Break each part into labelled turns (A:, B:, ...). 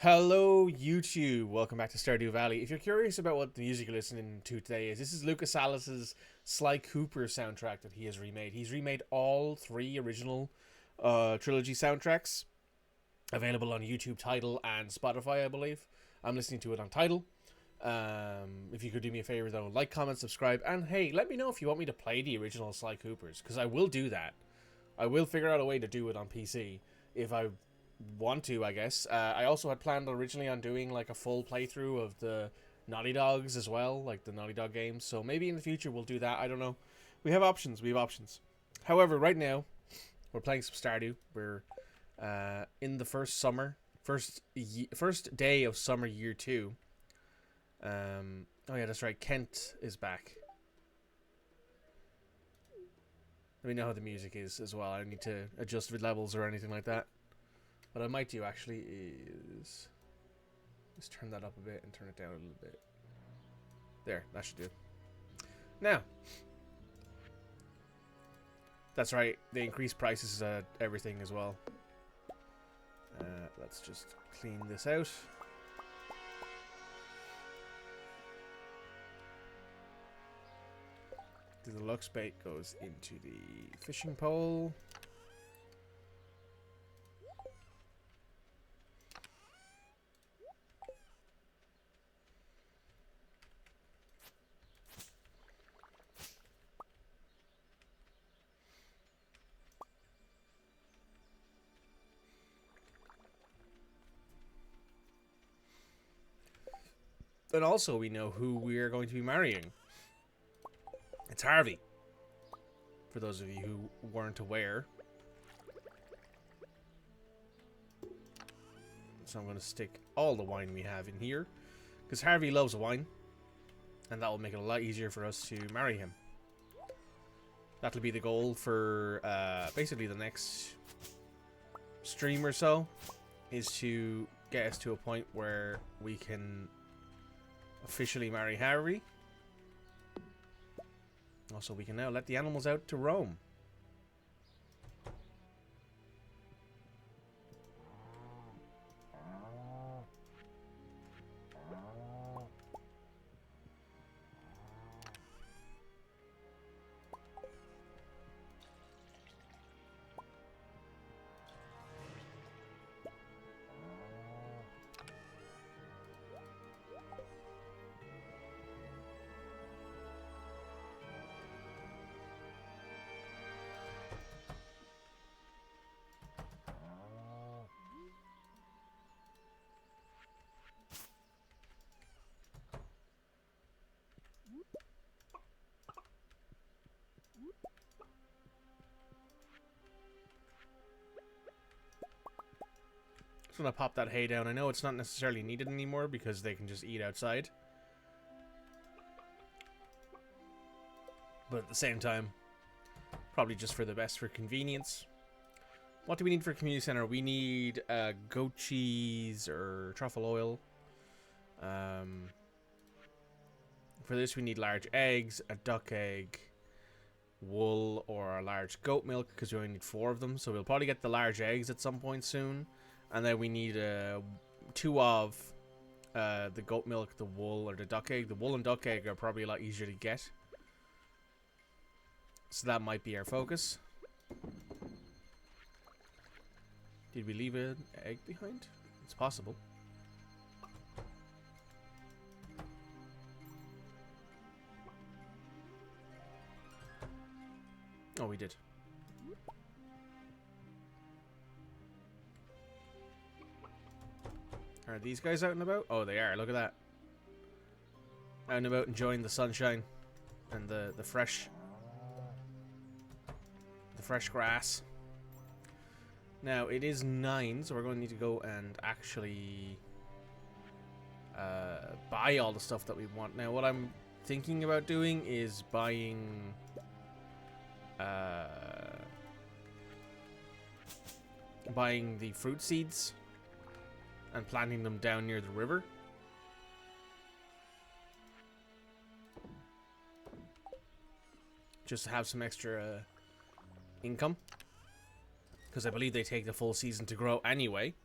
A: Hello, YouTube. Welcome back to Stardew Valley. If you're curious about what the music you're listening to today is, this is Lucas Salas's Sly Cooper soundtrack that he has remade. He's remade all three original trilogy soundtracks, available on YouTube, Tidal, and Spotify, I believe. I'm listening to it on Tidal. If you could do me a favor, though, like, comment, subscribe, and hey, let me know if you want me to play the original Sly Coopers, because I will do that. I will figure out a way to do it on PC if I want to, I guess. I also had planned originally on doing like a full playthrough of the Naughty Dogs as well, like the Naughty Dog games. So maybe in the future we'll do that. I don't know. We have options. We have options. However, right now we're playing some Stardew. We're in the first day of summer year 2. Oh yeah, that's right. Kent is back. Let me know how the music is as well. I don't need to adjust the levels or anything like that. What I might do actually is just turn that up a bit and turn it down a little bit. There, that should do. Now, that's right, they increased prices at everything as well. Let's just clean this out. The deluxe bait goes into the fishing pole. And also we know who we're going to be marrying. It's Harvey. For those of you who weren't aware. So I'm going to stick all the wine we have in here. Because Harvey loves wine. And that will make it a lot easier for us to marry him. That'll be the goal for basically the next stream or so. Is to get us to a point where we can officially marry Harvey. Also, we can now let the animals out to roam. Just gonna pop that hay down. I know it's not necessarily needed anymore because they can just eat outside. But at the same time, probably just for the best for convenience. What do we need for community center? We need goat cheese or truffle oil. For this we need large eggs, a duck egg, wool, or a large goat milk because we only need 4 of them. So we'll probably get the large eggs at some point soon. And then we need 2 of the goat milk, the wool, or the duck egg. The wool and duck egg are probably a lot easier to get. So that might be our focus. Did we leave an egg behind? It's possible. Oh, we did. Are these guys out and about? Oh, they are. Look at that. Out and about enjoying the sunshine and the fresh grass. Now, it is 9, so we're going to need to go and actually buy all the stuff that we want. Now, what I'm thinking about doing is buying the fruit seeds and planting them down near the river. Just to have some extra income. Because I believe they take the full season to grow anyway.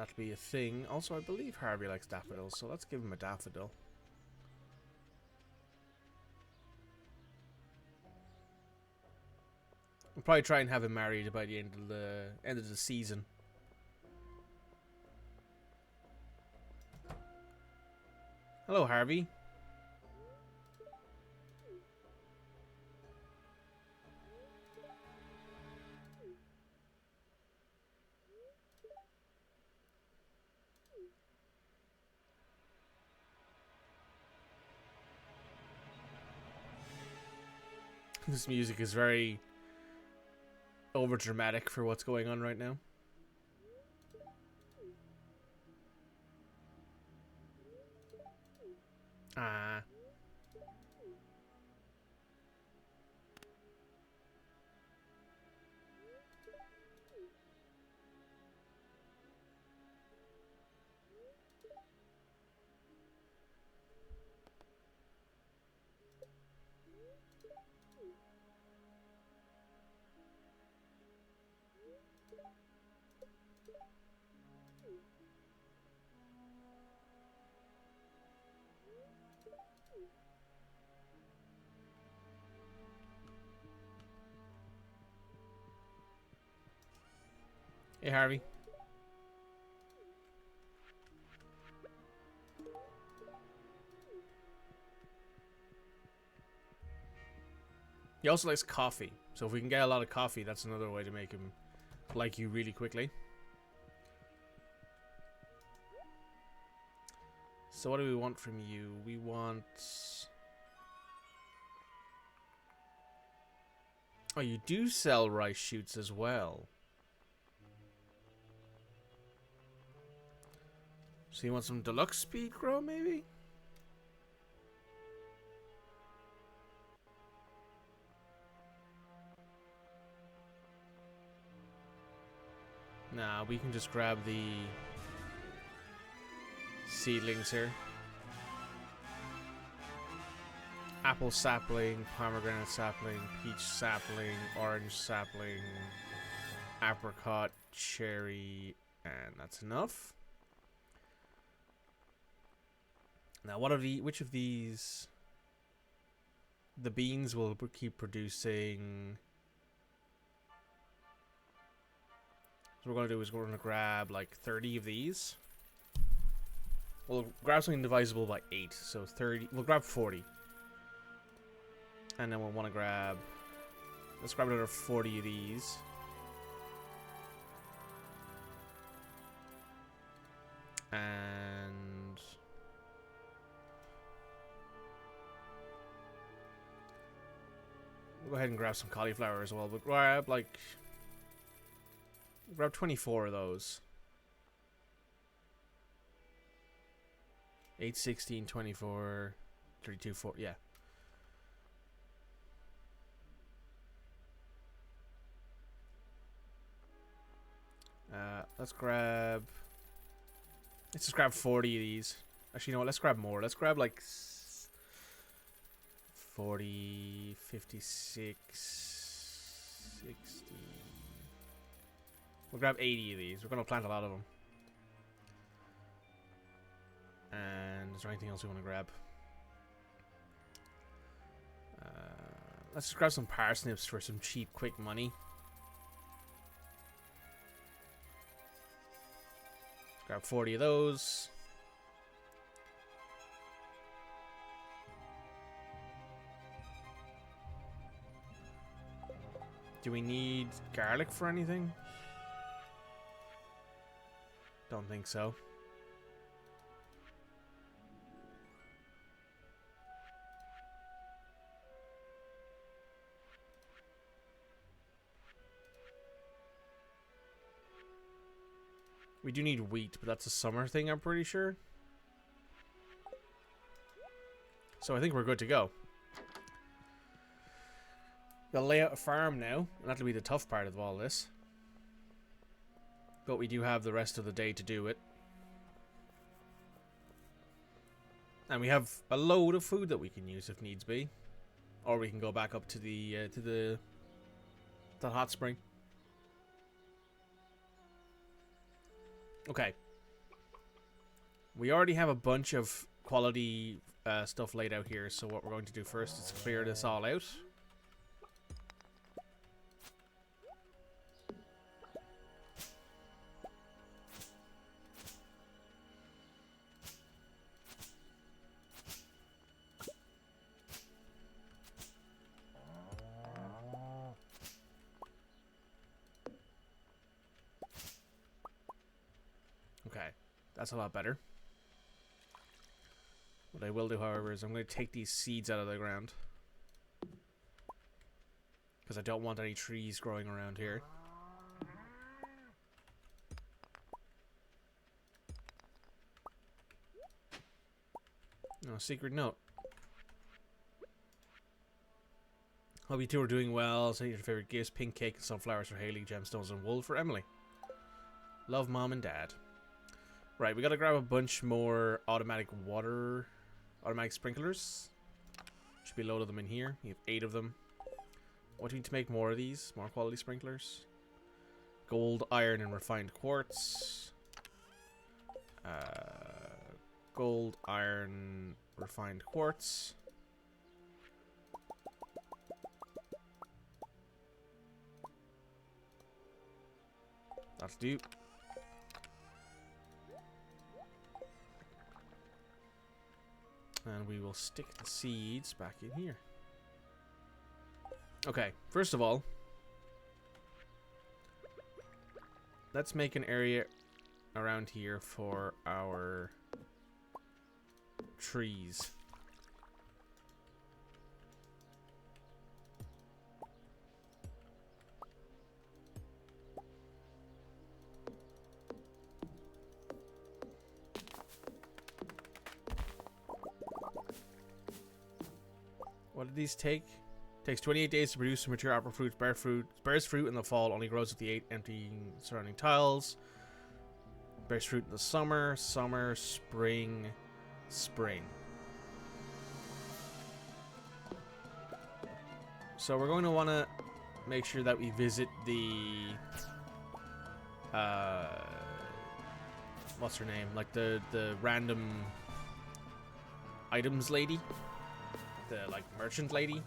A: that'll be a thing. Also, I believe Harvey likes daffodils, so let's give him a daffodil. We'll probably try and have him married by the end of the season. Hello, Harvey. This music is very over dramatic for what's going on right now. Ah. Hey, Harvey. He also likes coffee. So if we can get a lot of coffee, that's another way to make him like you really quickly. So what do we want from you? We want... Oh, you do sell rice shoots as well. So you want some deluxe speed grow, maybe? Nah, we can just grab the seedlings here. Apple sapling, pomegranate sapling, peach sapling, orange sapling, apricot, cherry, and that's enough. Now, which of these? The beans will keep producing. So what we're going to do is we're going to grab like 30 of these. We'll grab something divisible by 8, so 30. We'll grab 40. And then we'll want to grab... Let's grab another 40 of these. And... We'll go ahead and grab some cauliflower as well. We'll grab like... We'll grab 24 of those. 8, 16, 24, 32, 4, yeah. Let's just grab 40 of these. Actually, you know what? Let's grab more. Let's grab like 40, 56, 60. We'll grab 80 of these. We're going to plant a lot of them. And is there anything else we want to grab? Let's just grab some parsnips for some cheap, quick money. Grab 40 of those. Do we need garlic for anything? Don't think so. We do need wheat, but that's a summer thing, I'm pretty sure. So I think we're good to go. We'll lay out a farm now, and that'll be the tough part of all this. But we do have the rest of the day to do it. And we have a load of food that we can use if needs be. Or we can go back up to the hot spring. Okay. We already have a bunch of quality stuff laid out here, so what we're going to do first is clear this all out. Okay, that's a lot better. What I will do, however, is I'm going to take these seeds out of the ground. Because I don't want any trees growing around here. No, secret note. Hope you two are doing well. Send your favorite gifts, pink cake and sunflowers for Haley, gemstones and wool for Emily. Love, Mom and Dad. Right, we gotta grab a bunch more automatic sprinklers. Should be a load of them in here. We have 8 of them. What do we need to make more of these? More quality sprinklers. Gold, iron, and refined quartz. Gold, iron, refined quartz. That'll do. And we will stick the seeds back in here. Okay, first of all, let's make an area around here for our trees. What did these take? Takes 28 days to produce some mature apple fruit. Bears fruit in the fall, only grows with the 8 empty surrounding tiles. Bears fruit in the summer, spring, spring. So we're going to want to make sure that we visit the what's her name? Like the random items lady, the like merchant lady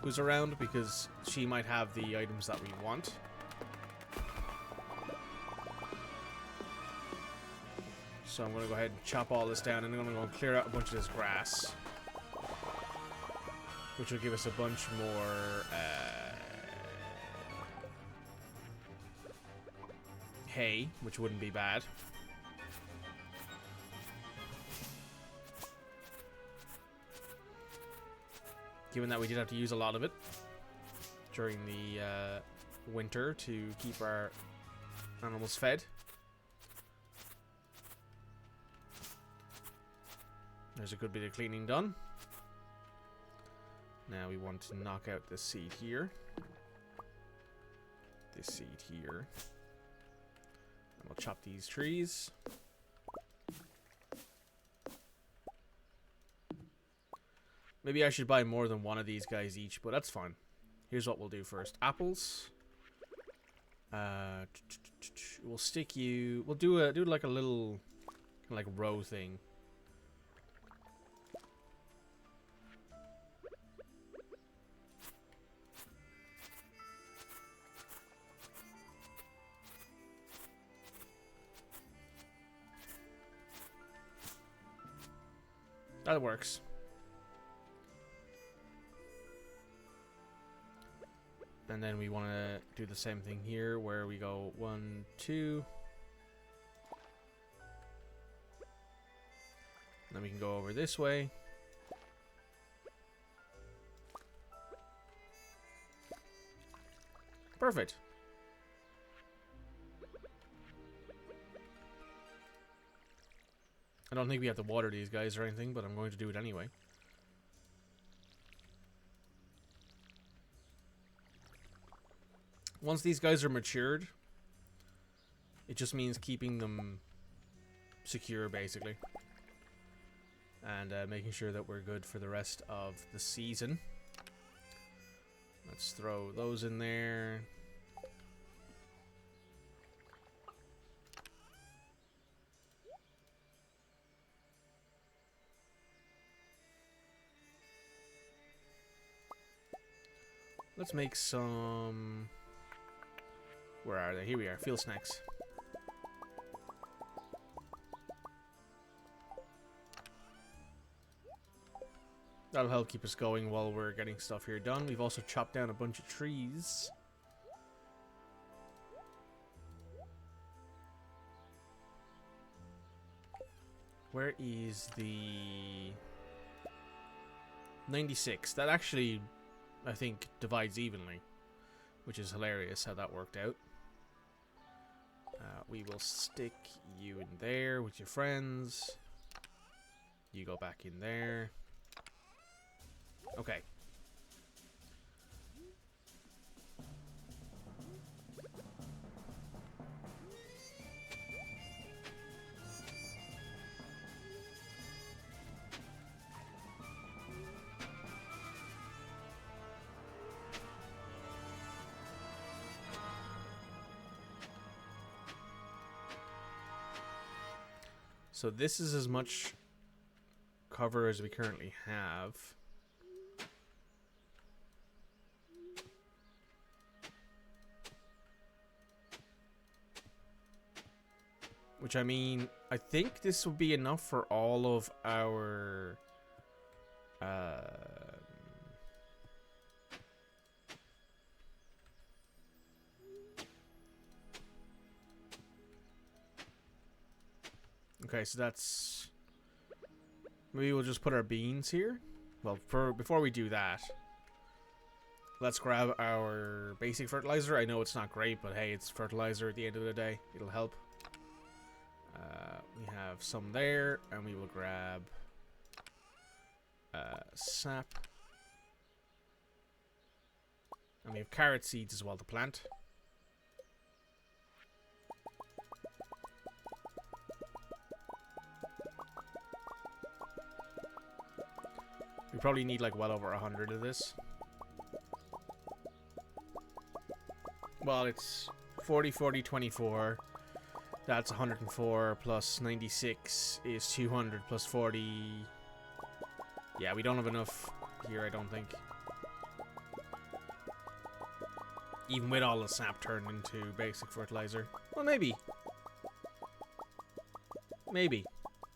A: who's around, because she might have the items that we want. So I'm going to go ahead and chop all this down, and I'm going to go clear out a bunch of this grass, which will give us a bunch more hay, which wouldn't be bad. Given that we did have to use a lot of it during the winter to keep our animals fed. There's a good bit of cleaning done. Now we want to knock out this seed here. This seed here. And we'll chop these trees. Maybe I should buy more than one of these guys each, but that's fine. Here's what we'll do first. Apples. We'll stick you... We'll do like a little like row thing. That works. And then we want to do the same thing here, where we go 1, 2. Then we can go over this way. Perfect. I don't think we have to water these guys or anything, but I'm going to do it anyway. Once these guys are matured, it just means keeping them secure, basically. And making sure that we're good for the rest of the season. Let's throw those in there. Let's make some... Where are they? Here we are. Field snacks. That'll help keep us going while we're getting stuff here done. We've also chopped down a bunch of trees. Where is the 96? That actually, I think, divides evenly, which is hilarious how that worked out. We will stick you in there with your friends. You go back in there. Okay. So this is as much cover as we currently have. Which, I mean, I think this will be enough for all of our... Okay, so that's... Maybe we'll just put our beans here. Well, before we do that, let's grab our basic fertilizer. I know it's not great, but hey, it's fertilizer at the end of the day. It'll help. We have some there, and we will grab sap. And we have carrot seeds as well to plant. We probably need like well over 100 of this. Well, it's 40, 40, 24. That's 104 plus 96 is 200 plus 40. Yeah, we don't have enough here, I don't think. Even with all the sap turned into basic fertilizer. Well, maybe. Maybe.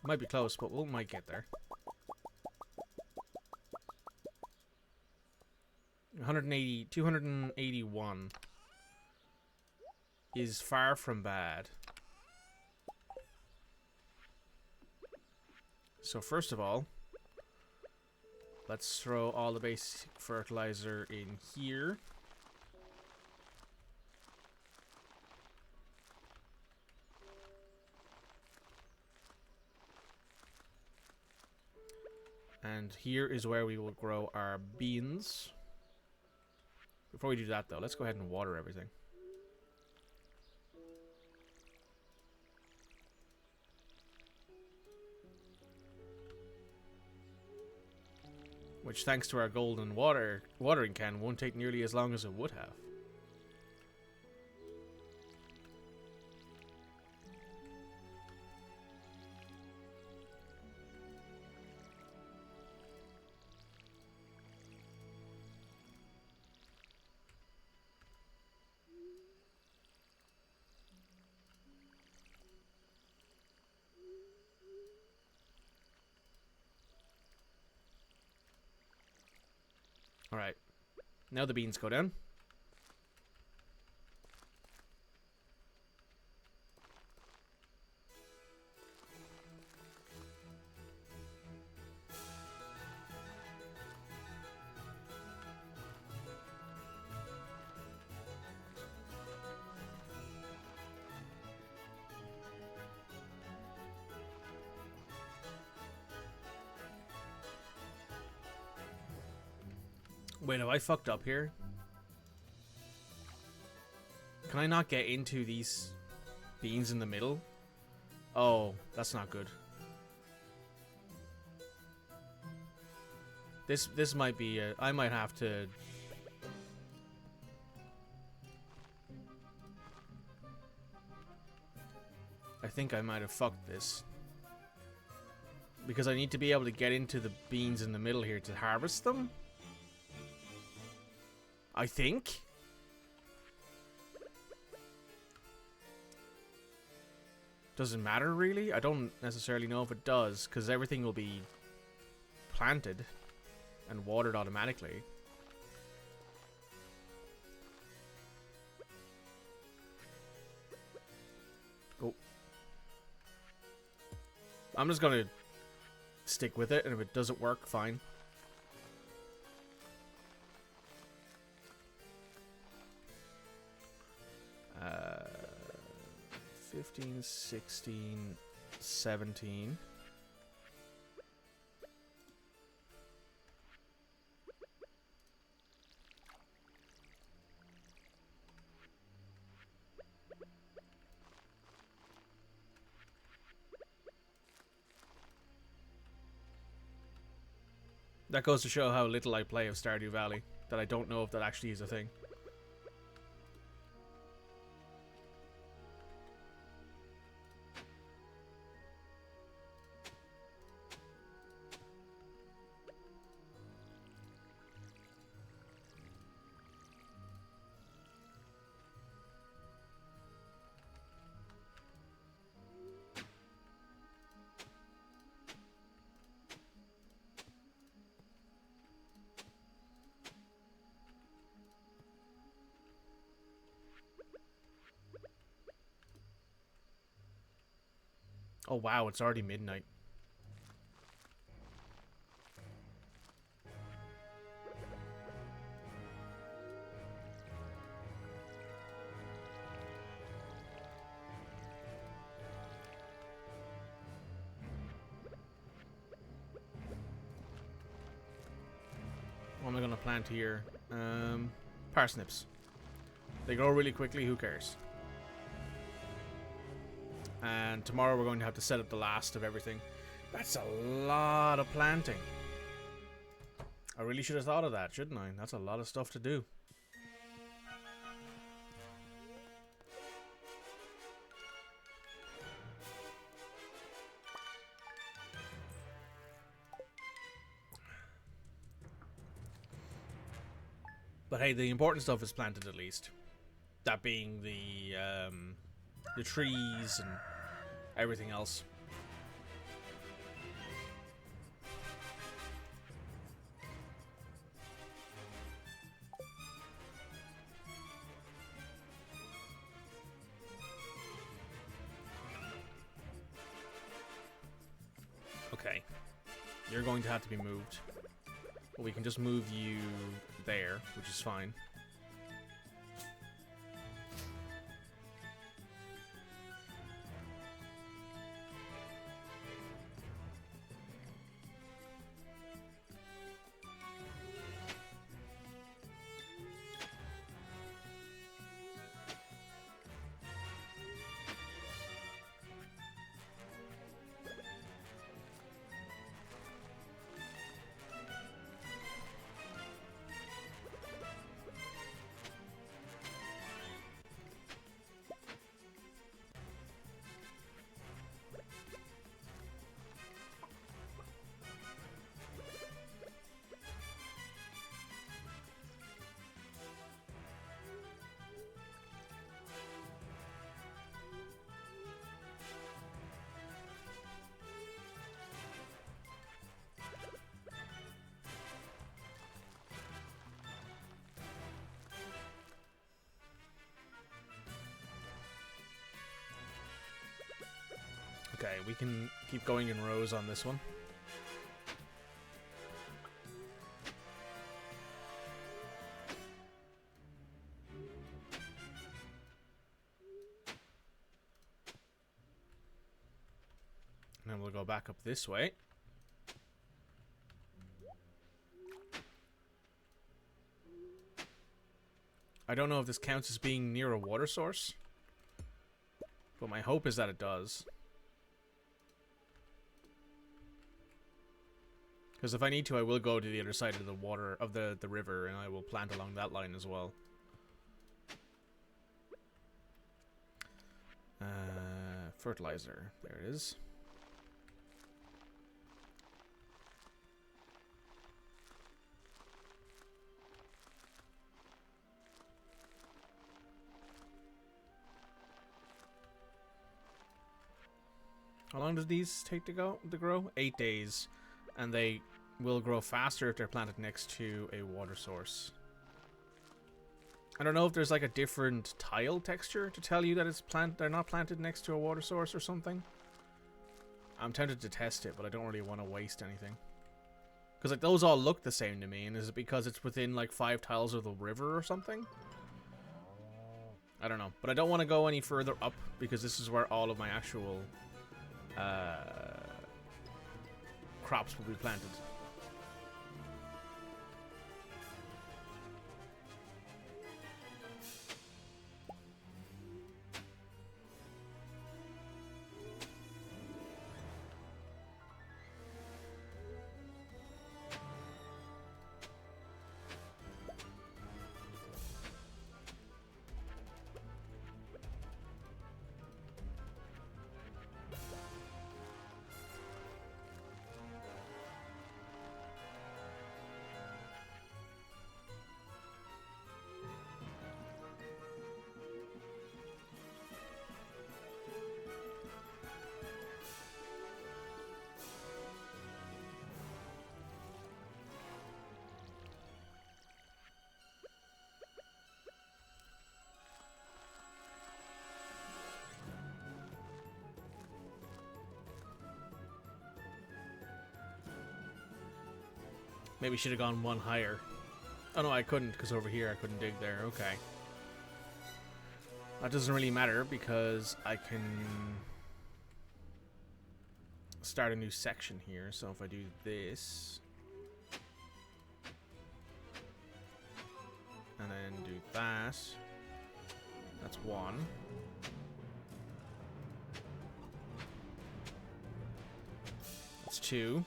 A: Might be close, but we might get there. 180, 281 is far from bad. So first of all, let's throw all the basic fertilizer in here. And here is where we will grow our beans. Before we do that though, let's go ahead and water everything. Which, thanks to our golden watering can, won't take nearly as long as it would have. Alright, now the beans go down. Wait, have I fucked up here? Can I not get into these beans in the middle? Oh, that's not good. This might be I might have to... I think I might have fucked this. Because I need to be able to get into the beans in the middle here to harvest them. I think. Doesn't matter, really. I don't necessarily know if it does, because everything will be planted and watered automatically. Oh. I'm just going to stick with it, and if it doesn't work, fine. 15, 16, 17. That goes to show how little I play of Stardew Valley, that I don't know if that actually is a thing. Oh wow, it's already midnight. What am I going to plant here? Parsnips. They grow really quickly, who cares? And tomorrow we're going to have to set up the last of everything. That's a lot of planting. I really should have thought of that, shouldn't I? That's a lot of stuff to do. But hey, the important stuff is planted at least. That being the trees and everything else. Okay. You're going to have to be moved. But we can just move you there, which is fine. Okay, we can keep going in rows on this one. And then we'll go back up this way. I don't know if this counts as being near a water source, but my hope is that it does. Because if I need to, I will go to the other side of the water, of the river, and I will plant along that line as well. Fertilizer. There it is. How long does these take to grow? 8 days. And they will grow faster if they're planted next to a water source. I don't know if there's like a different tile texture to tell you that they're not planted next to a water source or something. I'm tempted to test it, but I don't really want to waste anything. Because like those all look the same to me, and is it because it's within like 5 tiles of the river or something? I don't know, but I don't want to go any further up because this is where all of my actual crops will be planted. Maybe should have gone one higher. Oh no, I couldn't because over here I couldn't dig there. Okay. That doesn't really matter because I can start a new section here. So if I do this and then do that, that's 1. That's 2.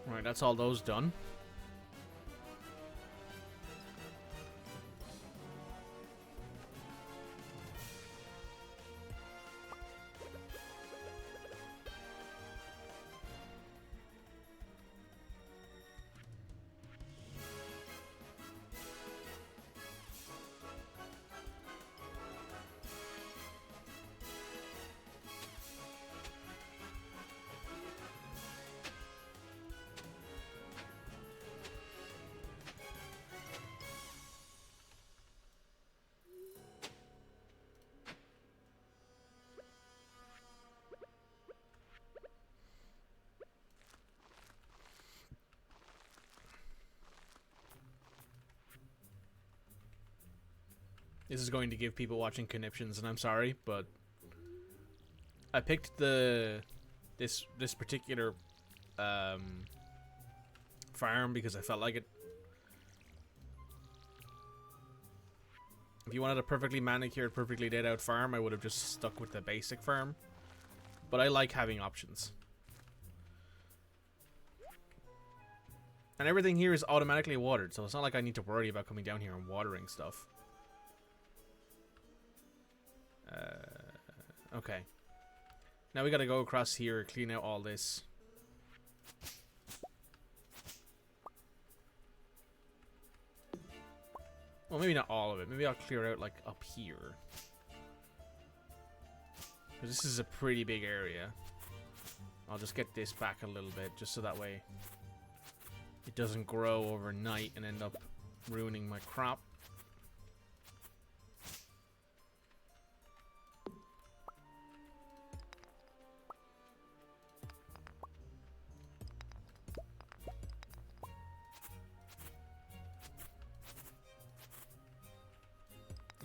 A: Alright, that's all those done. This is going to give people watching conniptions, and I'm sorry, but I picked this particular farm because I felt like it. If you wanted a perfectly manicured, perfectly laid out farm, I would have just stuck with the basic farm. But I like having options. And everything here is automatically watered, so it's not like I need to worry about coming down here and watering stuff. Okay. Now we gotta go across here, clean out all this. Well, maybe not all of it. Maybe I'll clear out, like, up here. Because this is a pretty big area. I'll just get this back a little bit, just so that way it doesn't grow overnight and end up ruining my crop.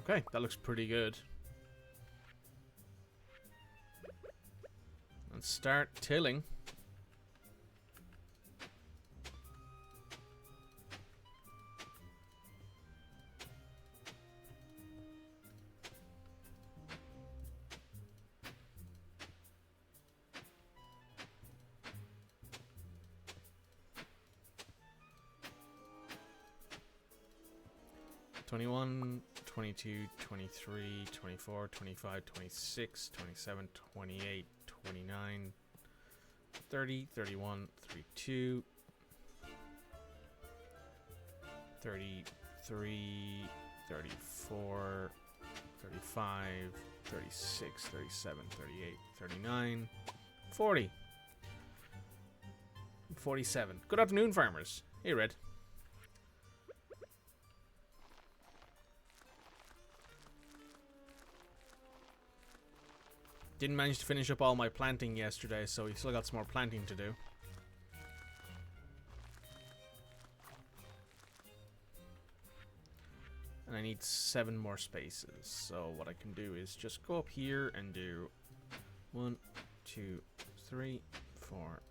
A: Okay, that looks pretty good. Let's start tilling. 21, 22, 23, 24, 25, 26, 27, 28, 29, 30, 31, 32, 33, 34, 35, 36, 37, 38, 39, 40. 47. Good afternoon, farmers. Hey, Red. Didn't manage to finish up all my planting yesterday, so we still got some more planting to do. And I need 7 more spaces. So what I can do is just go up here and do 1, 2, 3, 4,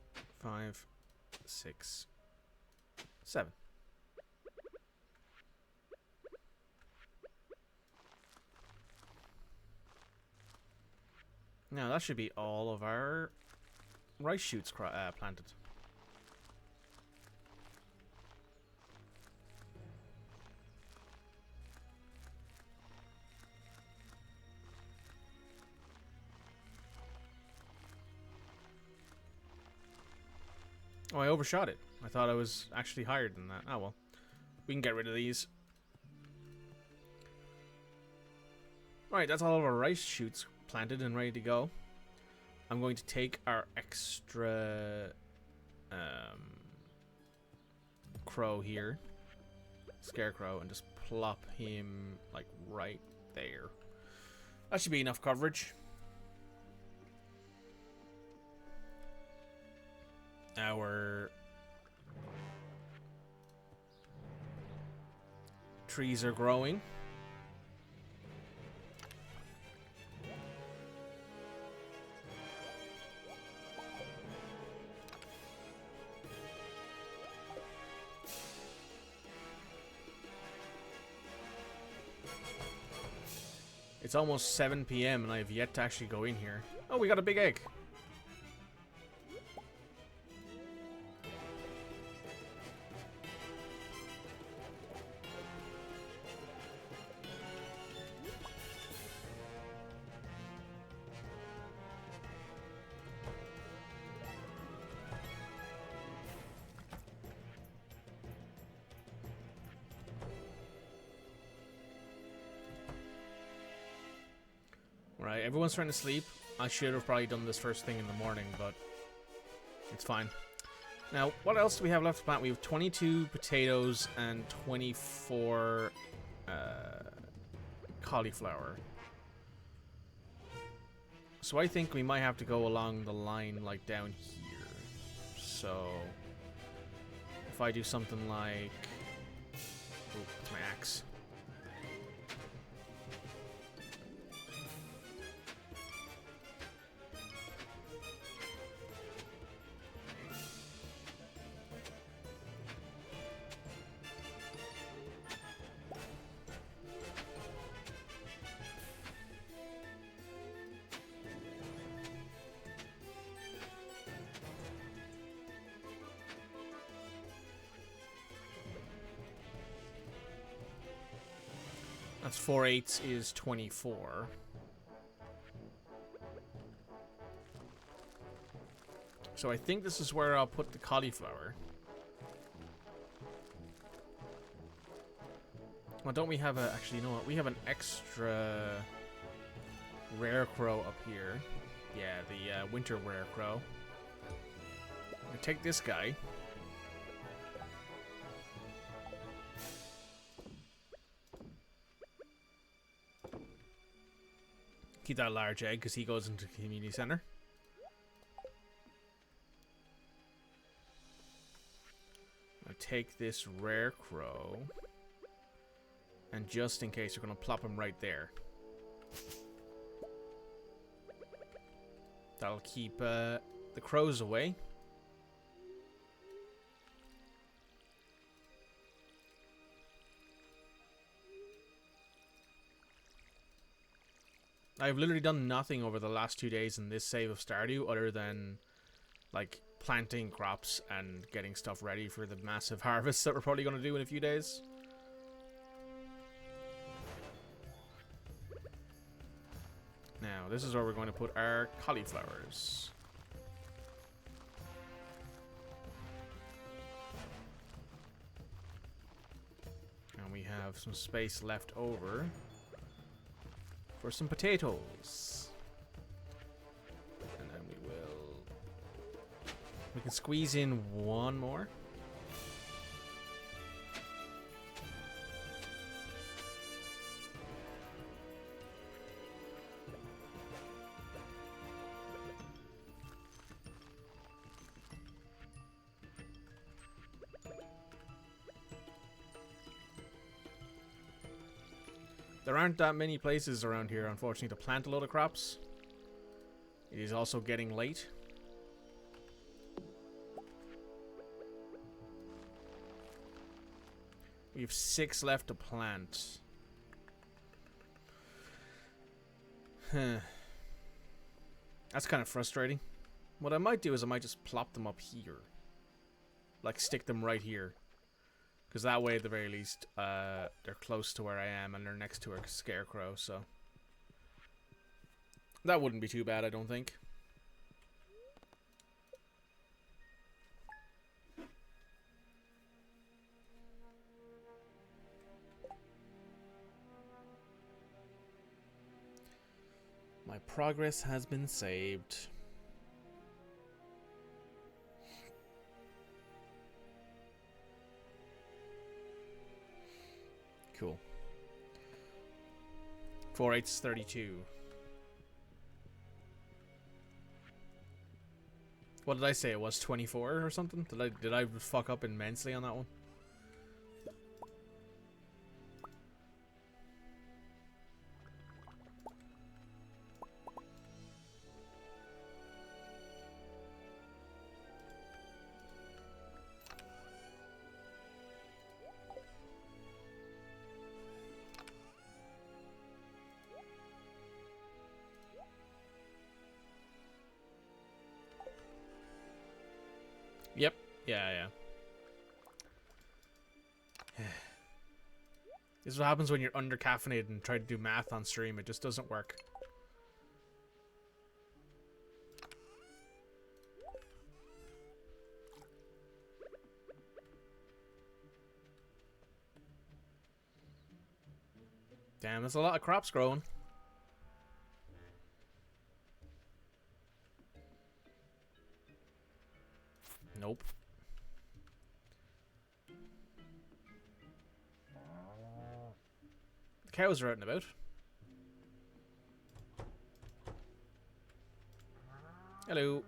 A: 5, 6, 7. Now that should be all of our rice shoots planted. Oh, I overshot it. I thought I was actually higher than that. Oh well. We can get rid of these. Alright, that's all of our rice shoots planted and ready to go. I'm going to take our extra crow here, scarecrow, and just plop him like right there. That should be enough coverage. Our trees are growing. It's almost 7 p.m. and I have yet to actually go in here. Oh, we got a big egg. Right, everyone's trying to sleep. I should have probably done this first thing in the morning, but it's fine. Now, what else do we have left to plant? We have 22 potatoes and 24 cauliflower. So I think we might have to go along the line like down here. So if I do something like... Oh, it's my axe. That's 4/8 is 24. So I think this is where I'll put the cauliflower. Well, don't we have a... Actually, you know what? We have an extra rare crow up here. Yeah, the winter rare crow. I take this guy. Keep that large egg because he goes into the community center. I take this rare crow, and just in case, we're going to plop him right there. That'll keep the crows away. I've literally done nothing over the last 2 days in this save of Stardew other than like planting crops and getting stuff ready for the massive harvest that we're probably going to do in a few days. Now, this is where we're going to put our cauliflowers. And we have some space left over for some potatoes. And then we can squeeze in one more. There aren't that many places around here, unfortunately, to plant a load of crops. It is also getting late. We have 6 left to plant. That's kind of frustrating. What I might do is I might just plop them up here. Like, stick them right here. Because that way, at the very least, they're close to where I am and they're next to a scarecrow, so... that wouldn't be too bad, I don't think. My progress has been saved. Cool. 4 8's 32. What did I say? It was 24 or something? Did I fuck up immensely on that one? Yep. Yeah. This is what happens when you're under caffeinated and try to do math on stream. It just doesn't work. Damn, there's a lot of crops growing. Nope. The cows are out and about. Hello.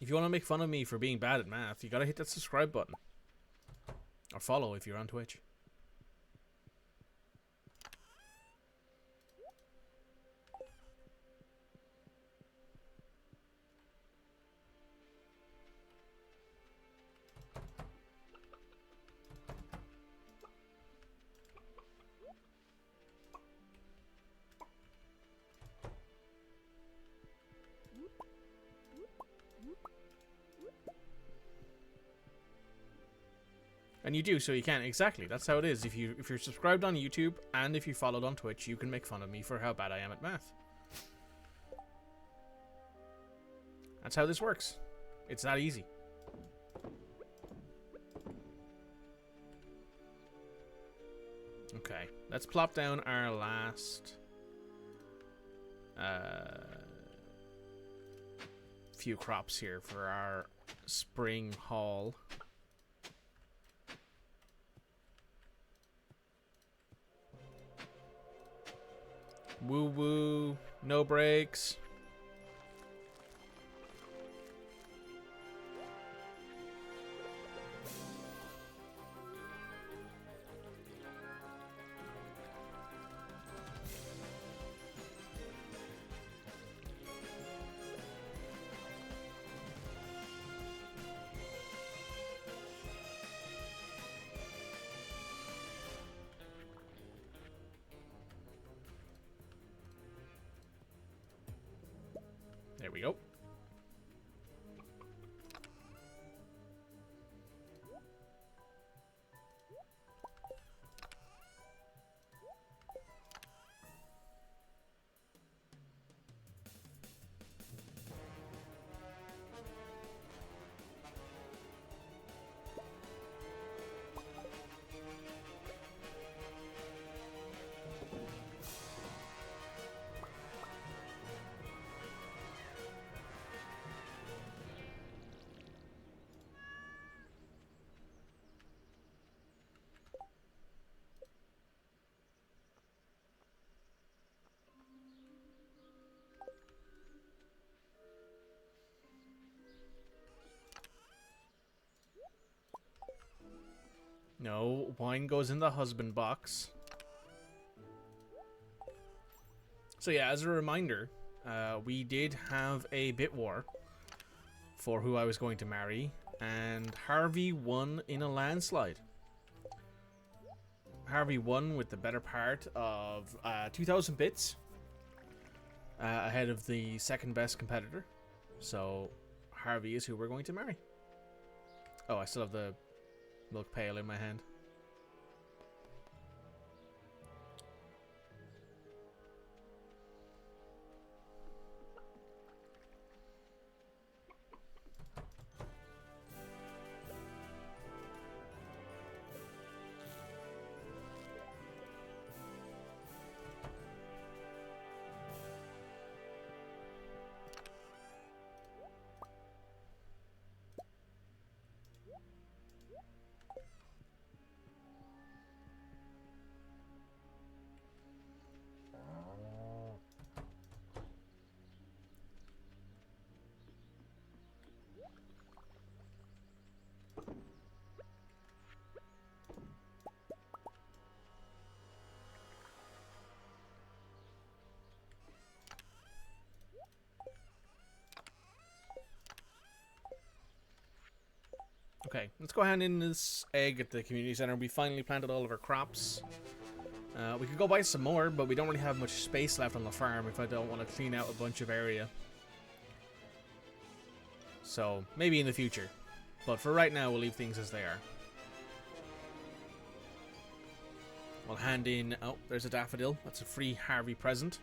A: If you want to make fun of me for being bad at math, you gotta hit that subscribe button. Or follow if you're on Twitch. And you do, so you can. Exactly. That's how it is. If you're subscribed on YouTube and if you followed on Twitch, you can make fun of me for how bad I am at math. That's how this works. It's that easy. Okay. Let's plop down our last few crops here for our spring haul. Woo woo, no breaks. There we go. No, wine goes in the husband box. So yeah, as a reminder, we did have a bit war for who I was going to marry, and Harvey won in a landslide. Harvey won with the better part of 2,000 bits ahead of the second best competitor. So Harvey is who we're going to marry. Oh, I still have the milk pail in my hand. Okay, let's go hand in this egg at the community center. We finally planted all of our crops. We could go buy some more, but we don't really have much space left on the farm if I don't want to clean out a bunch of area. So, maybe in the future. But for right now, we'll leave things as they are. We'll hand in... Oh, there's a daffodil. That's a free Harvey present.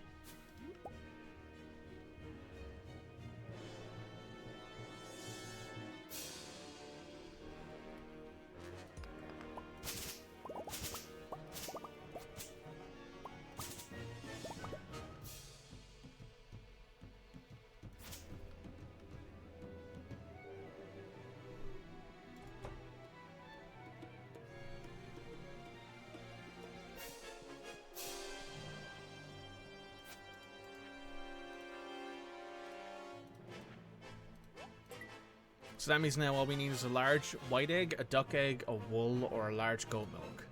A: So that means now all we need is a large white egg, a duck egg, a wool, or a large goat milk.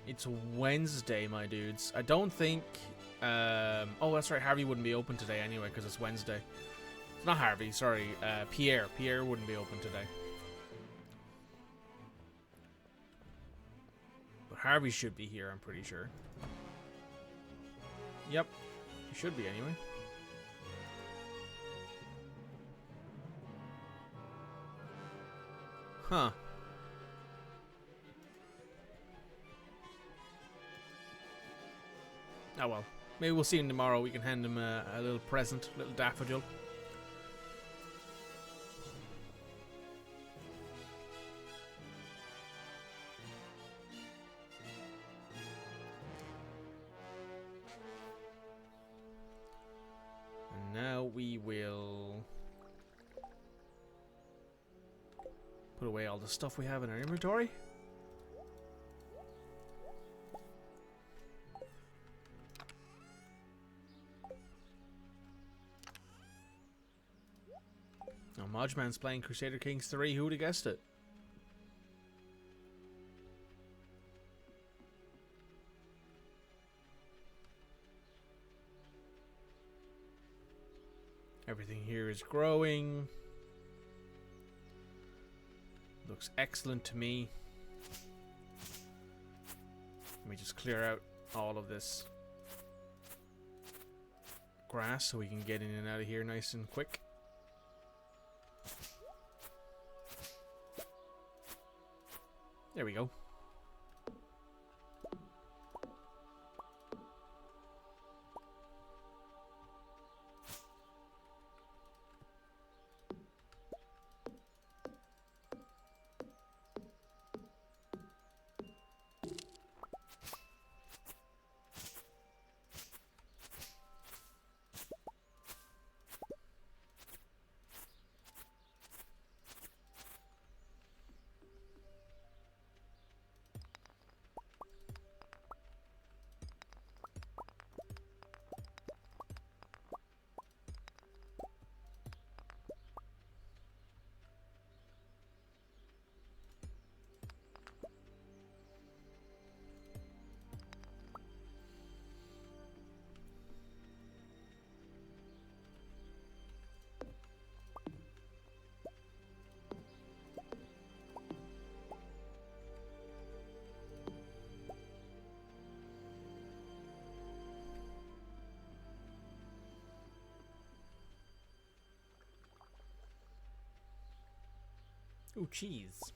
A: It's Wednesday, my dudes. I don't think... oh, that's right. Harvey wouldn't be open today anyway because it's Wednesday. Not Harvey, sorry. Pierre. Pierre wouldn't be open today. But Harvey should be here, I'm pretty sure. Yep. He should be anyway. Huh. Oh well. Maybe we'll see him tomorrow. We can hand him a little present, a little daffodil. And now we will put away all the stuff we have in our inventory. Oh, Modgeman's playing Crusader Kings 3. Who would have guessed it? Everything here is growing. Looks excellent to me. Let me just clear out all of this. grass so we can get in and out of here nice and quick. There we go. Ooh, cheese.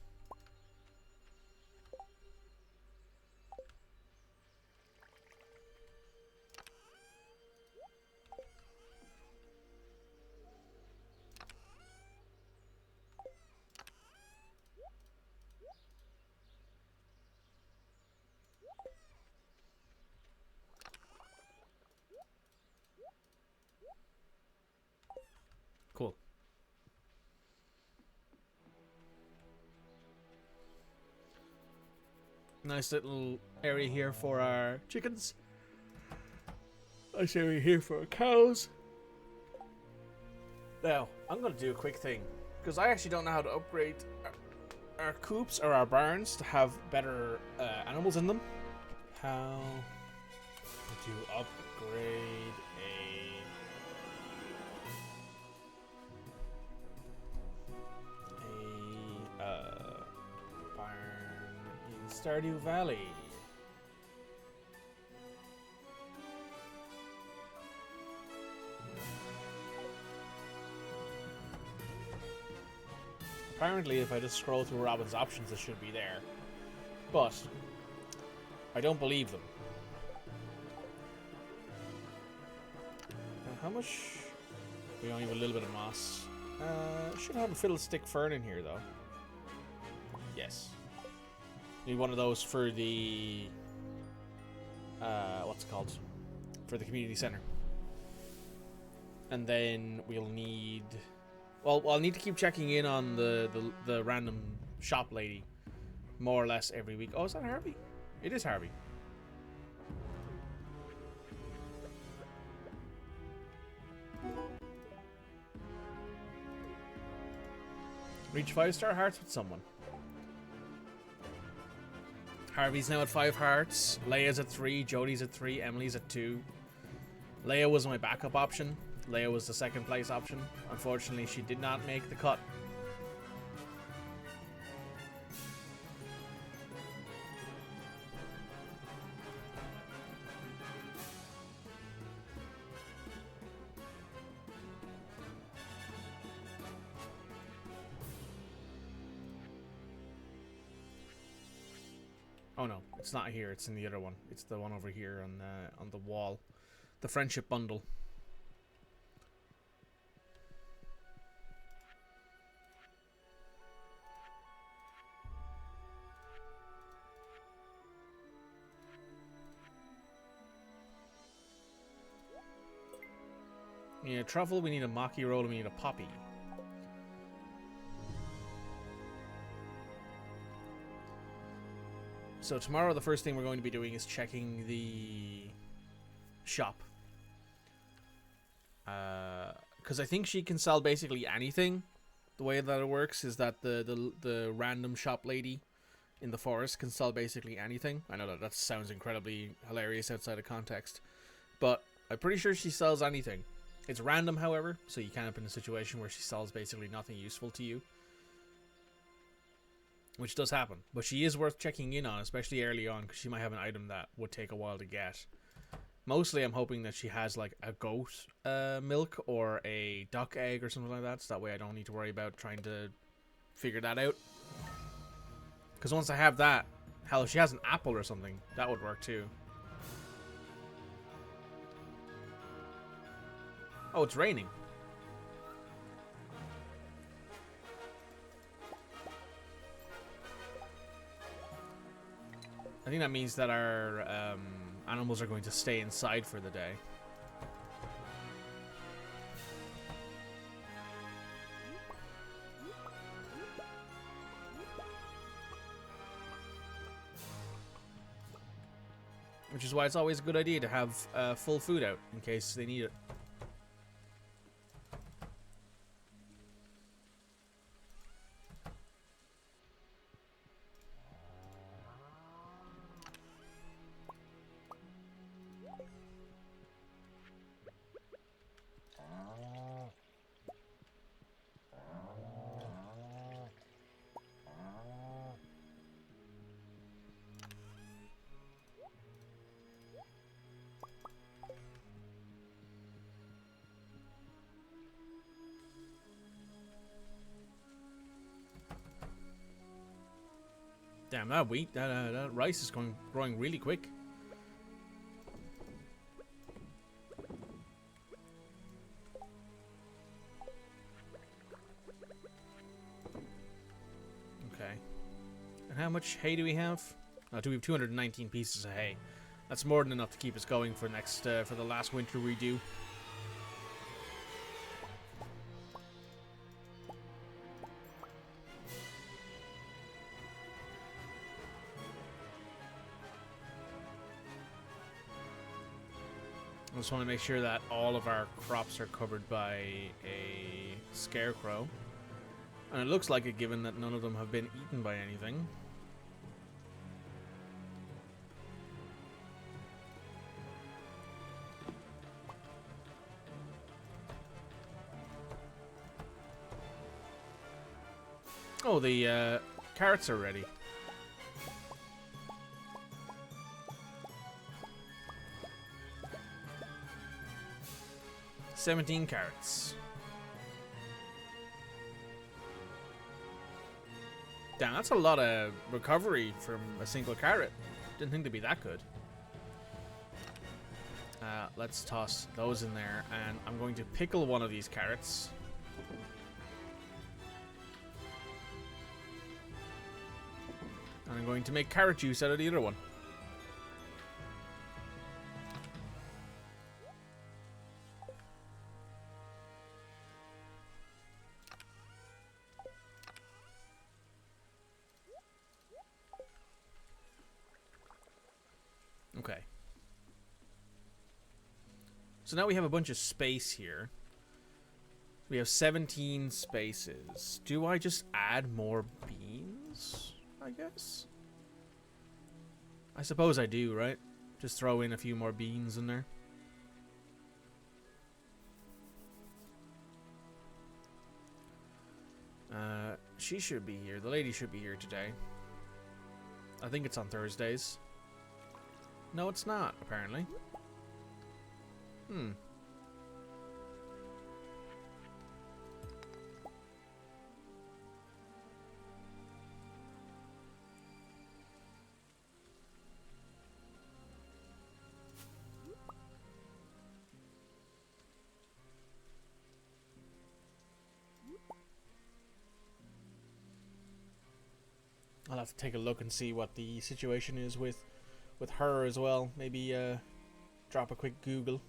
A: Cool. Nice little area here for our chickens. Nice area here for our cows. Now, I'm going to do a quick thing. Because I actually don't know how to upgrade our coops or our barns to have better animals in them. How to upgrade a barn in Stardew Valley. Apparently, if I just scroll through Robin's options, it should be there. But I don't believe them. How much? We only have a little bit of moss. Should have a fiddlestick fern in here, though. Yes. Need one of those for the... what's it called? For the community center. And then we'll need... Well, I'll need to keep checking in on the random shop lady more or less every week. Oh, is that Harvey? It is Harvey. Reach 5-star hearts with someone. Harvey's now at 5 hearts. Leia's at 3. Jodie's at 3. Emily's at 2. Leia was my backup option. Leia was the second place option. Unfortunately, she did not make the cut. Oh no, it's not here. It's in the other one. It's the one over here on the wall. The friendship bundle. We need a truffle, we need a maki roll, and we need a poppy. So tomorrow the first thing we're going to be doing is checking the shop. Because I think she can sell basically anything. The way that it works is that the random shop lady in the forest can sell basically anything. I know that sounds incredibly hilarious outside of context. But I'm pretty sure she sells anything. It's random, however, so you can end up in a situation where she sells basically nothing useful to you. Which does happen. But she is worth checking in on, especially early on, because she might have an item that would take a while to get. Mostly, I'm hoping that she has like a goat milk or a duck egg or something like that, so that way I don't need to worry about trying to figure that out. Because once I have that, hell, if she has an apple or something, that would work too. Oh, it's raining. I think that means that our animals are going to stay inside for the day. Which is why it's always a good idea to have full food out in case they need it. Damn, that wheat, that rice is growing really quick. Okay. And how much hay do we have? Oh, we have 219 pieces of hay. That's more than enough to keep us going for for the last winter we do. I just want to make sure that all of our crops are covered by a scarecrow. And it looks like it, given that none of them have been eaten by anything. Oh, the carrots are ready. $17 carrots. Damn, that's a lot of recovery from a single carrot. Didn't think they'd be that good. Let's toss those in there, and I'm going to pickle one of these carrots. And I'm going to make carrot juice out of the other one. Okay. So now we have a bunch of space here. We have 17 spaces. Do I just add more beans, I guess? I suppose I do, right? Just throw in a few more beans in there. She should be here. The lady should be here today. I think it's on Thursdays. No, it's not, apparently. I'll have to take a look and see what the situation is with her as well. Maybe drop a quick Google.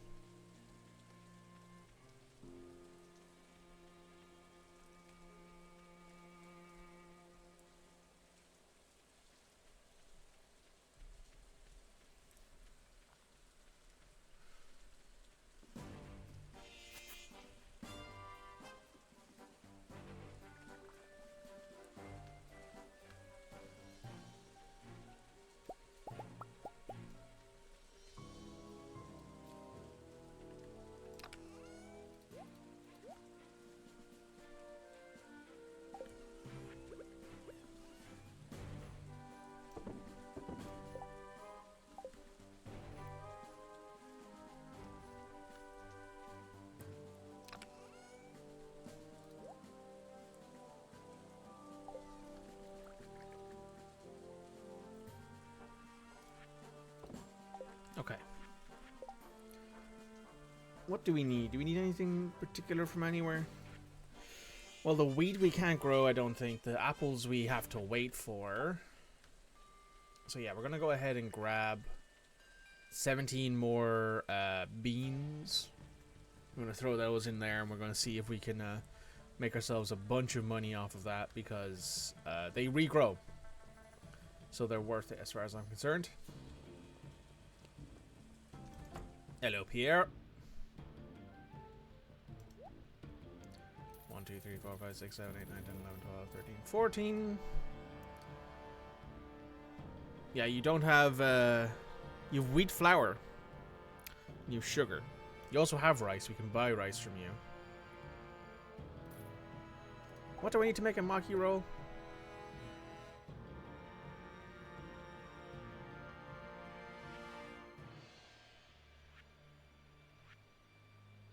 A: What do we need? Do we need anything particular from anywhere? Well, the wheat we can't grow, I don't think. The apples we have to wait for. So yeah, we're going to go ahead and grab 17 more beans. I'm going to throw those in there, and we're going to see if we can make ourselves a bunch of money off of that, because they regrow. So they're worth it as far as I'm concerned. Hello, Pierre. 1, 2, 3, 4, 5, 6, 7, 8, 9, 10, 11, 12, 13, 14. Yeah, you don't have... you have wheat flour. You have sugar. You also have rice. We can buy rice from you. What do I need to make a maki roll?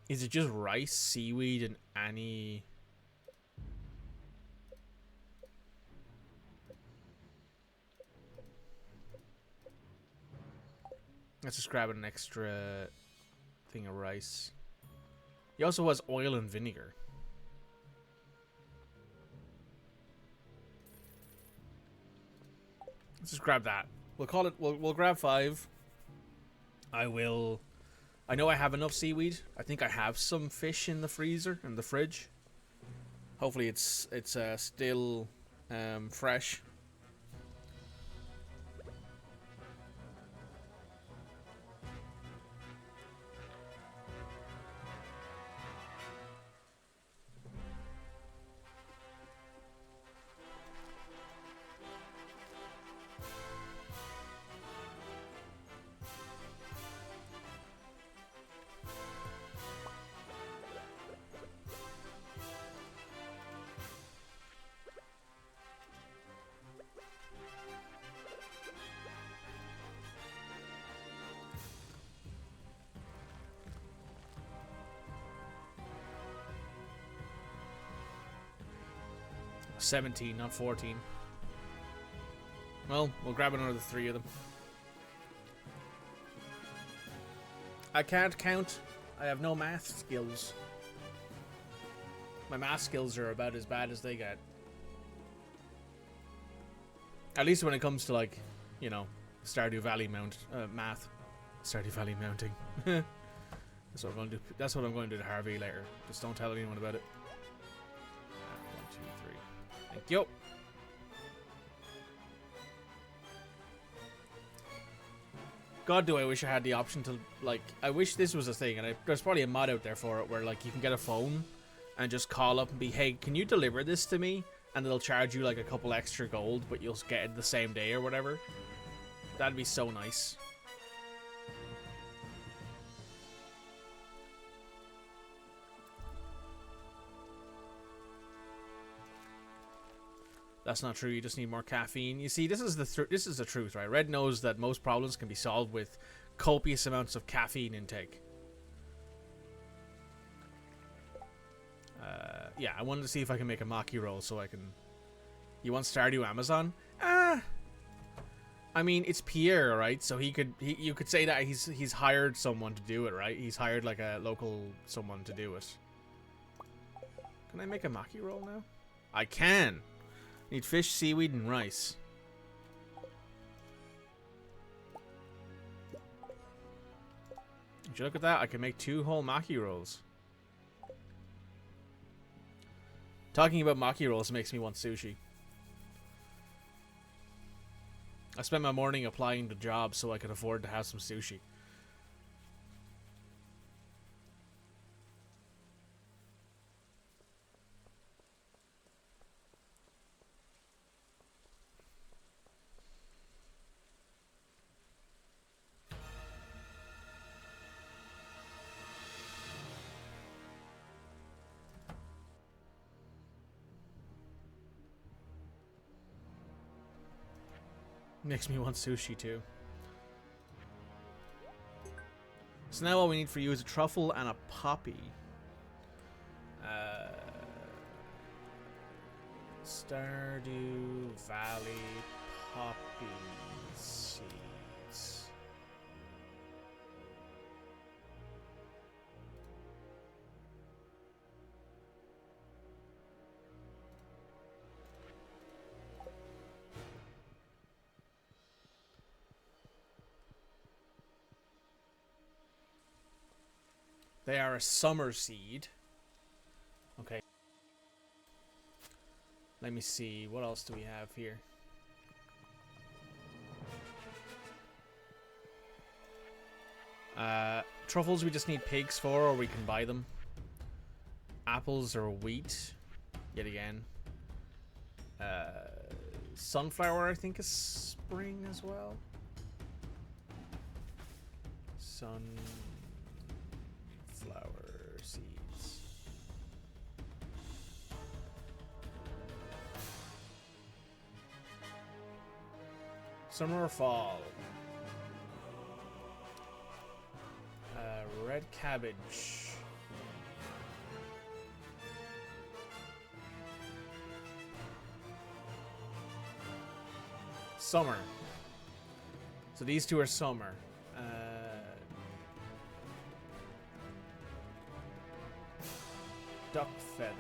A: Is it just rice, seaweed, and any... Let's just grab an extra thing of rice. He also has oil and vinegar. Let's just grab that. We'll call it... We'll grab 5. I know I have enough seaweed. I think I have some fish in the freezer, in the fridge. Hopefully it's still fresh. $17, not 14. Well, we'll grab another 3 of them. I can't count. I have no math skills. My math skills are about as bad as they get. At least when it comes to, like, you know, Stardew Valley math. Stardew Valley mounting. That's what I'm going to do. That's what I'm going to do to Harvey later. Just don't tell anyone about it. 1, 2, 3. Thank you. God, do I wish I had the option to, like, I wish this was a thing, and there's probably a mod out there for it where, like, you can get a phone and just call up and be, hey, can you deliver this to me? And they'll charge you, like, a couple extra gold, but you'll get it the same day or whatever. That'd be so nice. That's not true. You just need more caffeine. You see, this is the truth, right? Red knows that most problems can be solved with copious amounts of caffeine intake. Yeah, I wanted to see if I can make a maki roll so I can... You want Stardew Amazon? I mean, it's Pierre, right? So you could say that he's hired someone to do it, right? He's hired like a local someone to do it. Can I make a maki roll now? I can. Need fish, seaweed, and rice. Would you look at that? I can make 2 whole maki rolls. Talking about maki rolls makes me want sushi. I spent my morning applying to jobs so I could afford to have some sushi. Makes me want sushi too. So now all we need for you is a truffle and a poppy. Stardew Valley poppy seeds. They are a summer seed. Okay. Let me see. What else do we have here? Truffles we just need pigs for, or we can buy them. Apples or wheat. Yet again. Sunflower I think is spring as well. Sunflower seeds. Summer or fall? Red cabbage. Summer. So these two are summer. Duck feather.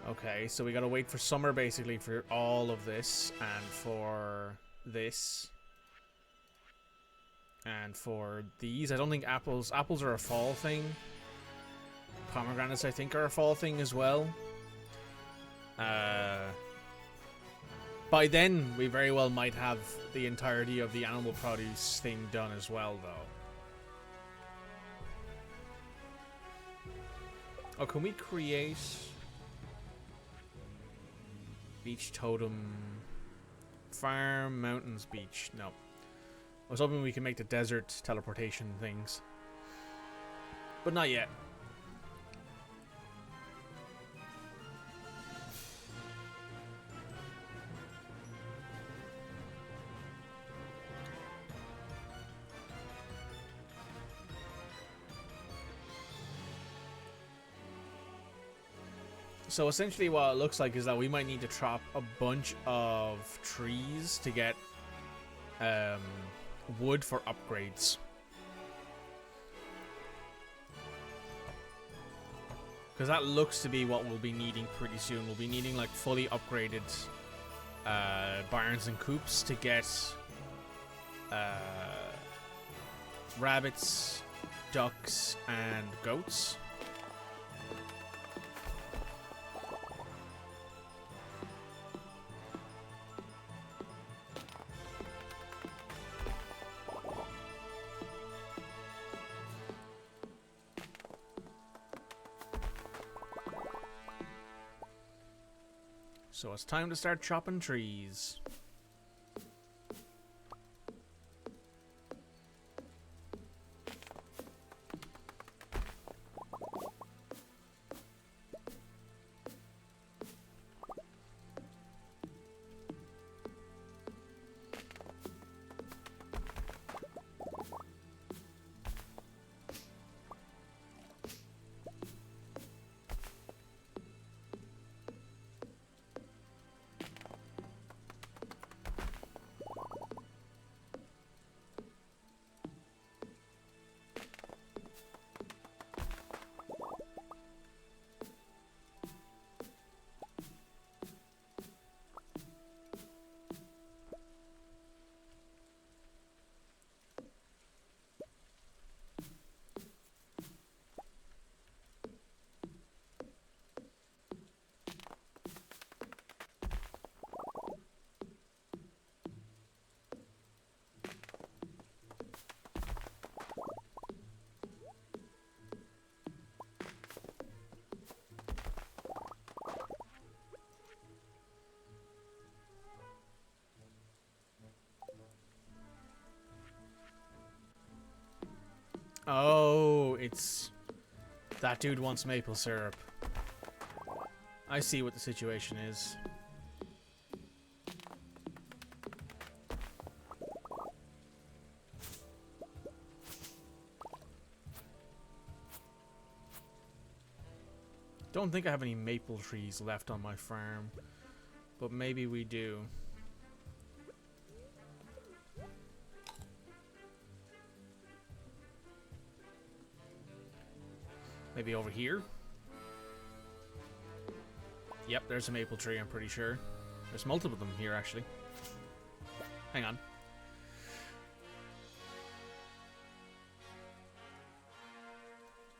A: Okay, so we gotta wait for summer basically for all of this, and for this. And for these, I don't think apples are a fall thing. Pomegranates I think are a fall thing as well. By then we very well might have the entirety of the animal produce thing done as well though. Oh, can we create beach totem farm mountains beach? No. I was hoping we could make the desert teleportation things. But not yet. So essentially what it looks like is that we might need to chop a bunch of trees to get wood for upgrades. Because that looks to be what we'll be needing pretty soon. We'll be needing like fully upgraded barns and coops to get rabbits, ducks, and goats. So it's time to start chopping trees. Oh, it's... that dude wants maple syrup. I see what the situation is. Don't think I have any maple trees left on my farm, but maybe we do. Maybe over here? Yep, there's a maple tree, I'm pretty sure. There's multiple of them here, actually. Hang on.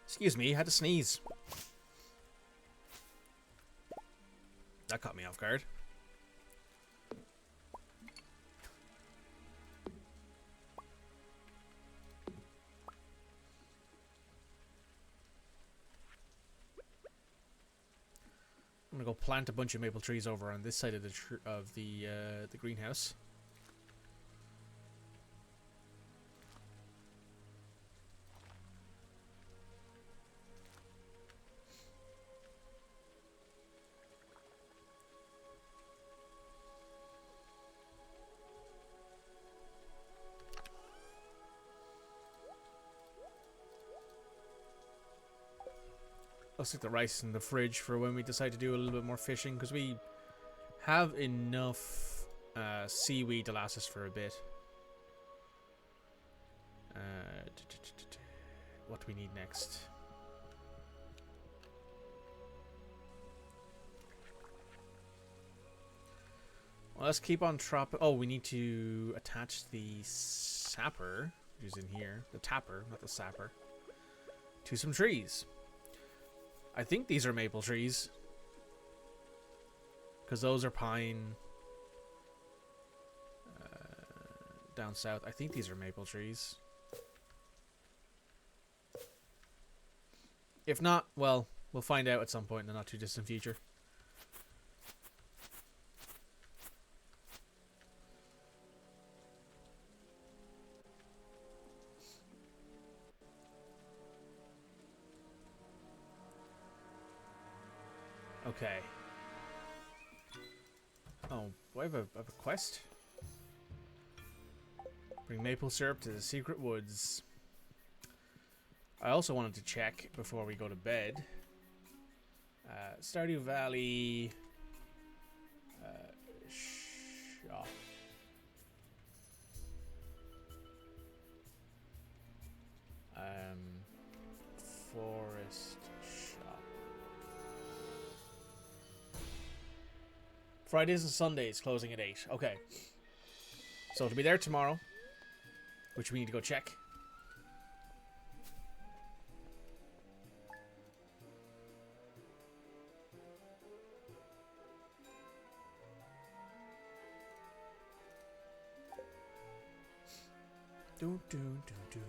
A: Excuse me, I had to sneeze. That caught me off guard. I'm gonna go plant a bunch of maple trees over on this side of the greenhouse. I'll stick the rice in the fridge for when we decide to do a little bit more fishing, because we have enough seaweed to last us for a bit. What do we need next? Well, let's keep on trapping. Oh, we need to attach the sapper, which is in here. The tapper, not the sapper. To some trees. I think these are maple trees. Because those are pine. Down south. I think these are maple trees. If not, well, we'll find out at some point in the not too distant future. Okay. Oh, do I have a quest? Bring maple syrup to the secret woods. I also wanted to check before we go to bed. Stardew Valley shop. Forest shop. Fridays and Sundays closing at 8. Okay. So it'll be there tomorrow, which we need to go check. Do do do do.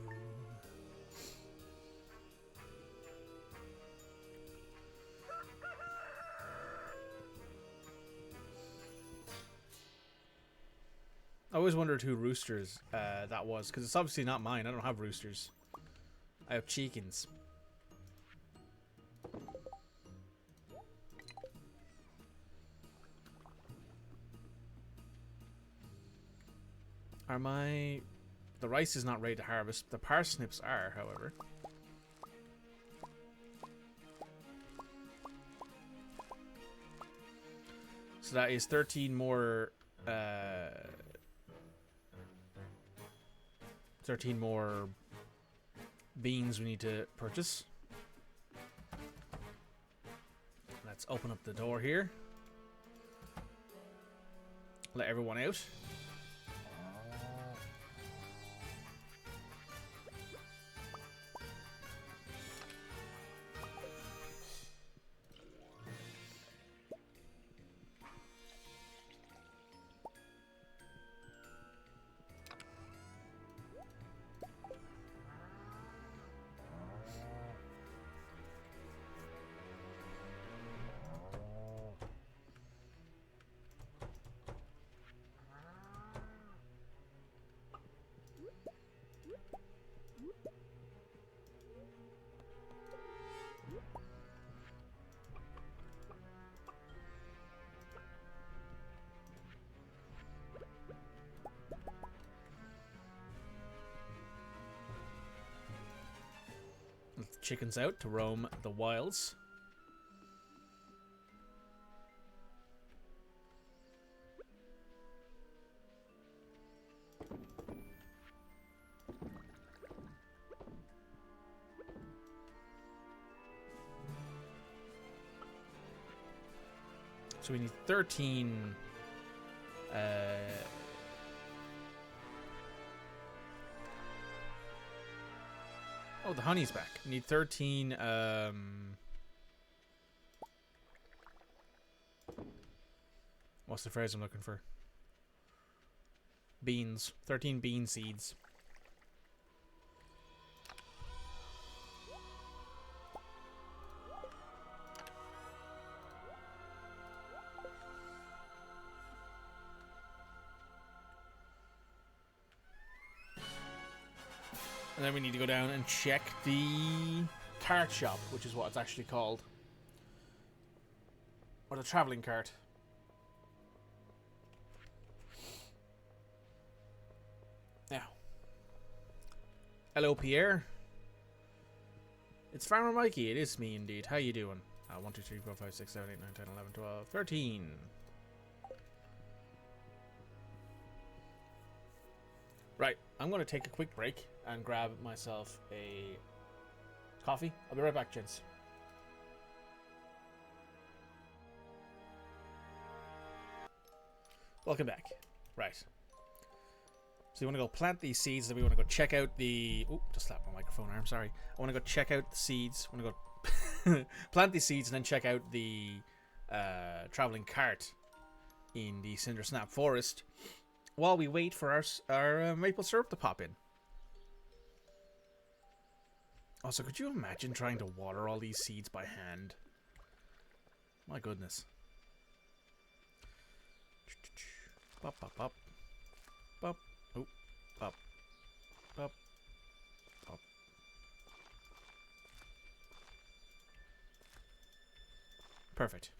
A: I always wondered who roosters that was, because it's obviously not mine. I don't have roosters. I have chickens. Are my... The rice is not ready to harvest. The parsnips are, however. So that is 13 more... 13 more beans we need to purchase. Let's open up the door here. Let everyone out. Let the chickens out to roam the wilds. So we need 13. Oh, the honey's back. We need 13. What's the phrase I'm looking for? Beans. 13 bean seeds. And then we need to go down and check the cart shop, which is what it's actually called. Or the traveling cart. Now. Hello, Pierre. It's Farmer Mikey. It is me, indeed. How you doing? 1, 2, 3, 4, 5, 6, 7, 8, 9, 10, 11, 12, 13. Right, I'm going to take a quick break and grab myself a coffee. I'll be right back, gents. Welcome back. Right. So you want to go plant these seeds, then we want to go check out the... Oh, just slapped my microphone arm, sorry. I want to go check out the seeds. I want to go plant these seeds and then check out the traveling cart in the Cinder Snap Forest while we wait for our maple syrup to pop in. Also, could you imagine trying to water all these seeds by hand? My goodness. Pop, pop, pop. Pop. Oh, pop. Pop. Pop. Perfect.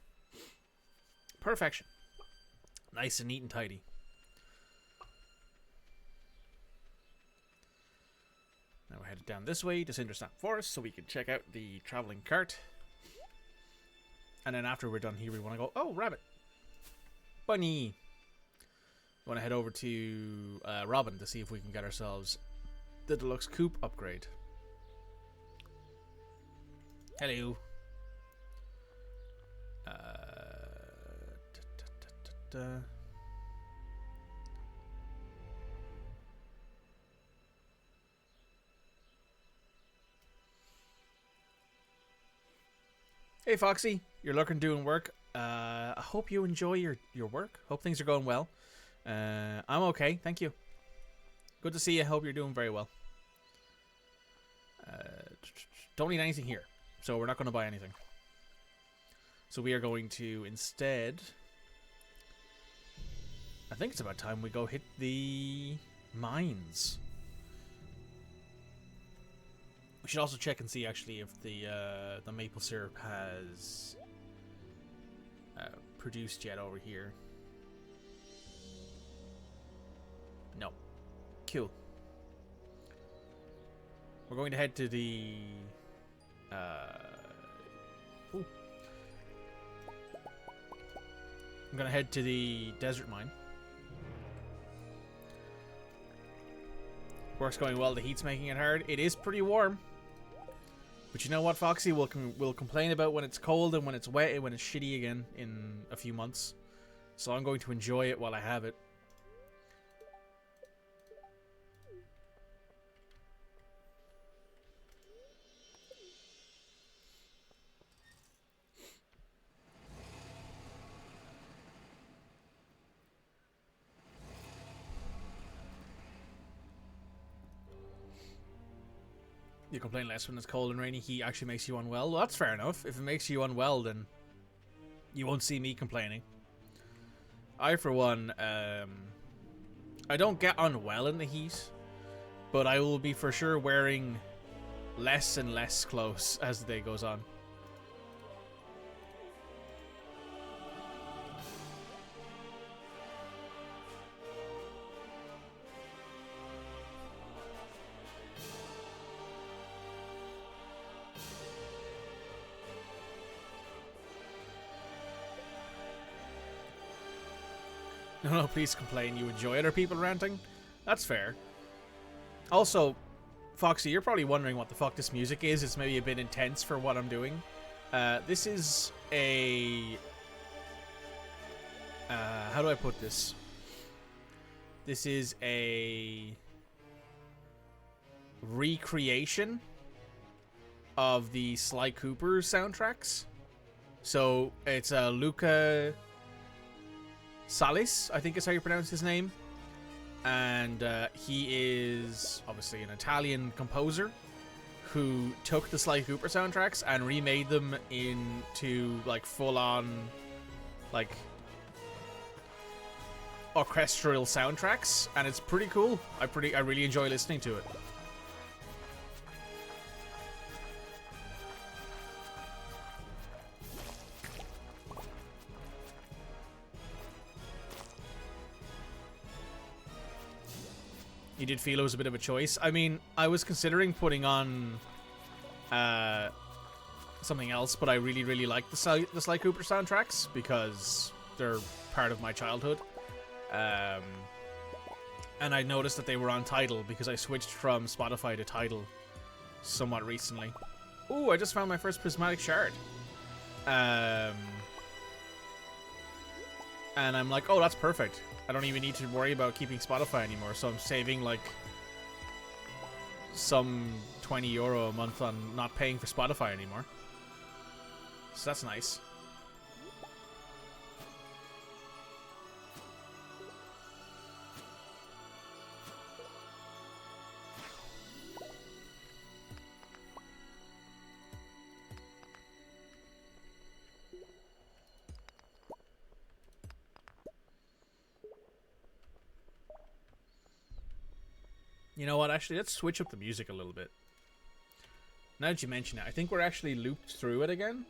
A: Perfection. Nice and neat and tidy. Now we're headed down this way to Cinder Snap Forest so we can check out the traveling cart. And then after we're done here, we want to go... Oh, rabbit. Bunny. We want to head over to Robin to see if we can get ourselves the deluxe coop upgrade. Hello. Hey Foxy, you're looking doing work. I hope you enjoy your work. Hope things are going well. I'm okay, thank you. Good to see you. Hope you're doing very well. Don't need anything here, so we're not going to buy anything. So we are going to instead... I think it's about time we go hit the mines. We should also check and see actually if the maple syrup has produced yet over here. No. Cool. We're going to head to the... Ooh. I'm going to head to the desert mine. Work's going well. The heat's making it hard. It is pretty warm. But you know what, Foxy? We'll complain about when it's cold and when it's wet and when it's shitty again in a few months. So I'm going to enjoy it while I have it. You complain less when it's cold and rainy. Heat actually makes you unwell. Well, that's fair enough. If it makes you unwell, then you won't see me complaining. I, for one, I don't get unwell in the heat, but I will be for sure wearing less and less clothes as the day goes on. No, please complain. You enjoy other people ranting? That's fair. Also, Foxy, you're probably wondering what the fuck this music is. It's maybe a bit intense for what I'm doing. This is a How do I put this? This is a recreation of the Sly Cooper soundtracks. So it's Luca Salis, I think is how you pronounce his name. And he is obviously an Italian composer who took the Sly Cooper soundtracks and remade them into like full-on like orchestral soundtracks, and it's pretty cool. I really enjoy listening to it. You did feel it was a bit of a choice. I mean, I was considering putting on something else, but I really like the Sly Cooper soundtracks because they're part of my childhood. And I noticed that they were on Tidal because I switched from Spotify to Tidal somewhat recently. Ooh, I just found my first prismatic shard. And I'm like, oh, that's perfect. I don't even need to worry about keeping Spotify anymore, so I'm saving like some €20 a month on not paying for Spotify anymore. So that's nice. You know what, actually, let's switch up the music a little bit. Now that you mention it, I think we're actually looped through it again.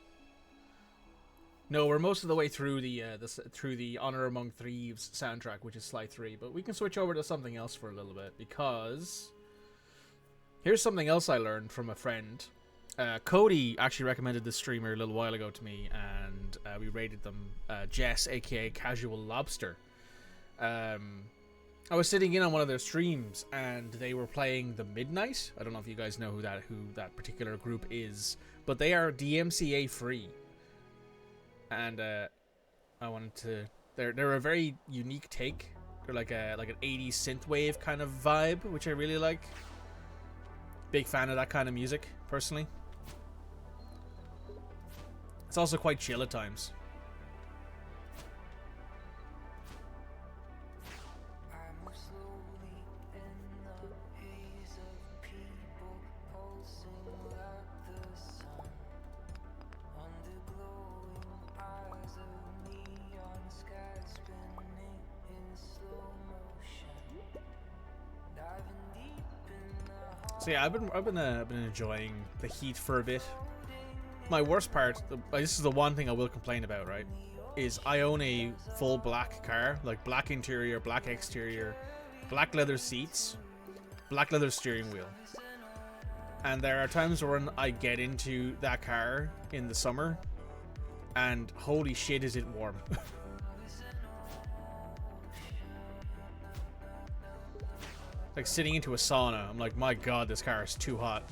A: No, we're most of the way through the Honor Among Thieves soundtrack, which is Sly 3, but we can switch over to something else for a little bit, because here's something else I learned from a friend. Cody actually recommended this streamer a little while ago to me, and we rated them. Jess, aka Casual Lobster. I was sitting in on one of their streams, and they were playing The Midnight. I don't know if you guys know who that particular group is, but they are DMCA free. And I wanted to. They're a very unique take. They're like an 80s synthwave kind of vibe, which I really like. Big fan of that kind of music, personally. It's also quite chill at times. So yeah, I've been enjoying the heat for a bit. My worst part, this is the one thing I will complain about, right? Is I own a full black car, like black interior, black exterior, black leather seats, black leather steering wheel. And there are times when I get into that car in the summer, and holy shit, is it warm. Like sitting into a sauna, I'm like, my god, this car is too hot.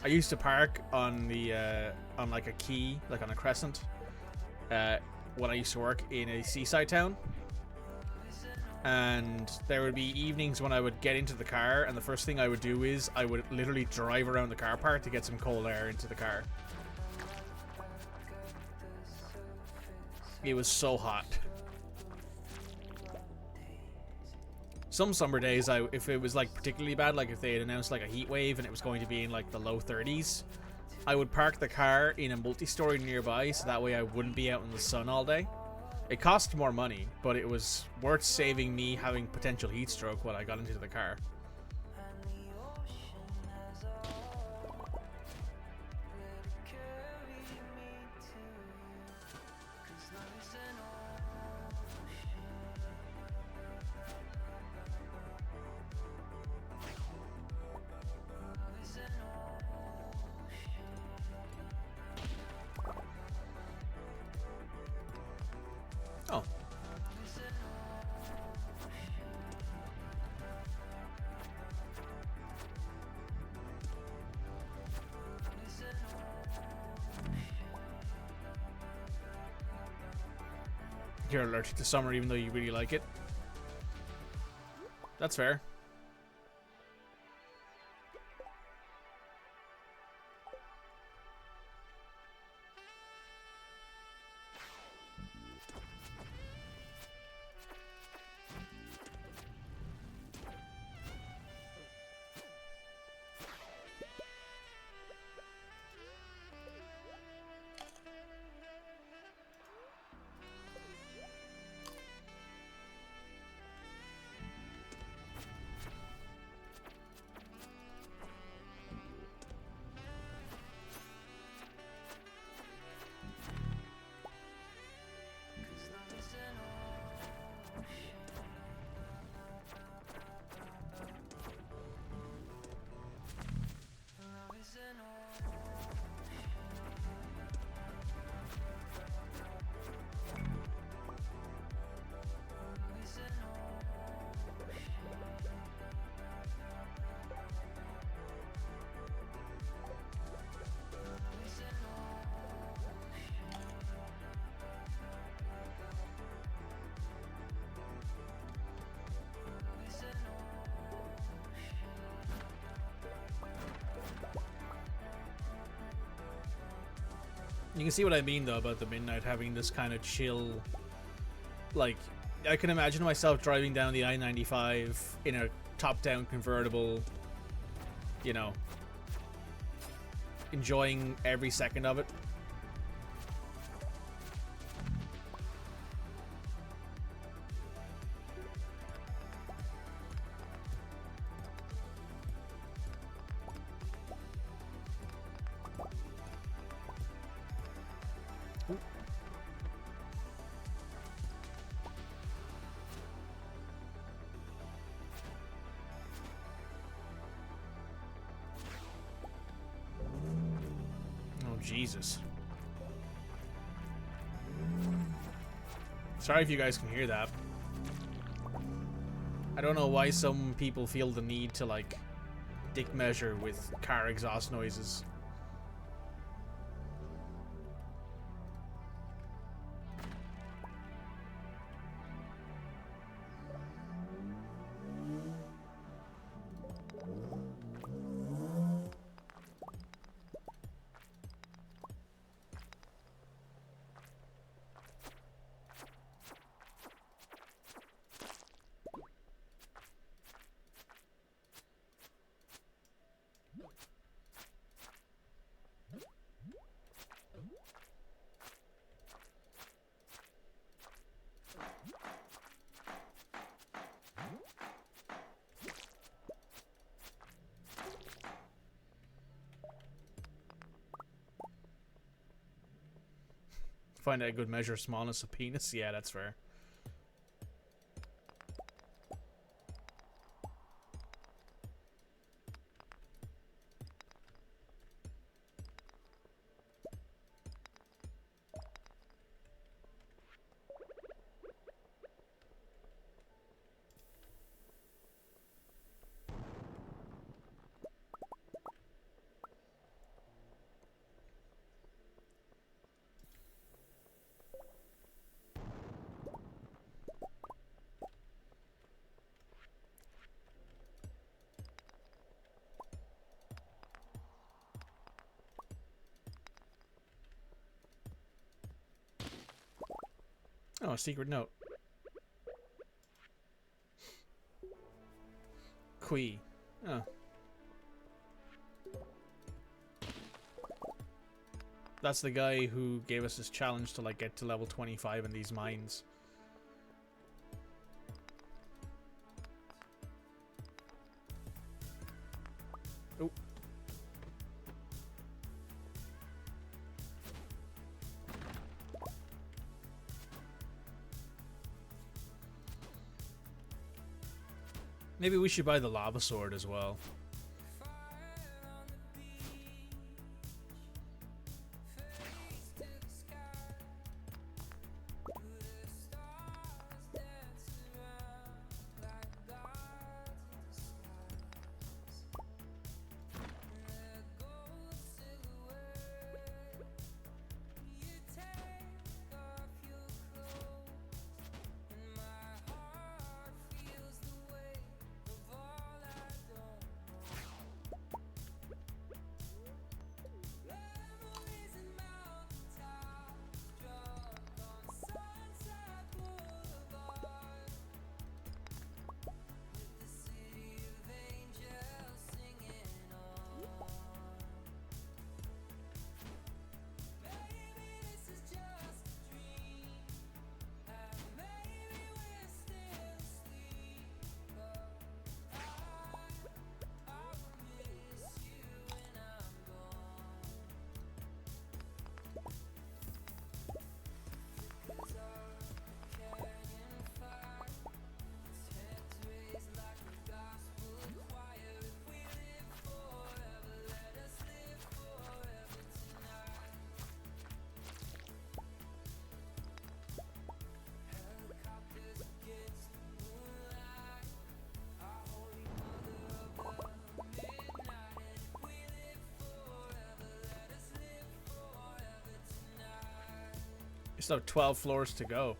A: I used to park on the on like a quay, like on a crescent, when I used to work in a seaside town. And there would be evenings when I would get into the car, and the first thing I would do is I would literally drive around the car park to get some cold air into the car. It was so hot. Some summer days, if it was like particularly bad, like if they had announced like a heat wave and it was going to be in like the low 30s, I would park the car in a multi-story nearby, so that way I wouldn't be out in the sun all day. It cost more money, but it was worth saving me having potential heat stroke when I got into the car. You're allergic to summer even though you really like it. That's fair. You can see what I mean, though, about the Midnight having this kind of chill... Like, I can imagine myself driving down the I-95 in a top-down convertible, you know, enjoying every second of it. Jesus. Sorry if you guys can hear that. I don't know why some people feel the need to, like, dick measure with car exhaust noises. Find out a good measure of smallness of penis? Yeah, that's fair. Oh, a secret note. Qui. Oh. That's the guy who gave us this challenge to, like, get to level 25 in these mines. Oh. Maybe we should buy the lava sword as well. You still have 12 floors to go.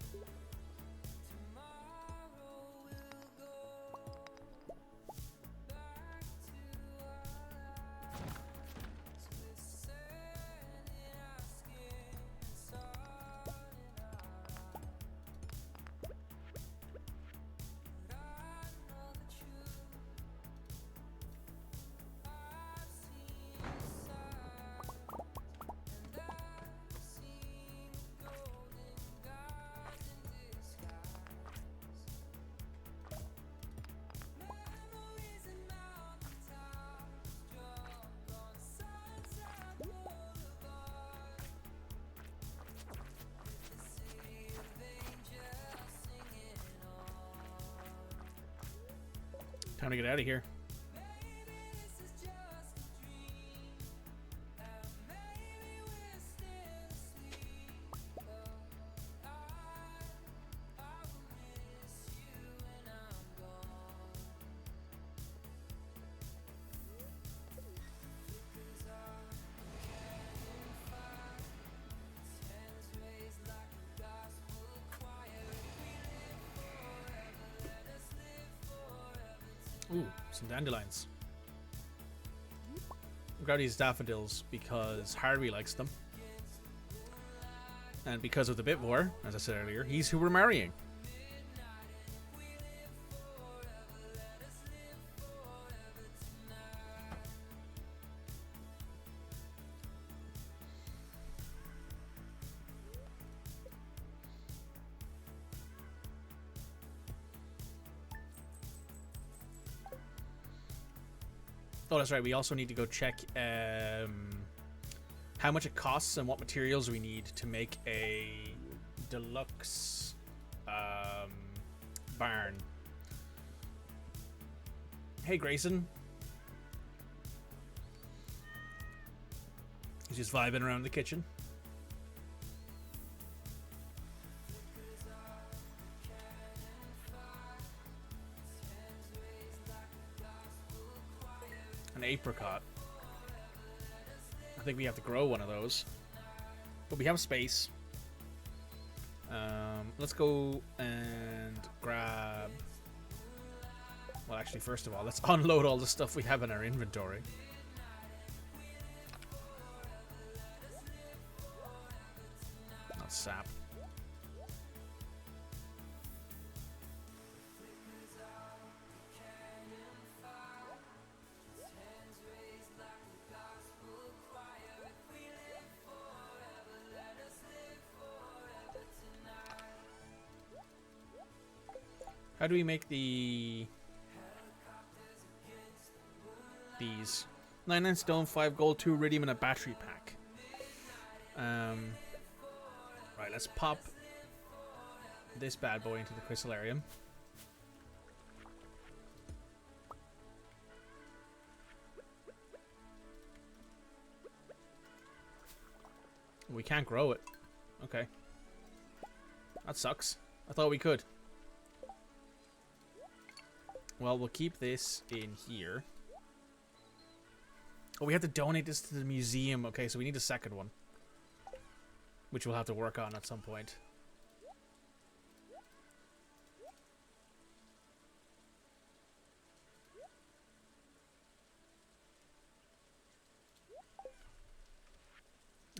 A: Time to get out of here. Ooh, some dandelions. Grab these daffodils because Harvey likes them. And because of the bit more, as I said earlier, he's who we're marrying. Oh, that's right. We also need to go check how much it costs and what materials we need to make a deluxe barn. Hey, Grayson. He's just vibing around the kitchen. An apricot. I think we have to grow one of those. But we have space. Let's go and grab... Well, actually, first of all, let's unload all the stuff we have in our inventory. Not sap. How do we make these? 99 stone, 5 gold, 2 iridium, and a battery pack. Right, let's pop this bad boy into the crystallarium. We can't grow it. Okay. That sucks. I thought we could. Well, we'll keep this in here. Oh, we have to donate this to the museum. Okay, so we need a second one. Which we'll have to work on at some point.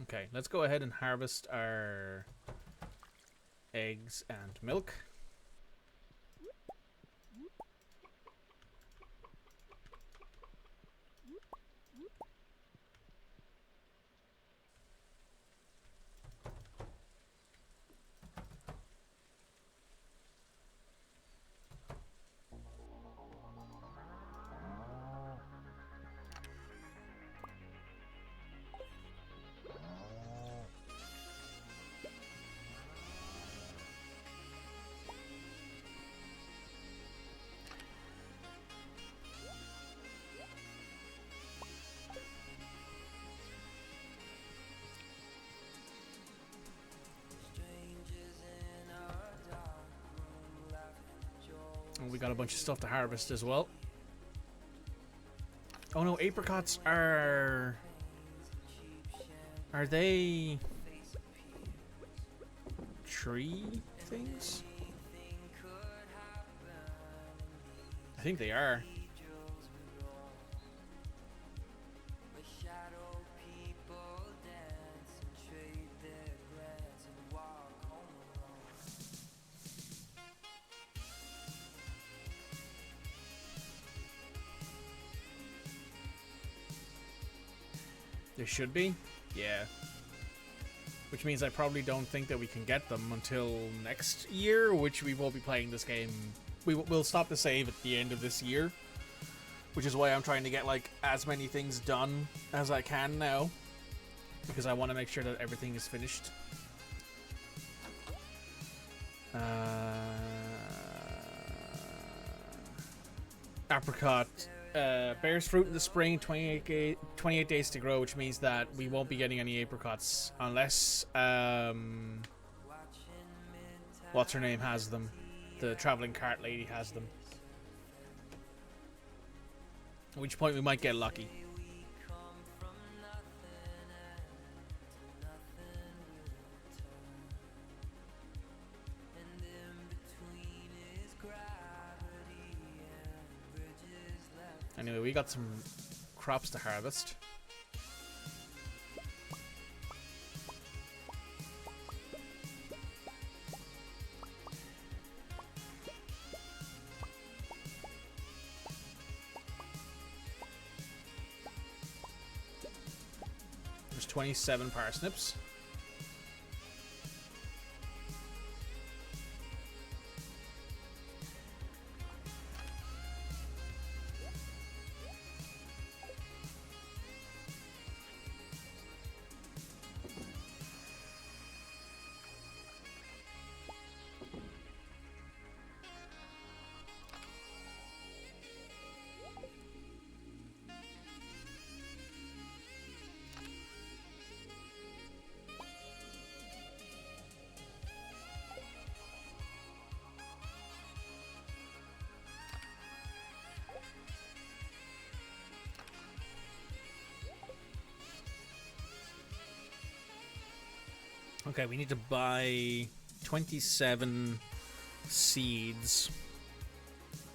A: Okay, let's go ahead and harvest our eggs and milk. And we got a bunch of stuff to harvest as well. Oh no, apricots are they... tree things? I think they are. There should be? Yeah. Which means I probably don't think that we can get them until next year, which we will be playing this game. We'll stop the save at the end of this year, which is why I'm trying to get like as many things done as I can now, because I want to make sure that everything is finished. Apricot. Bears fruit in the spring, 28 days to grow, which means that we won't be getting any apricots unless what's her name has them. The traveling cart lady has them. At which point we might get lucky. Anyway, we got some crops to harvest. There's 27 parsnips. Okay, we need to buy 27 seeds.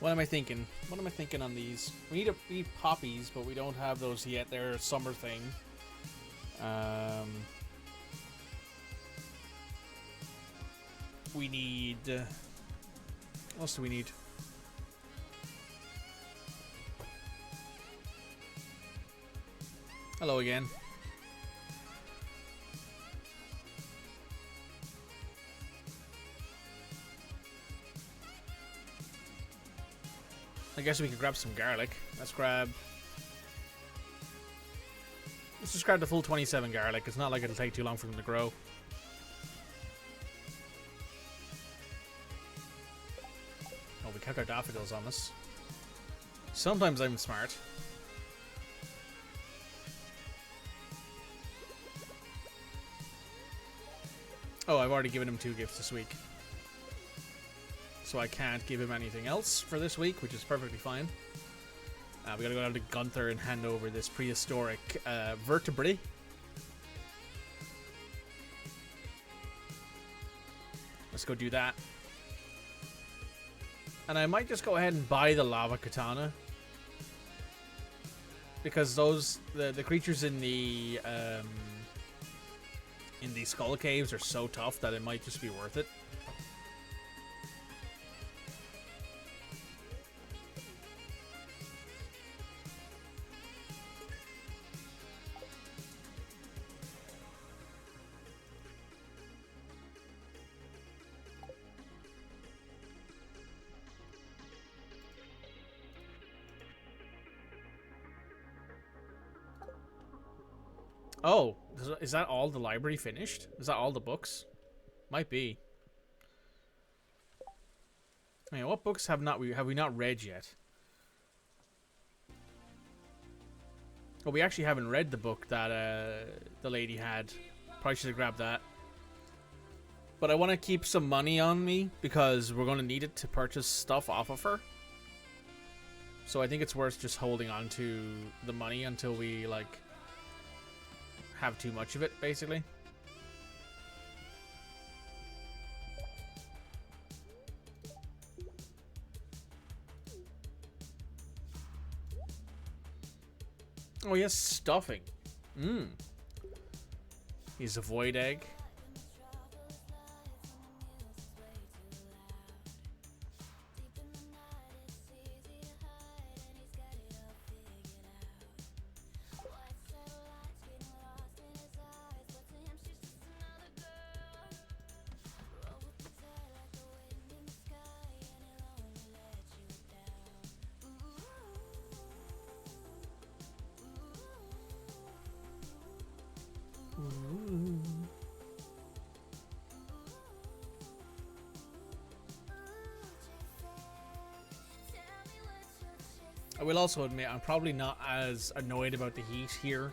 A: What am I thinking? What am I thinking on these? We need poppies, but we don't have those yet. They're a summer thing. We need... what else do we need? Hello again. I guess we could grab some garlic. Let's just grab the full 27 garlic. It's not like it'll take too long for them to grow. Oh, we kept our daffodils on us. Sometimes I'm smart. Oh, I've already given him 2 gifts this week. So I can't give him anything else for this week, which is perfectly fine. We gotta go down to Gunther and hand over this prehistoric vertebrae. Let's go do that. And I might just go ahead and buy the lava katana, because the creatures in the skull caves are so tough that it might just be worth it. Oh, is that all the library finished? Is that all the books? Might be. I mean, what books have we not read yet? Well, we actually haven't read the book that the lady had. Probably should have grabbed that. But I want to keep some money on me because we're going to need it to purchase stuff off of her. So I think it's worth just holding on to the money until we like have too much of it, basically. Oh, yes, stuffing. Mmm. He's a void egg. I will also admit I'm probably not as annoyed about the heat here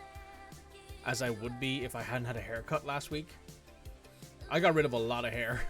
A: as I would be if I hadn't had a haircut last week. I got rid of a lot of hair.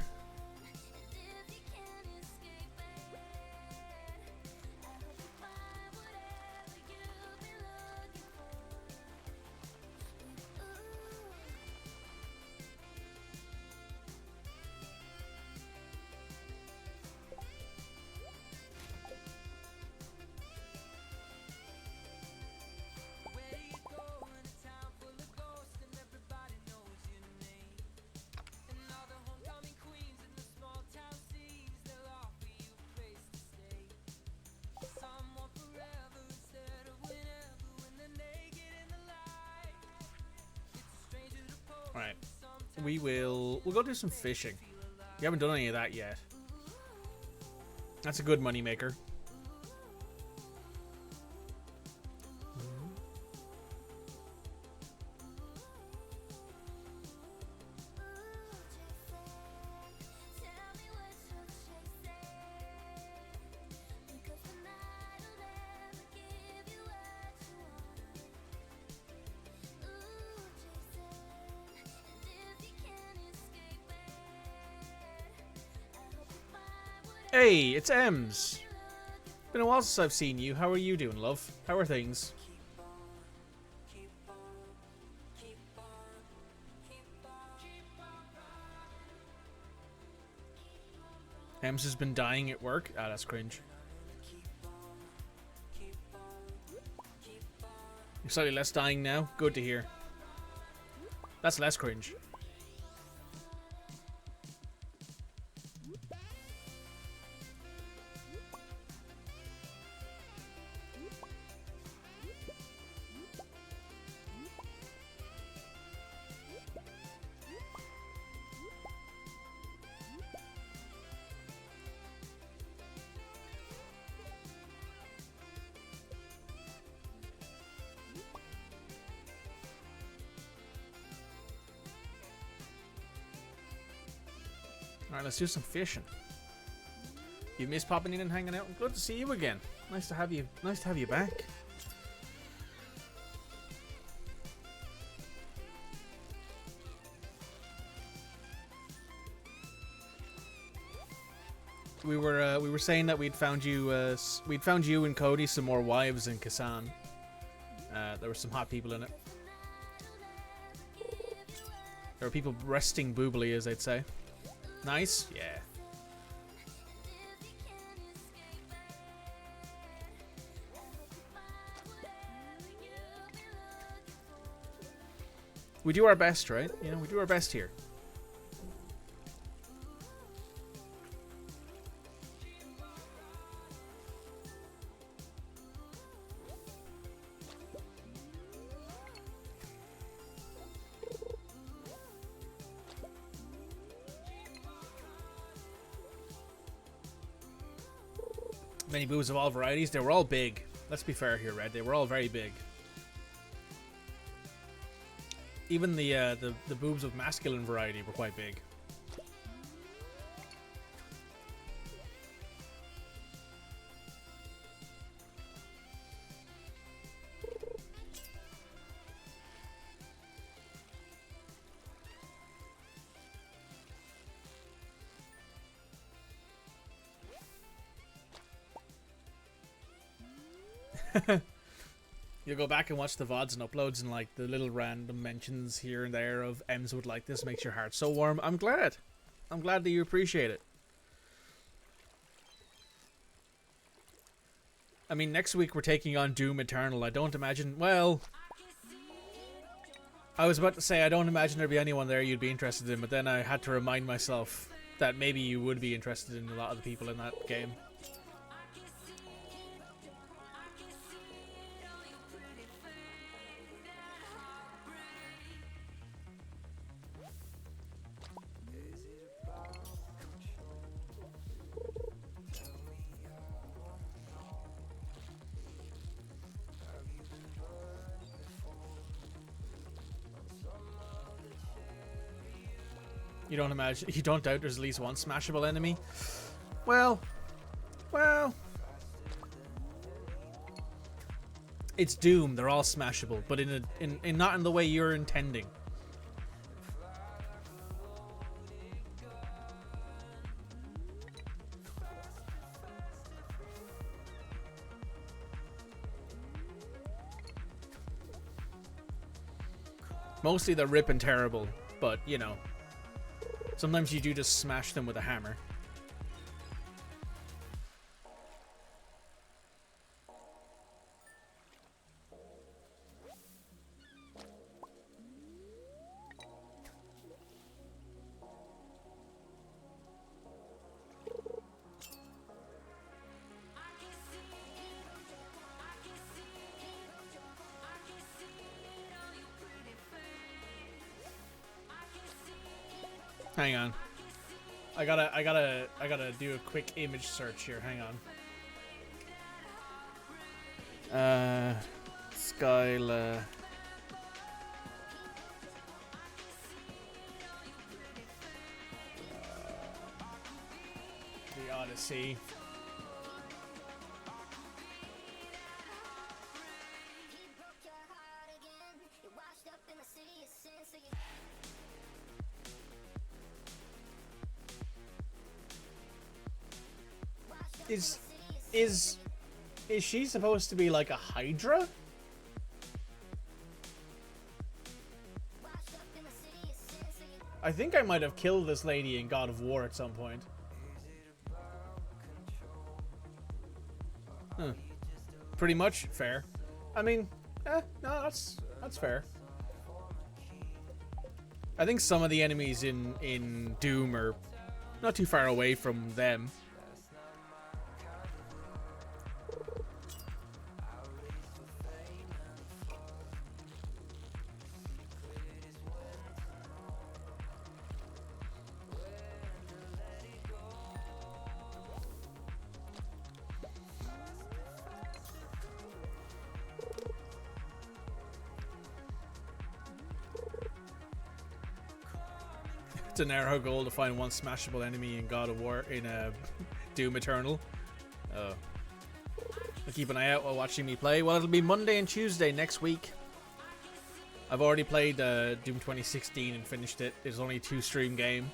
A: Alright. We'll go do some fishing. We haven't done any of that yet. That's a good money maker. Hey, it's Ems. Been a while since I've seen you. How are you doing, love? How are things? Ems has been dying at work. Ah, that's cringe. You're slightly less dying now. Good to hear. That's less cringe. Alright, let's do some fishing. You miss popping in and hanging out? Good to see you again. Nice to have you back. We were saying that we'd found you and Cody some more wives in Kasan. There were some hot people in it. There were people resting boobily, as they'd say. Nice? Yeah. We do our best, right? You know, we do our best here. Many boobs of all varieties. They were all big. Let's be fair here, Red. They were all very big. Even the boobs of masculine variety were quite big. You'll go back and watch the VODs and uploads and like the little random mentions here and there of Ems would like this makes your heart so warm. I'm glad. I'm glad that you appreciate it. I mean, next week we're taking on Doom Eternal. I don't imagine... Well... I was about to say I don't imagine there'd be anyone there you'd be interested in, but then I had to remind myself that maybe you would be interested in a lot of the people in that game. You don't doubt there's at least one smashable enemy? Well, it's Doom. They're all smashable, but in not in the way you're intending. Mostly they're ripping terrible, but you know. Sometimes you do just smash them with a hammer. Hang on. I gotta do a quick image search here. Hang on. Skyla. The Odyssey. Is she supposed to be like a Hydra? I think I might have killed this lady in God of War at some point. Huh. Pretty much fair. I mean, no, that's fair. I think some of the enemies in Doom are not too far away from them. It's a narrow goal to find one smashable enemy in God of War in Doom Eternal. Oh. I'll keep an eye out while watching me play. Well, it'll be Monday and Tuesday next week. I've already played Doom 2016 and finished it. It's only a 2-stream game,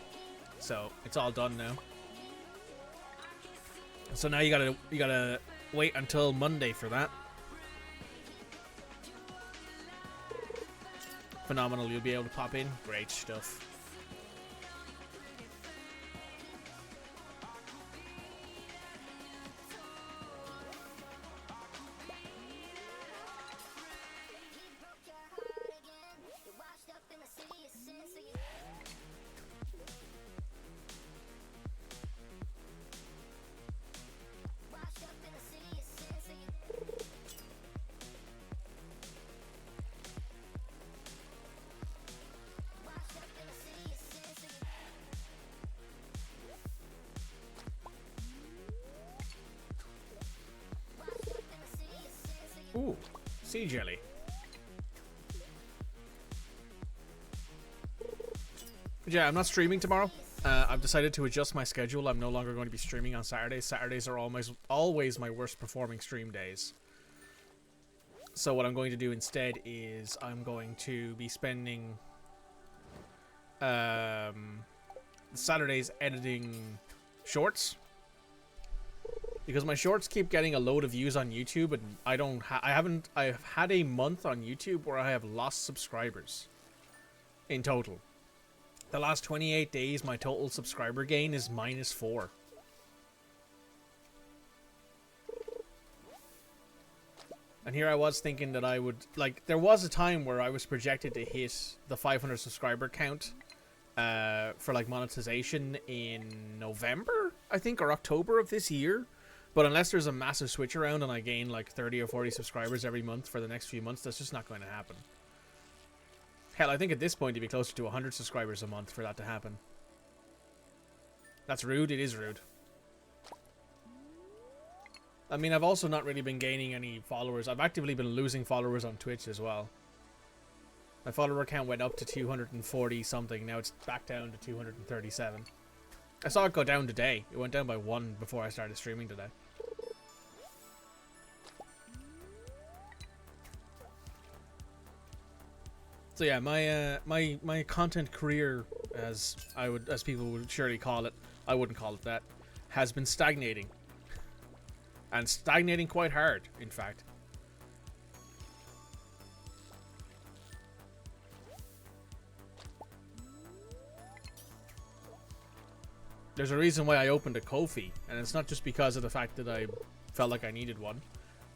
A: so it's all done now. So now you gotta wait until Monday for that. Phenomenal. You'll be able to pop in. Great stuff. Ooh, sea jelly. But yeah, I'm not streaming tomorrow. I've decided to adjust my schedule. I'm no longer going to be streaming on Saturdays. Saturdays are always my worst performing stream days. So what I'm going to do instead is I'm going to be spending Saturdays editing shorts. Because my shorts keep getting a load of views on YouTube, and I've had a month on YouTube where I have lost subscribers in total. The last 28 days, my total subscriber gain is -4. And here I was thinking that I would, like, there was a time where I was projected to hit the 500 subscriber count for, like, monetization in November, I think, or October of this year. But unless there's a massive switch around and I gain, like, 30 or 40 subscribers every month for the next few months, that's just not going to happen. Hell, I think at this point it'd be closer to 100 subscribers a month for that to happen. That's rude. It is rude. I mean, I've also not really been gaining any followers. I've actively been losing followers on Twitch as well. My follower count went up to 240 something. Now it's back down to 237. I saw it go down today. It went down by 1 before I started streaming today. So yeah, my content career, as people would surely call it, I wouldn't call it that, has been stagnating. And stagnating quite hard, in fact. There's a reason why I opened a Ko-fi, and it's not just because of the fact that I felt like I needed one,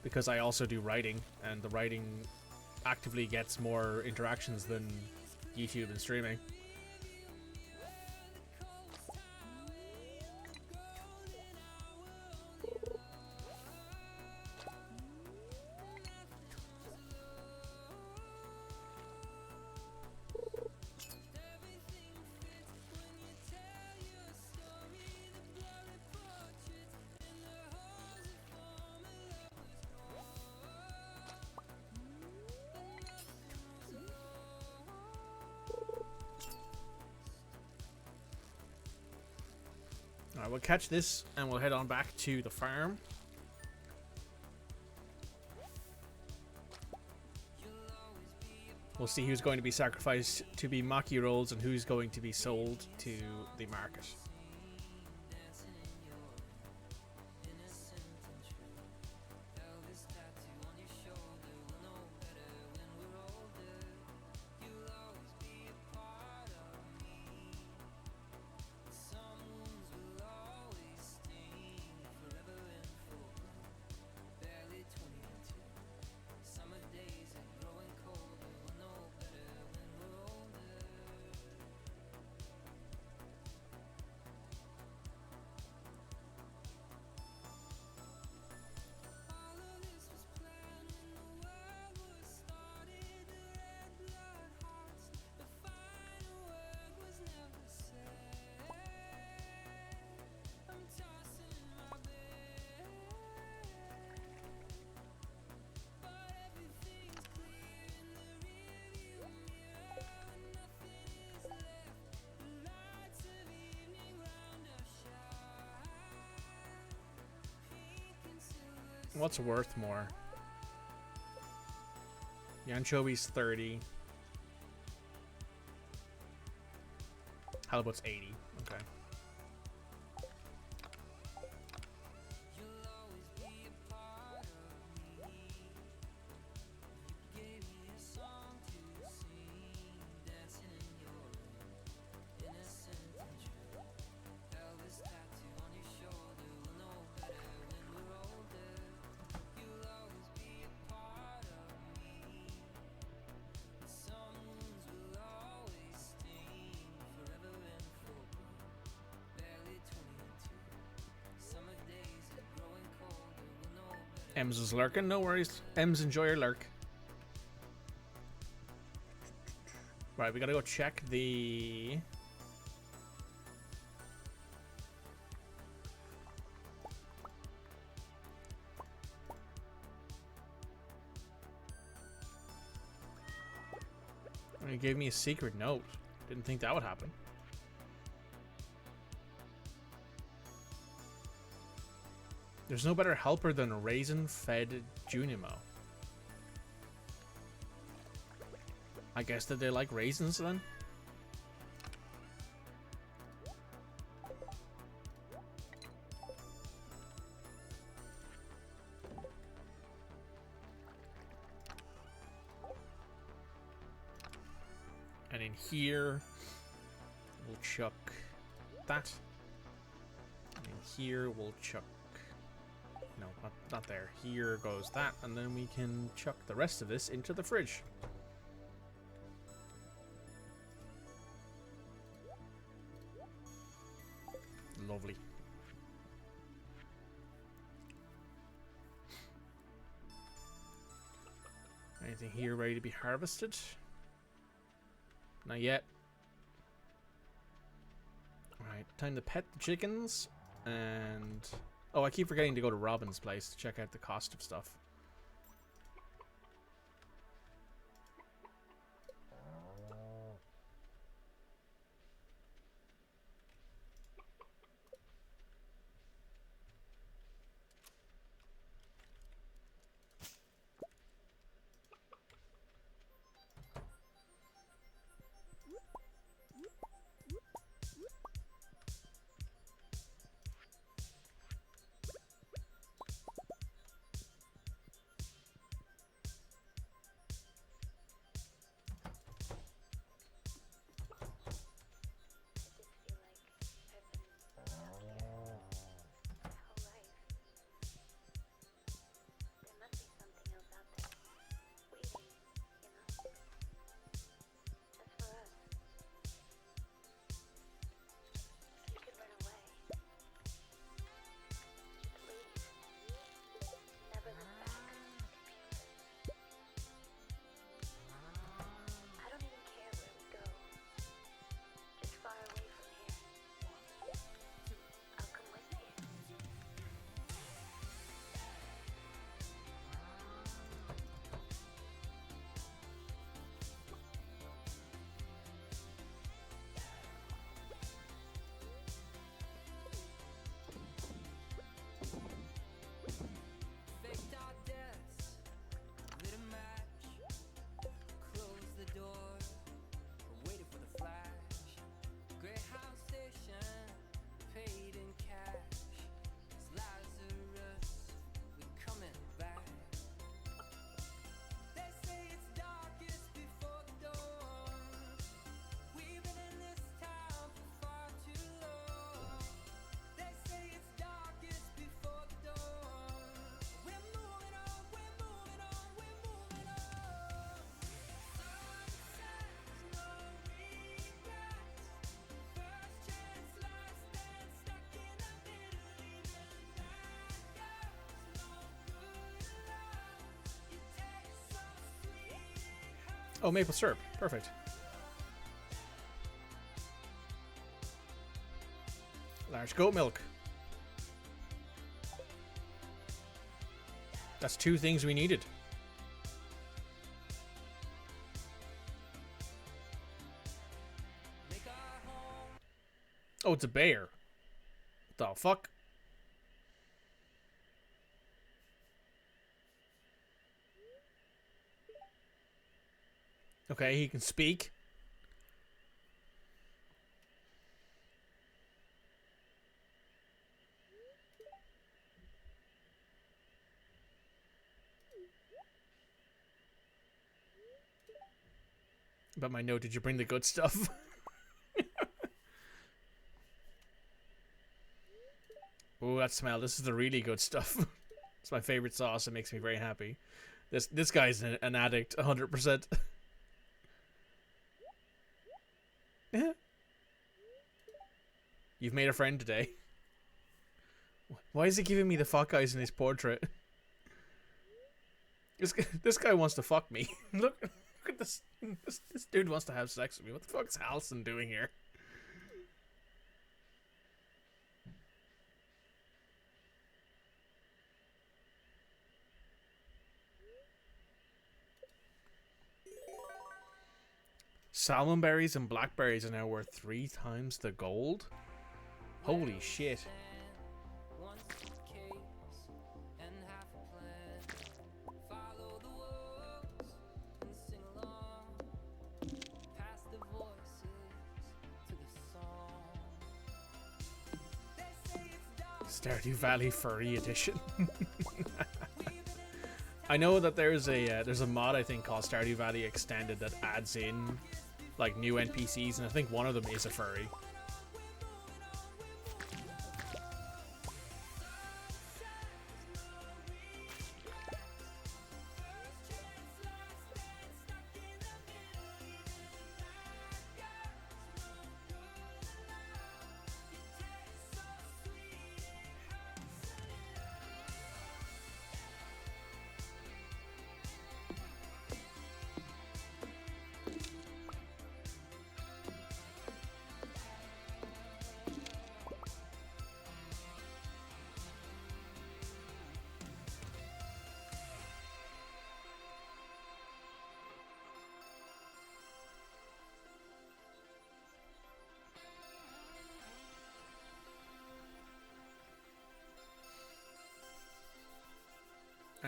A: because I also do writing, and the writing actively gets more interactions than YouTube and streaming. Alright, we'll catch this and we'll head on back to the farm. We'll see who's going to be sacrificed to be Maki rolls and who's going to be sold to the market. What's worth more? The anchovies 30. Halibut's 80. Okay. Ems is lurking, no worries. Ems, enjoy your lurk. Right, we gotta go check the... He gave me a secret note. Didn't think that would happen. There's no better helper than a raisin-fed Junimo. I guess that they like raisins then? And in here, we'll chuck that. And in here, we'll chuck No, not there. Here goes that, and then we can chuck the rest of this into the fridge. Lovely. Anything here ready to be harvested? Not yet. Alright, time to pet the chickens. And... oh, I keep forgetting to go to Robin's place to check out the cost of stuff. Oh, maple syrup. Perfect. Large goat milk. That's two things we needed. Oh, it's a bear. What the fuck? Okay, he can speak. About my note, did you bring the good stuff? Oh, that smell. This is the really good stuff. It's my favorite sauce. It makes me very happy. This guy's an addict, 100%. Yeah. You've made a friend today. Why is he giving me the fuck eyes in his portrait? This guy wants to fuck me. Look at this. This dude wants to have sex with me. What the fuck is Halson doing here? Salmon berries and blackberries are now worth 3 times the gold? Holy shit. Stardew Valley Furry Edition. I know that there's a mod I think called Stardew Valley Extended that adds in like new NPCs, and I think one of them is a furry.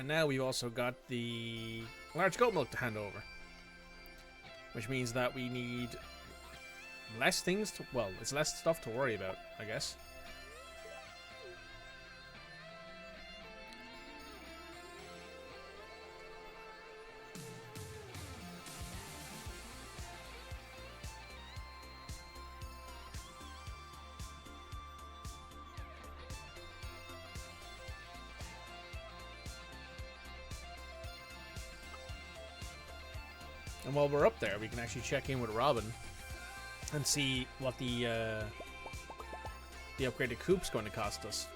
A: And now we've also got the large goat milk to hand over. Which means that we need less things to... Well, it's less stuff to worry about, I guess. And while we're up there, we can actually check in with Robin and see what the upgraded coop's going to cost us.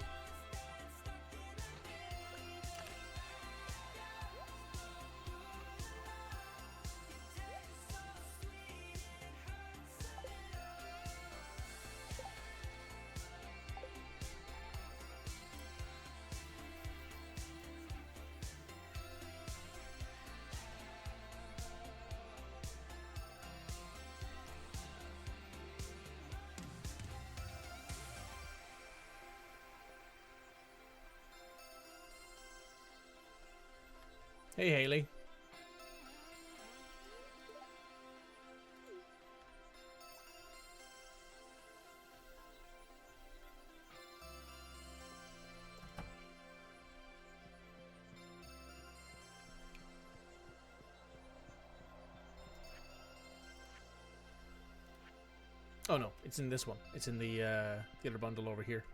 A: Hey, Haley. Oh no, it's in this one. It's in the other bundle over here.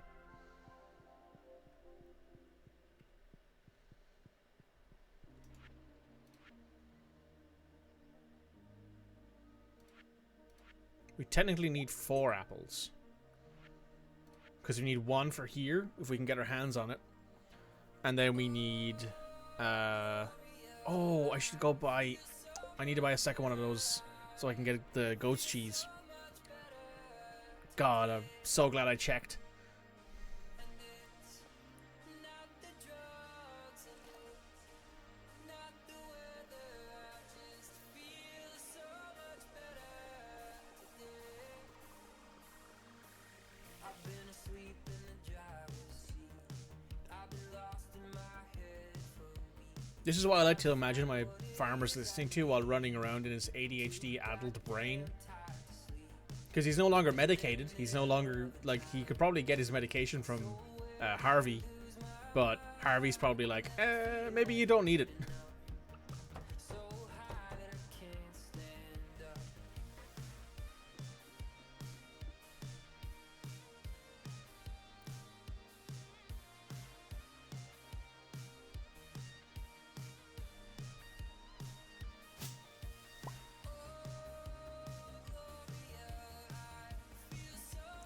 A: We technically need 4 apples. Because we need 1 for here, if we can get our hands on it. And then we need... oh, I should go buy... I need to buy a second one of those so I can get the goat's cheese. God, I'm so glad I checked. This is what I like to imagine my farmer's listening to while running around in his ADHD adult brain. Because he's no longer medicated. He's no longer, like, he could probably get his medication from Harvey. But Harvey's probably like, maybe you don't need it.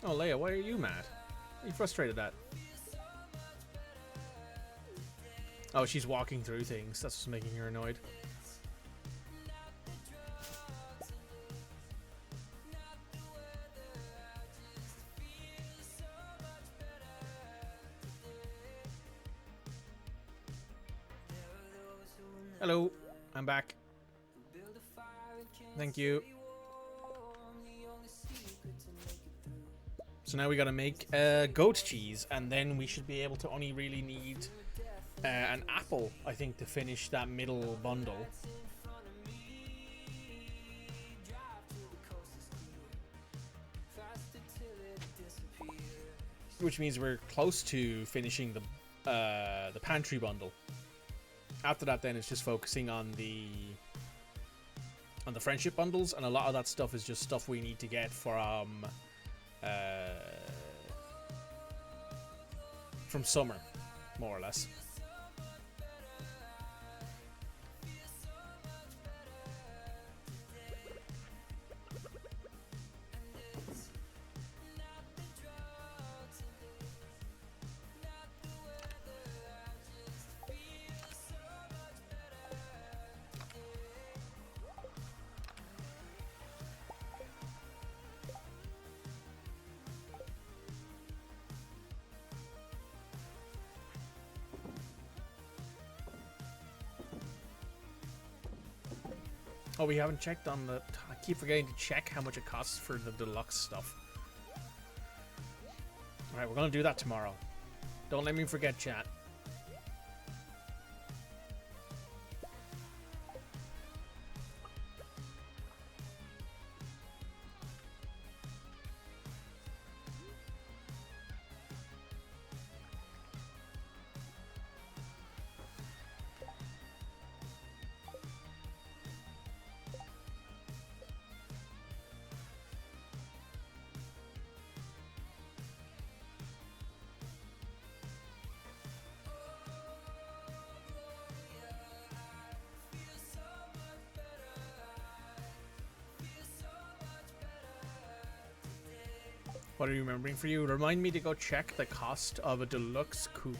A: Oh, Leia, why are you mad? Are you frustrated at? Oh, she's walking through things. That's what's making her annoyed. Hello, I'm back. Thank you. So now we gotta make goat cheese, and then we should be able to only really need an apple, I think, to finish that middle bundle. Which means we're close to finishing the pantry bundle. After that, then it's just focusing on the friendship bundles, and a lot of that stuff is just stuff we need to get from summer, more or less. Oh, we haven't checked on the... I keep forgetting to check how much it costs for the deluxe stuff. Alright, we're going to do that tomorrow. Don't let me forget, chat. What are you remembering for you? Remind me to go check the cost of a deluxe coupe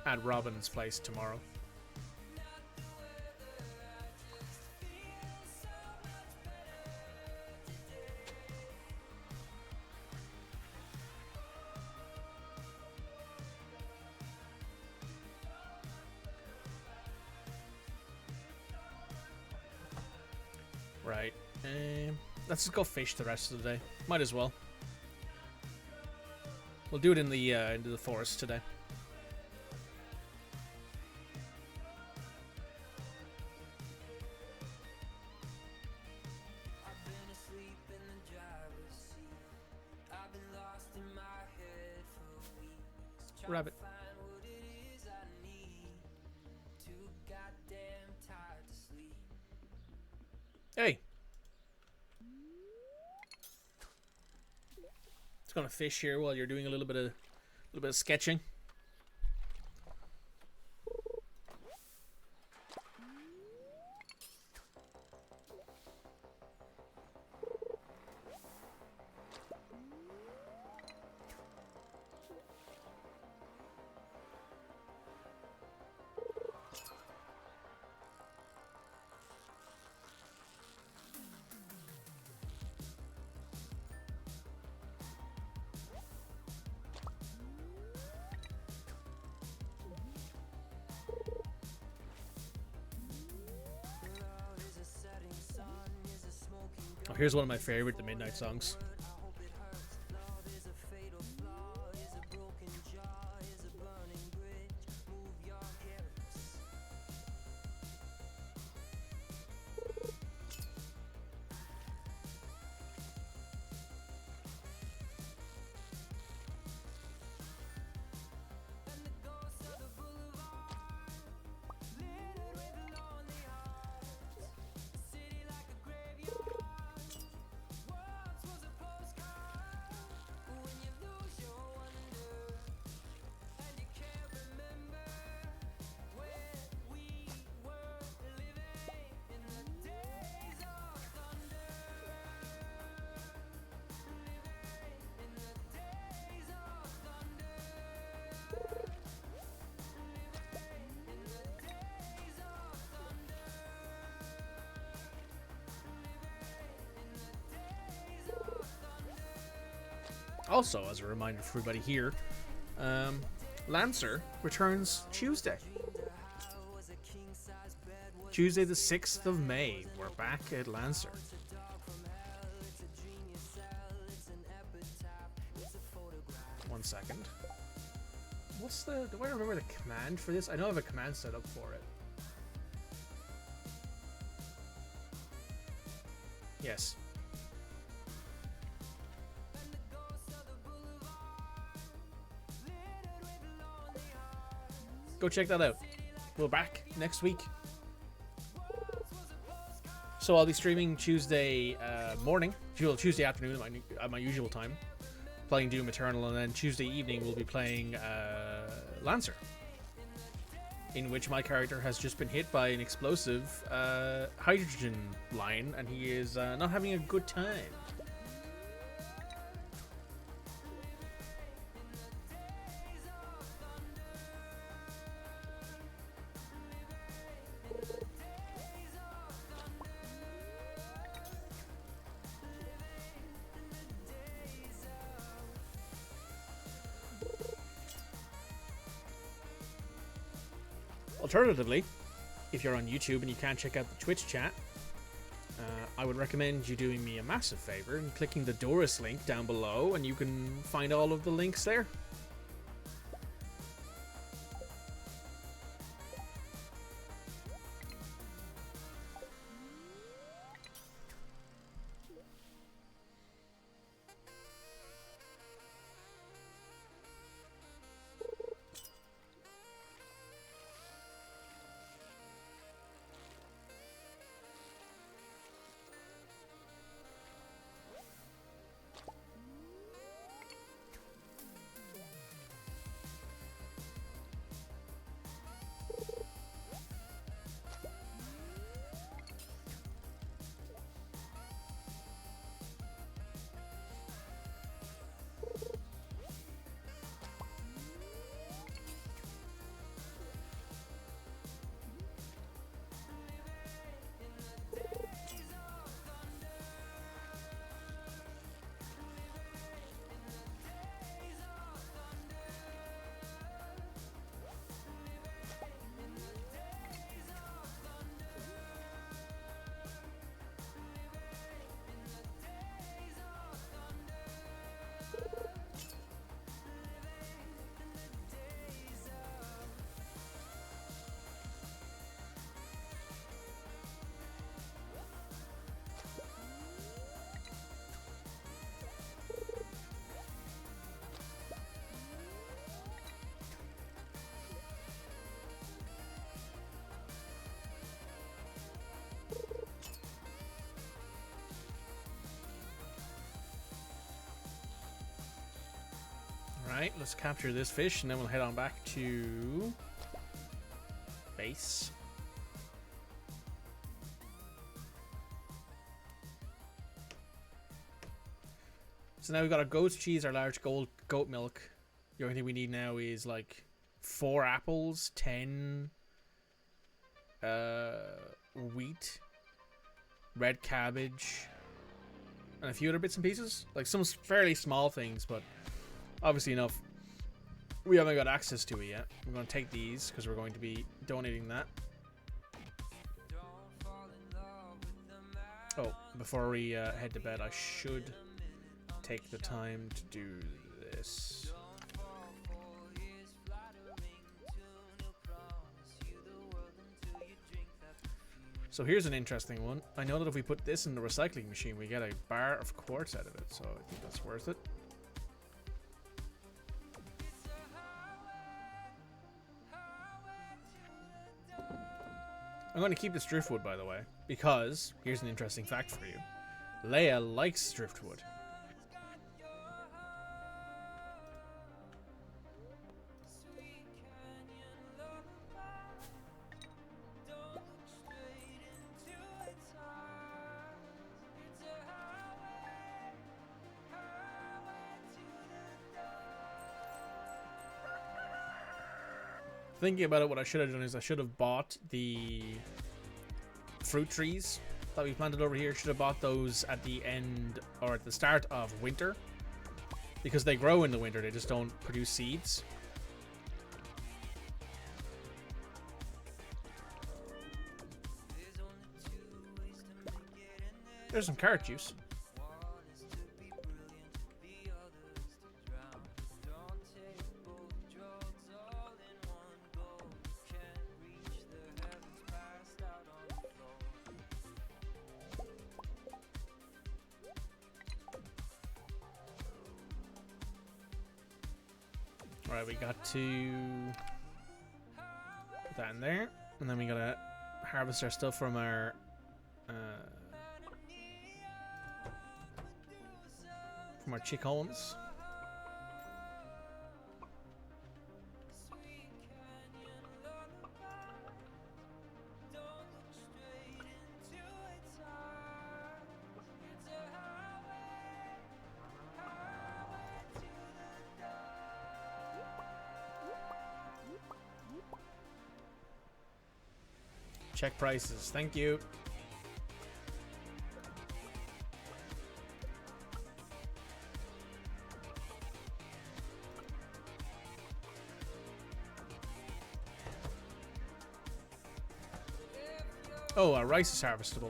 A: at Robin's place tomorrow. Right. Let's just go fish the rest of the day. Might as well. We'll do it in the into the forest today. Rabbit. Hey. Just gonna fish here while you're doing a little bit of sketching. Oh, here's one of my favorite, the Midnight songs. Also, as a reminder for everybody here, Lancer returns Tuesday. Tuesday the 6th of May. We're back at Lancer. One second. What's the... Do I remember the command for this? I know I have a command set up for it. Yes. Go check that out. We're back next week. So I'll be streaming Tuesday morning, Tuesday afternoon at my usual time, playing Doom Eternal, and then Tuesday evening we'll be playing Lancer, in which my character has just been hit by an explosive hydrogen line, and he is not having a good time. Alternatively, if you're on YouTube and you can't check out the Twitch chat, I would recommend you doing me a massive favor and clicking the Doris link down below, and you can find all of the links there. Right, let's capture this fish and then we'll head on back to base. So now we've got our goat's cheese, our large goat milk. The only thing we need now is like 4 apples, 10 wheat, red cabbage, and a few other bits and pieces. Like some fairly small things, but obviously enough. We haven't got access to it yet. We're going to take these because we're going to be donating that. Oh, before we head to bed, I should take the time to do this. So here's an interesting one. I know that if we put this in the recycling machine, we get a bar of quartz out of it, so I think that's worth it. I'm going to keep this driftwood, by the way, because here's an interesting fact for you. Leia likes driftwood. Thinking about it, what I should have done is I should have bought the fruit trees that we planted over here. Should have bought those at the end or at the start of winter, because they grow in the winter, they just don't produce seeds. There's some carrot juice. Alright, we got to put that in there, and then we gotta harvest our stuff from our chickens. Check prices. Thank you. Oh, our rice is harvestable.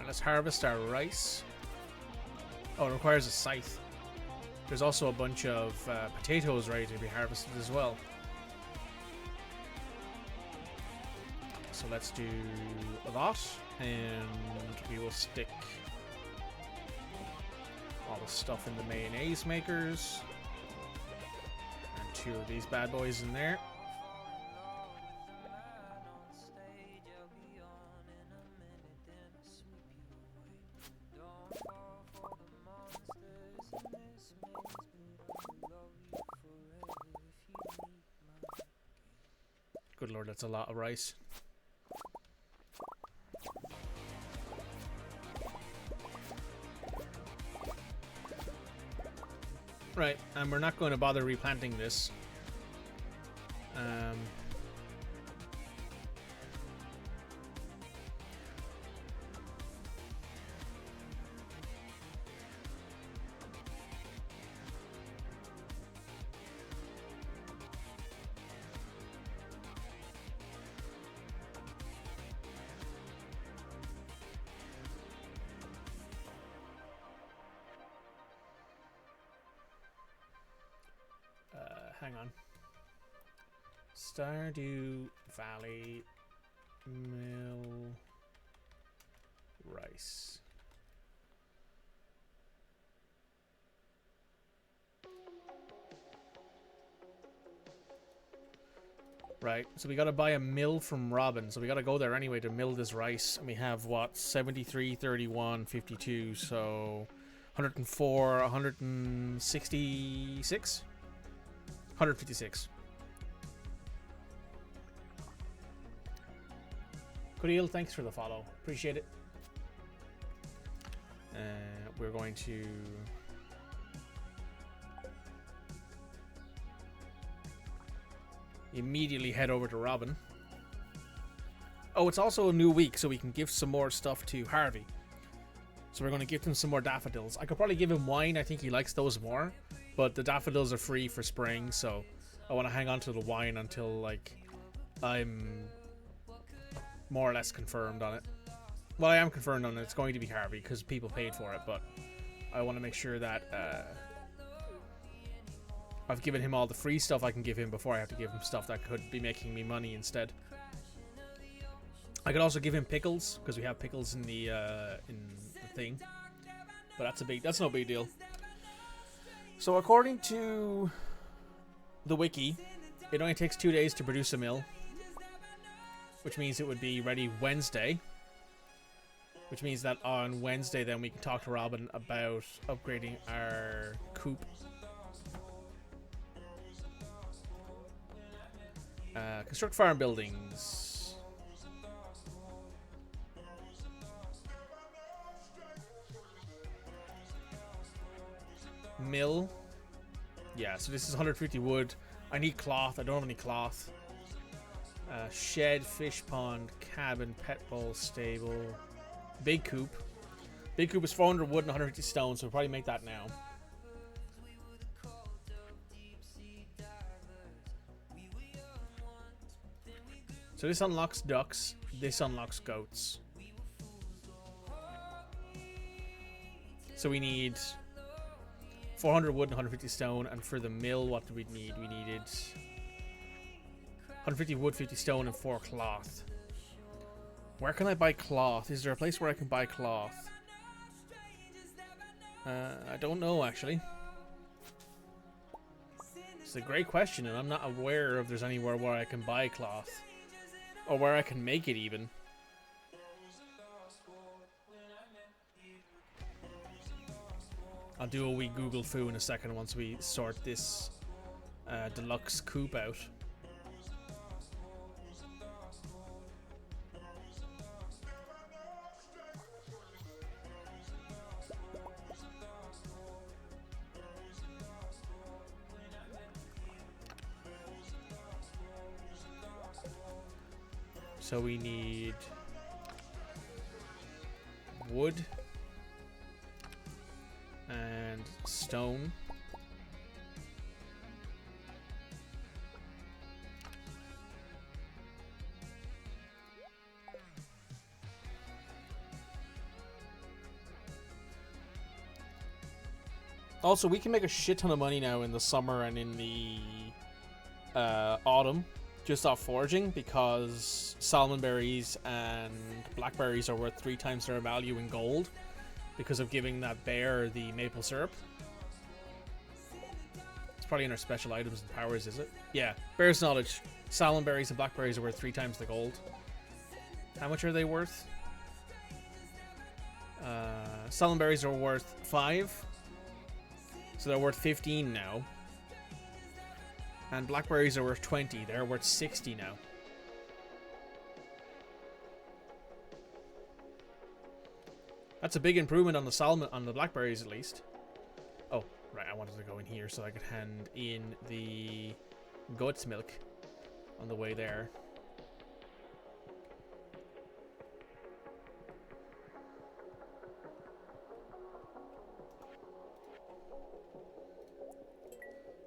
A: Let's harvest our rice. Oh, it requires a scythe. There's also a bunch of potatoes ready to be harvested as well. So let's do a lot, and we will stick all the stuff in the mayonnaise makers. And 2 of these bad boys in there. Good lord, that's a lot of rice. Right, and we're not going to bother replanting this. hang on. Stardew Valley Mill Rice. Right, so we gotta buy a mill from Robin, so we gotta go there anyway to mill this rice. And we have, what, 73, 31, 52, so 104, 166? 156. Good thanks for the follow. Appreciate it. We're going to... immediately head over to Robin. Oh, it's also a new week, so we can give some more stuff to Harvey. So we're going to give him some more daffodils. I could probably give him wine. I think he likes those more. But the daffodils are free for spring, so I want to hang on to the wine until, like, I'm more or less confirmed on it. Well, I am confirmed on it. It's going to be Harvey because people paid for it, but I want to make sure that I've given him all the free stuff I can give him before I have to give him stuff that could be making me money instead. I could also give him pickles because we have pickles in the thing, but that's no big deal. So according to the wiki, it only takes 2 days to produce a mill, which means it would be ready Wednesday. Which means that on Wednesday, then we can talk to Robin about upgrading our coop. Construct farm buildings. Mill. Yeah, so this is 150 wood. I need cloth. I don't have any cloth. Shed, fish pond, cabin, pet bowl, stable. Big coop. Big coop is 400 wood and 150 stone, so we'll probably make that now. So this unlocks ducks. This unlocks goats. So we need 400 wood and 150 stone. And for the mill, what do we need? We needed 150 wood, 50 stone, and 4 cloth. Where can I buy cloth? Is there a place where I can buy cloth? I don't know, actually. It's a great question, and I'm not aware if there's anywhere where I can buy cloth. Or where I can make it, even. I'll do a wee Google foo in a second once we sort this deluxe coop out. So we need wood and stone. Also, we can make a shit ton of money now in the summer and in the autumn just off foraging, because salmon berries and blackberries are worth 3 times their value in gold because of giving that bear the maple syrup. It's probably in our special items and powers, is it? Yeah, bear's knowledge. Salmon berries and blackberries are worth 3 times the gold. How much are they worth? Salmon berries are worth 5. So they're worth 15 now. And blackberries are worth 20. They're worth 60 now. That's a big improvement on the salmon, on the blackberries at least. Oh, right. I wanted to go in here so I could hand in the goat's milk on the way there.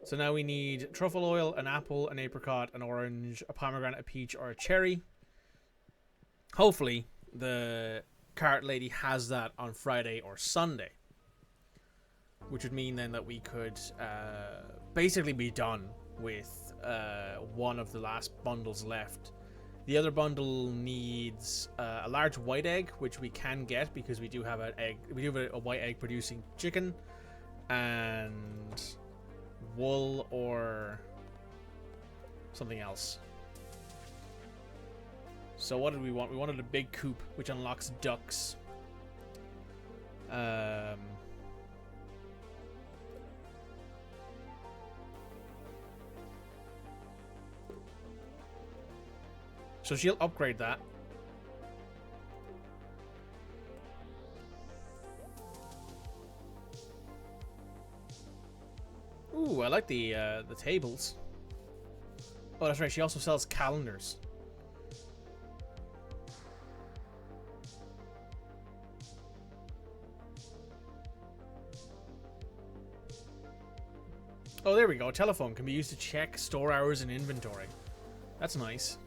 A: So now we need truffle oil, an apple, an apricot, an orange, a pomegranate, a peach, or a cherry. Hopefully, the cart lady has that on Friday or Sunday. Which would mean then that we could basically be done with one of the last bundles left. The other bundle needs a large white egg, which we can get because we do have an egg. We do have a white egg producing chicken, and wool or something else. So what did we want? We wanted a big coop, which unlocks ducks. So she'll upgrade that. Ooh, I like the tables. Oh, that's right. She also sells calendars. Oh, there we go. Telephone can be used to check store hours and inventory. That's nice.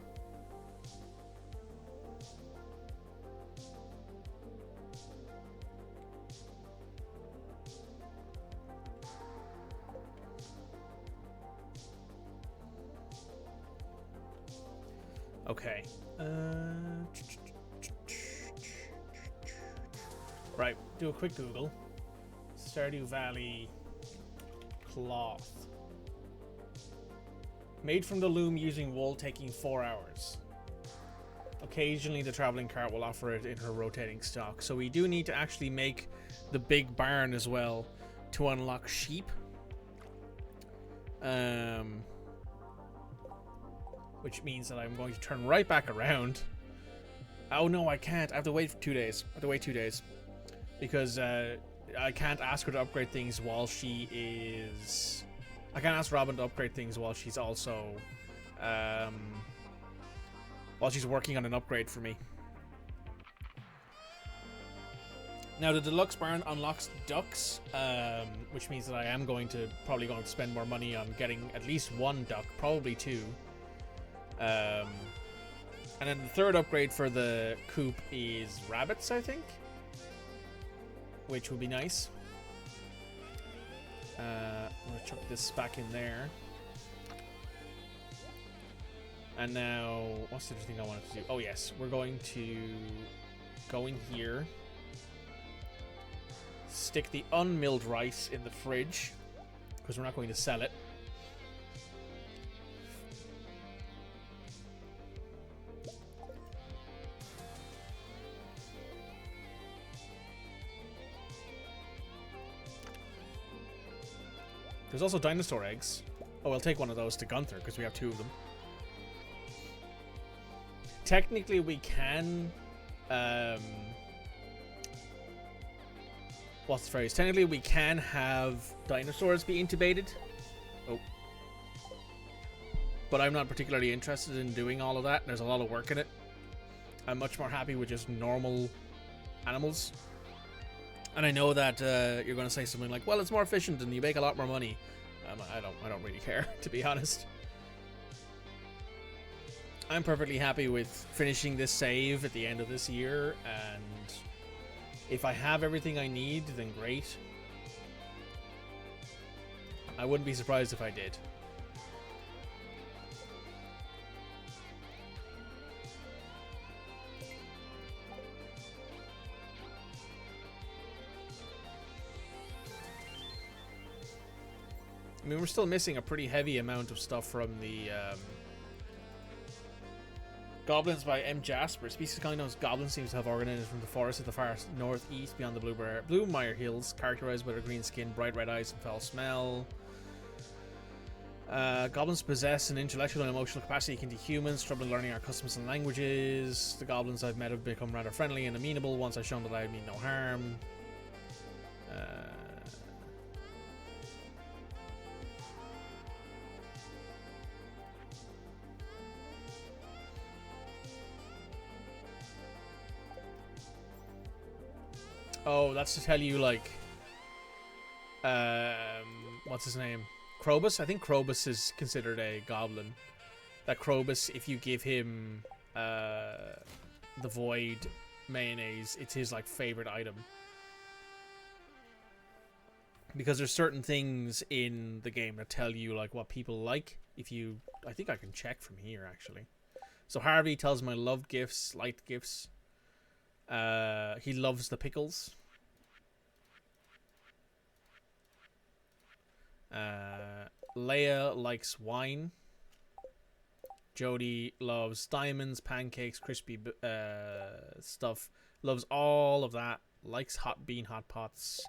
A: Okay. Right, do a quick Google. Stardew Valley cloth. Made from the loom using wool, taking 4 hours. Occasionally the traveling cart will offer it in her rotating stock. So we do need to actually make the big barn as well to unlock sheep. Which means that I'm going to turn right back around. Oh no, I can't. I have to wait for 2 days. I have to wait 2 days. Because I can't ask her to upgrade things while she is... I can't ask Robin to upgrade things while she's also... while she's working on an upgrade for me. Now the deluxe barn unlocks ducks, which means that I am probably going to spend more money on getting at least 1 duck, probably 2. And then the third upgrade for the coop is rabbits, I think, which would be nice. I'm gonna chuck this back in there. And now, what's the other thing I wanted to do? Oh yes, we're going to go in here, stick the unmilled rice in the fridge, because we're not going to sell it. There's also dinosaur eggs. Oh, I'll take one of those to Gunther, because we have 2 of them. Technically, we can... what's the phrase? Technically, we can have dinosaurs be intubated. Oh. But I'm not particularly interested in doing all of that. There's a lot of work in it. I'm much more happy with just normal animals. And I know that you're going to say something like, well, it's more efficient and you make a lot more money. I don't really care, to be honest. I'm perfectly happy with finishing this save at the end of this year, and if I have everything I need, then great. I wouldn't be surprised if I did. I mean, we're still missing a pretty heavy amount of stuff from the Goblins by M. Jasper. Species kind known as goblins seems to have originated from the forest at the far northeast beyond the Bluemire Hills, characterized by their green skin, bright red eyes, and foul smell. Goblins possess an intellectual and emotional capacity akin to humans, trouble learning our customs and languages. The goblins I've met have become rather friendly and amenable once I've shown that I mean no harm. Oh, that's to tell you, like, what's his name? Krobus? I think Krobus is considered a goblin. That Krobus, if you give him the Void mayonnaise, it's his, like, favorite item. because there's certain things in the game that tell you like what people like. If you, I think I can check from here actually. So Harvey tells me I love gifts, liked gifts. He loves the pickles. Leia likes wine. Jody loves diamonds, pancakes, crispy stuff. Loves all of that. Likes hot pots.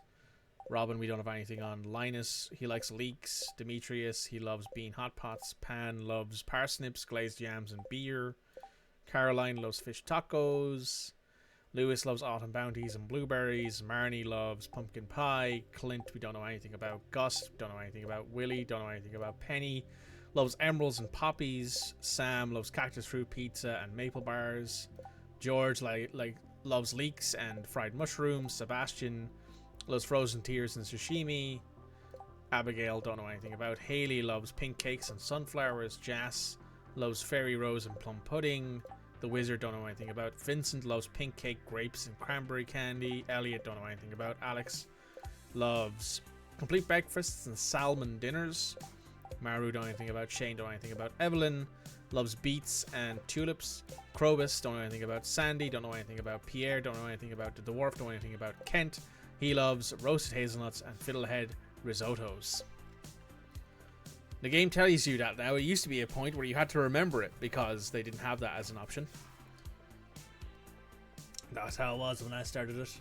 A: Robin, we don't have anything on. Linus, he likes leeks. Demetrius, he loves bean hot pots. Pan loves parsnips, glazed yams, and beer. Caroline loves fish tacos. Lewis loves autumn bounties and blueberries. Marnie loves pumpkin pie. Clint, we don't know anything about. Gus, don't know anything about. Willie, don't know anything about. Penny loves emeralds and poppies. Sam loves cactus fruit pizza and maple bars. George loves leeks and fried mushrooms. Sebastian loves frozen tears and sashimi. Abigail, don't know anything about. Haley loves pink cakes and sunflowers. Jas loves fairy rose and plum pudding. The Wizard, don't know anything about. Vincent loves pink cake, grapes, and cranberry candy. Elliot, don't know anything about. Alex loves complete breakfasts and salmon dinners. Maru, don't know anything about. Shane, don't know anything about. Evelyn loves beets and tulips. Krobus, don't know anything about. Sandy, don't know anything about. Pierre, don't know anything about. The Dwarf, don't know anything about. Kent, he loves roasted hazelnuts and fiddlehead risottos. The game tells you that now. It used to be a point where you had to remember it because they didn't have that as an option. That's how it was when I started it.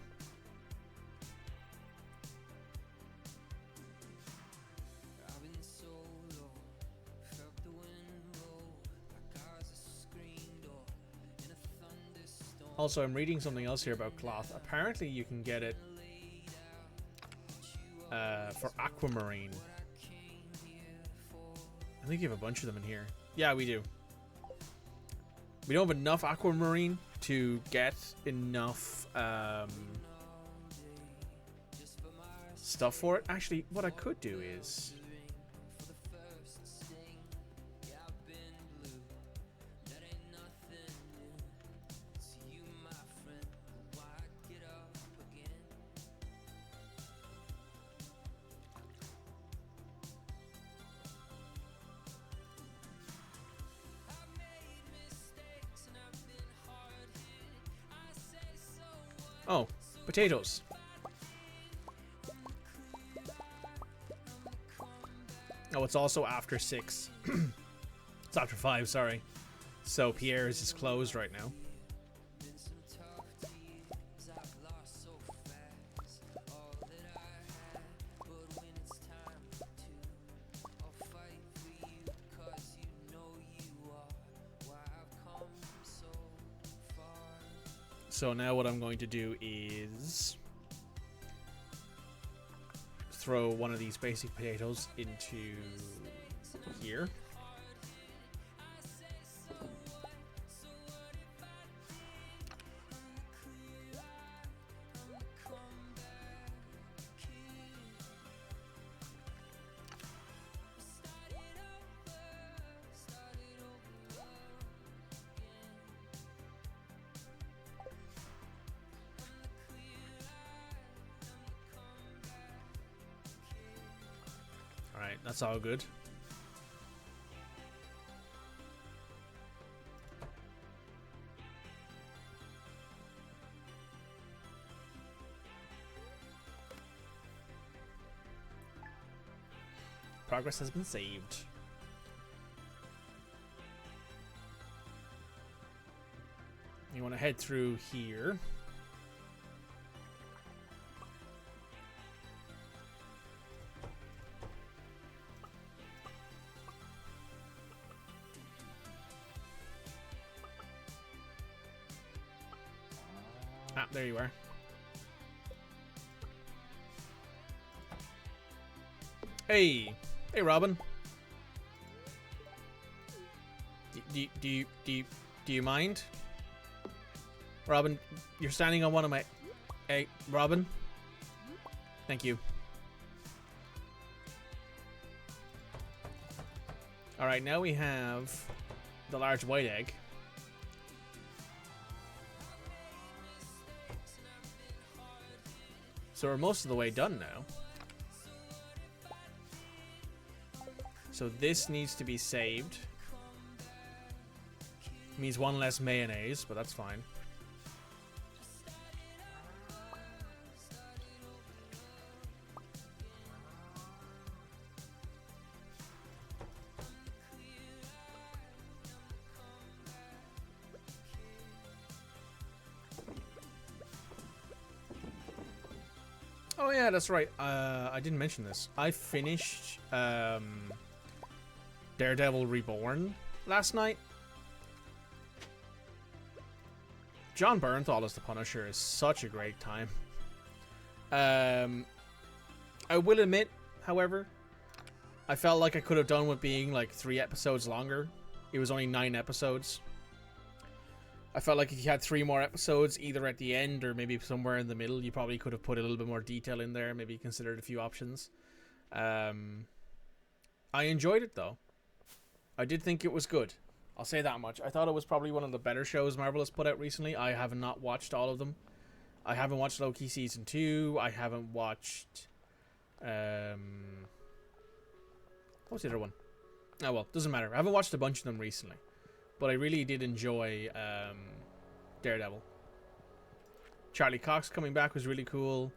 A: Also, I'm reading something else here about cloth. Apparently you can get it for aquamarine. I think you have a bunch of them in here. Yeah, we do. We don't have enough aquamarine to get enough stuff for it. Actually, what I could do is... Oh, potatoes. Oh, it's also after 6. It's after 5, sorry. So Pierre's is closed right now. So now what I'm going to do is throw one of these basic potatoes into here. Alright, that's all good. Progress has been saved. You want to head through here. Ah, there you are. Hey, Robin. Do you mind? Robin, you're standing on one of my... Hey, Robin. Thank you. Alright, now we have the large white egg. So we're most of the way done now. So this needs to be saved. Means one less mayonnaise, but that's fine. Oh yeah, that's right. I didn't mention this. I finished Daredevil Reborn last night. John Bernthal as the Punisher is such a great time. I will admit, however, I felt like I could have done with being like 3 episodes longer. It was only 9 episodes. I felt like if you had 3 more episodes, either at the end or maybe somewhere in the middle, you probably could have put a little bit more detail in there, maybe considered a few options. I enjoyed it, though. I did think it was good. I'll say that much. I thought it was probably one of the better shows Marvel has put out recently. I have not watched all of them. I haven't watched Loki Season 2. I haven't watched... what was the other one? Oh, well, doesn't matter. I haven't watched a bunch of them recently. But I really did enjoy Daredevil. Charlie Cox coming back was really cool.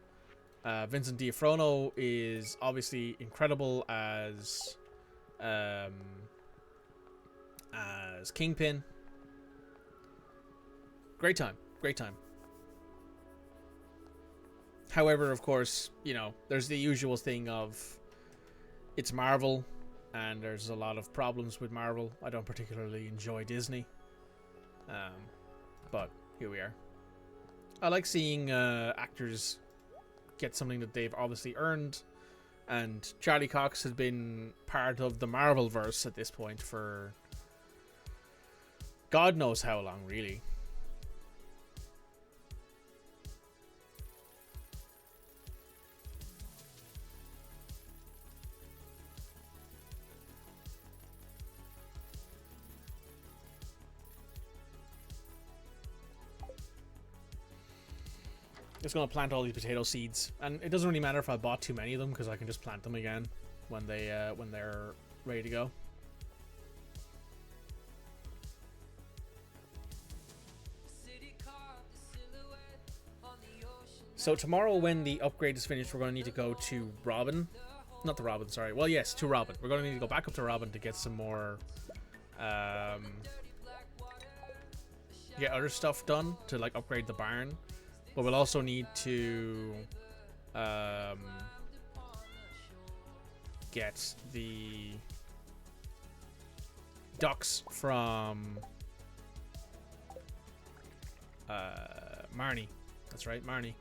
A: Vincent D'Onofrio is obviously incredible as Kingpin. Great time. Great time. However, of course, you know, there's the usual thing of it's Marvel, and there's a lot of problems with Marvel. I don't particularly enjoy Disney. But here we are. I like seeing actors get something that they've obviously earned. And Charlie Cox has been part of the Marvel-verse at this point for God knows how long, really. Just gonna plant all these potato seeds, and it doesn't really matter if I bought too many of them because I can just plant them again when they're ready to go. So tomorrow, when the upgrade is finished, we're gonna need to go to Robin, not to Robin, sorry. Well, yes, to Robin. We're gonna need to go back up to Robin to get some more, get other stuff done to like upgrade the barn. But we'll also need to get the ducks from Marnie. That's right, Marnie.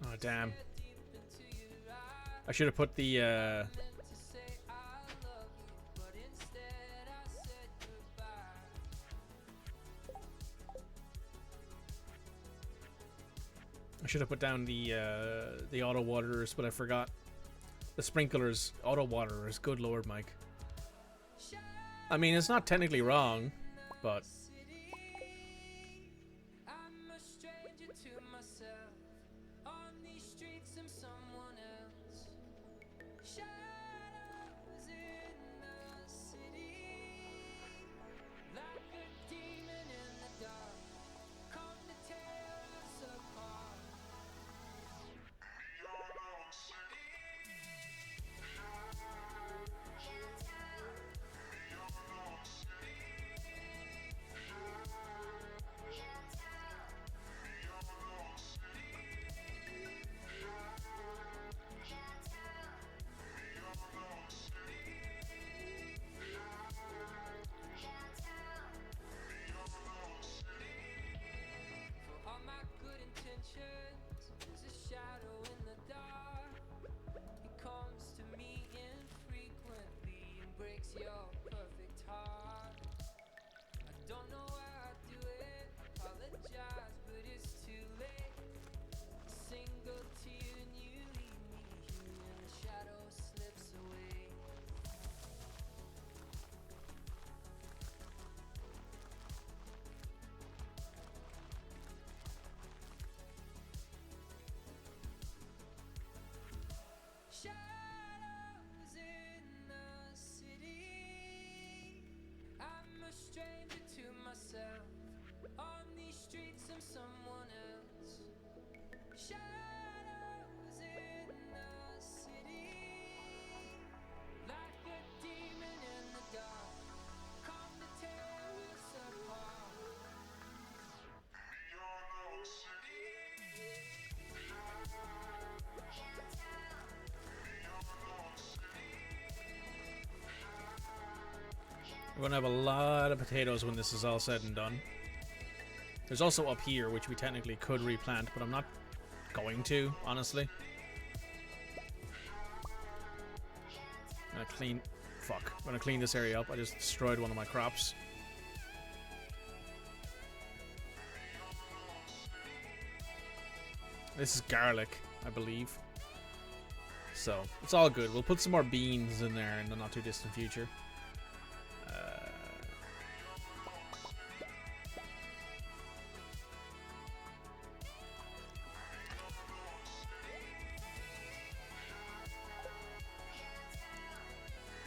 A: Oh, damn. I should have put the, I should have put down the auto waterers, but I forgot. The sprinklers, auto waterers, good lord, Mike. I mean, it's not technically wrong, but... We're gonna have a lot of potatoes when this is all said and done. There's also up here, which we technically could replant, but I'm not going to, honestly. I'm gonna clean... Fuck. I'm gonna clean this area up. I just destroyed one of my crops. This is garlic, I believe. So, it's all good. We'll put some more beans in there in the not too distant future.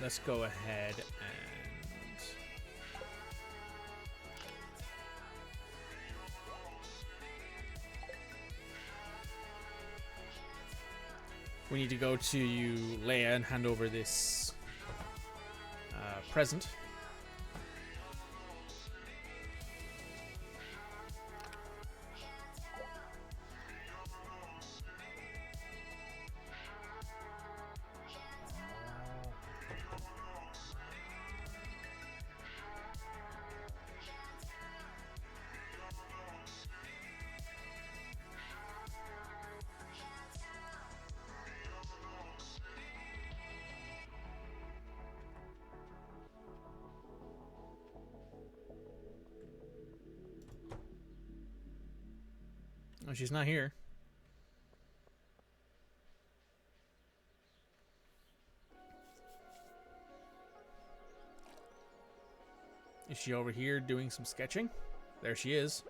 A: Let's go ahead and... we need to go to Leia and hand over this present. Oh, she's not here. Is she over here doing some sketching? There she is.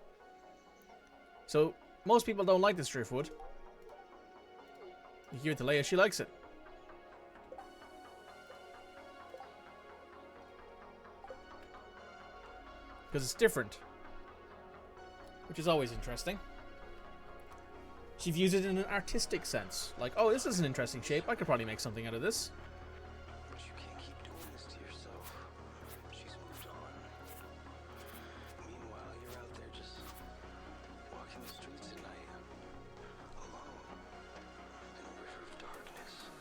A: So, most people don't like this driftwood. You give it to Leia, she likes it. Because it's different. Which is always interesting. She views it in an artistic sense. Like, oh, this is an interesting shape. I could probably make something out of this.
B: But you can't keep doing this to yourself. She's moved on. Meanwhile, you're out there just walking the streets at night, alone, in a river of darkness.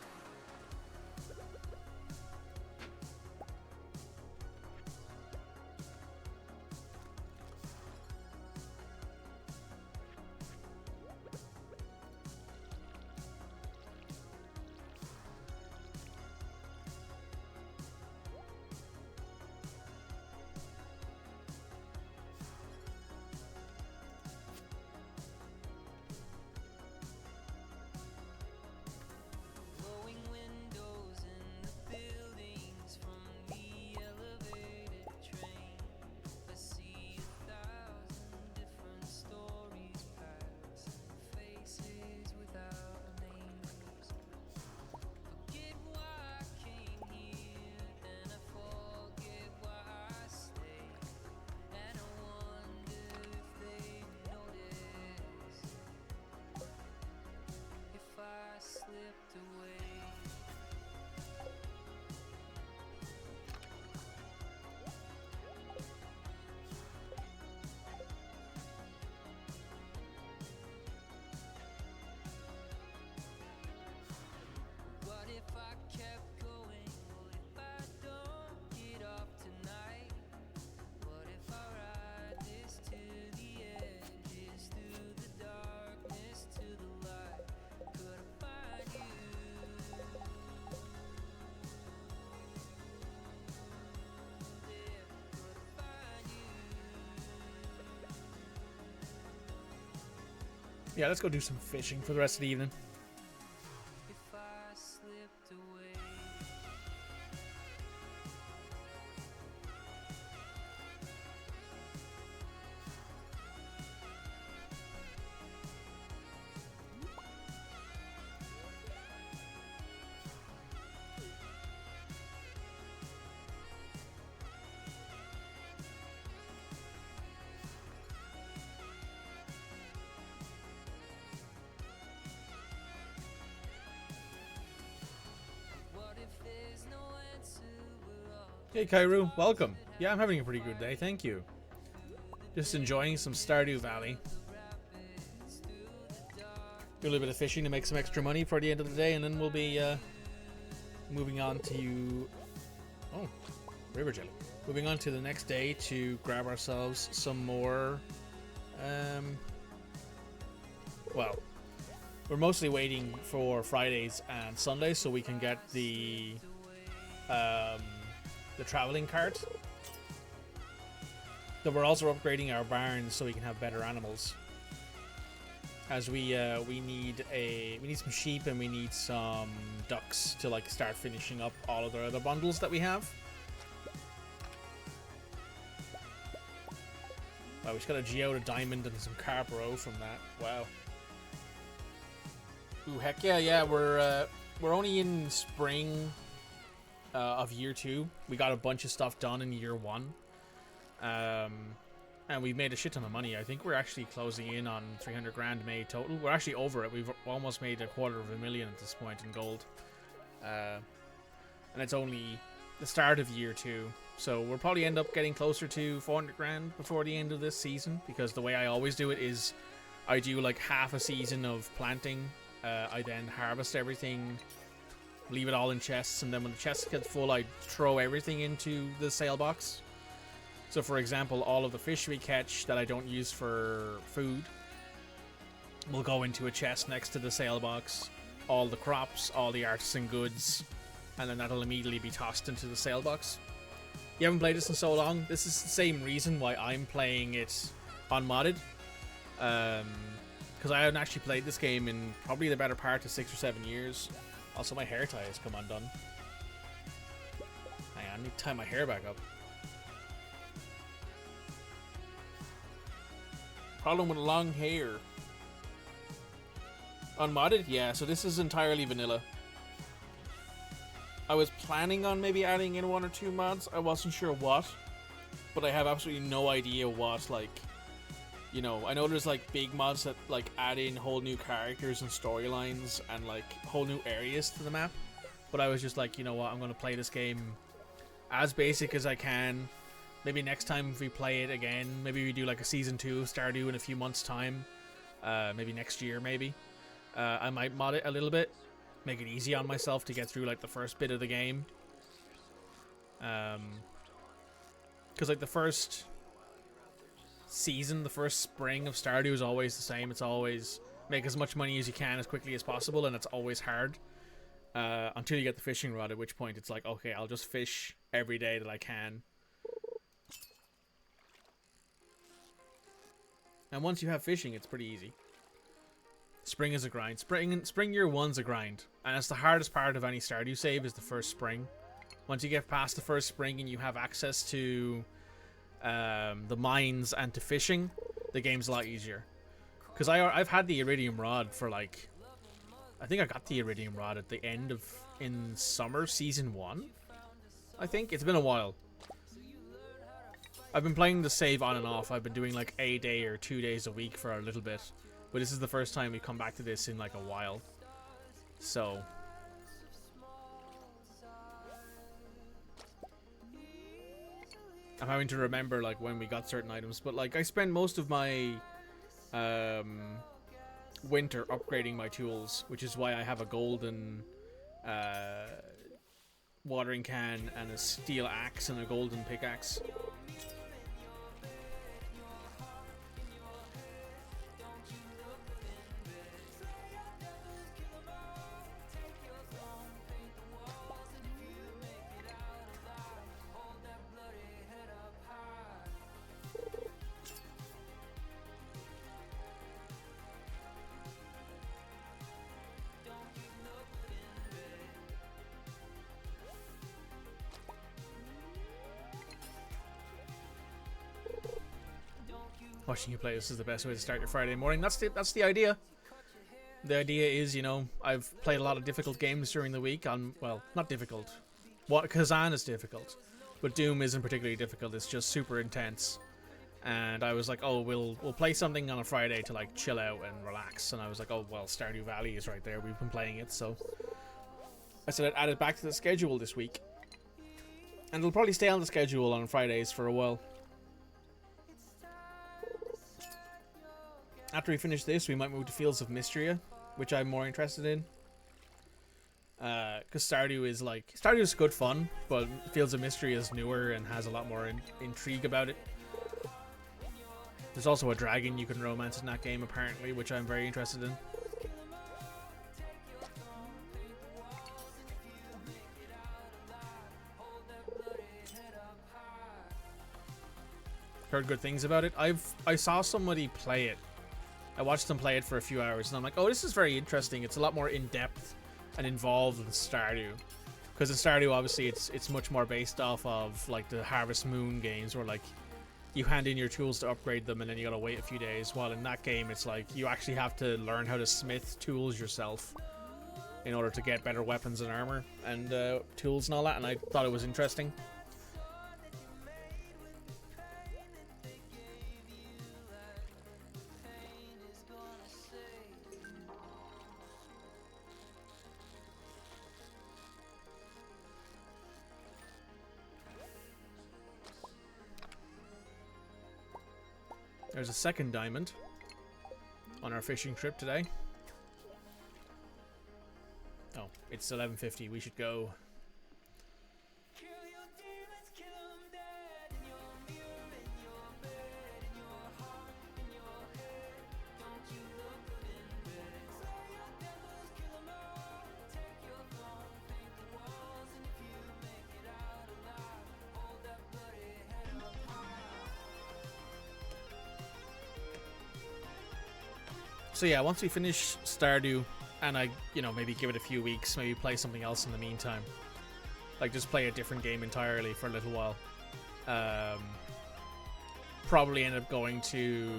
A: Yeah, let's go do some fishing for the rest of the evening. Hey Kairu, welcome. Yeah, I'm having a pretty good day, thank you. Just enjoying some Stardew Valley. Do a little bit of fishing to make some extra money for the end of the day, and then we'll be moving on to... Oh, river jelly. Moving on to the next day to grab ourselves some more... Well, we're mostly waiting for Fridays and Sundays so we can get the traveling cart. But we're also upgrading our barns so we can have better animals. As we need some sheep and we need some ducks to like start finishing up all of the other bundles that we have. Wow, we just got a geode, a diamond, and some carbro from that. Wow. Ooh, heck yeah! We're only in spring of year 2. We got a bunch of stuff done in year 1. And we've made a shit ton of money. I think we're actually closing in on 300 grand made total. We're actually over it. We've almost made $250,000 at this point in gold. And it's only the start of year 2. So we'll probably end up getting closer to 400 grand before the end of this season. Because the way I always do it is I do like half a season of planting. I then harvest everything, leave it all in chests, and then when the chests get full, I throw everything into the sale box. So for example, all of the fish we catch that I don't use for food will go into a chest next to the sale box. All the crops, all the artisan goods, and then that'll immediately be tossed into the sale box. You haven't played this in so long. This is the same reason why I'm playing it unmodded. Because I haven't actually played this game in probably the better part of 6 or 7 years. Also, my hair tie has come undone. Hang on, I need to tie my hair back up. Problem with long hair. Unmodded? Yeah, so this is entirely vanilla. I was planning on maybe adding in 1 or 2 mods. I wasn't sure what. But I have absolutely no idea what, like... You know, I know there's like big mods that like add in whole new characters and storylines and like whole new areas to the map. But I was just like, you know what, I'm going to play this game as basic as I can. Maybe next time if we play it again, maybe we do like a season 2 of Stardew in a few months time. Maybe next year, maybe. I might mod it a little bit. Make it easy on myself to get through like the first bit of the game. Because like the first season, the first spring of Stardew is always the same. It's always make as much money as you can as quickly as possible, and it's always hard until you get the fishing rod, at which point it's like, okay, I'll just fish every day that I can. And once you have fishing, it's pretty easy. Spring is a grind. Spring year 1's a grind, and it's the hardest part of any Stardew save is the first spring. Once you get past the first spring and you have access to the mines and to fishing, the game's a lot easier. Because I've had the iridium rod for like, I think I got the iridium rod at the end of in summer season 1. I think it's been a while. I've been playing the save on and off. I've been doing like a day or 2 days a week for a little bit, but this is the first time we come back to this in like a while. So I'm having to remember like when we got certain items, but like I spend most of my winter upgrading my tools, which is why I have a golden watering can and a steel axe and a golden pickaxe. Watching you play this is the best way to start your Friday morning. That's the idea. The idea is, you know, I've played a lot of difficult games during the week on, well, not difficult. What Kazan is difficult, but Doom isn't particularly difficult. It's just super intense. And I was like, oh, we'll play something on a Friday to like chill out and relax. And I was like, oh well, Stardew Valley is right there. We've been playing it, so I said I'd add it back to the schedule this week. And it'll probably stay on the schedule on Fridays for a while. After we finish this, we might move to Fields of Mystria, which I'm more interested in. Because Stardew is good fun, but Fields of Mystria is newer and has a lot more intrigue about it. There's also a dragon you can romance in that game, apparently, which I'm very interested in. Heard good things about it. I saw somebody play it. I watched them play it for a few hours, and I'm like, oh, this is very interesting. It's a lot more in-depth and involved than Stardew. Because in Stardew, obviously, it's much more based off of like the Harvest Moon games, where like you hand in your tools to upgrade them, and then you gotta wait a few days. While in that game, it's like you actually have to learn how to smith tools yourself in order to get better weapons and armor and tools and all that. And I thought it was interesting. There's a second diamond on our fishing trip today. Oh, it's 11:50. We should go. So yeah, once we finish Stardew, and I, maybe give it a few weeks, maybe play something else in the meantime. Like, just play a different game entirely for a little while. Probably end up going to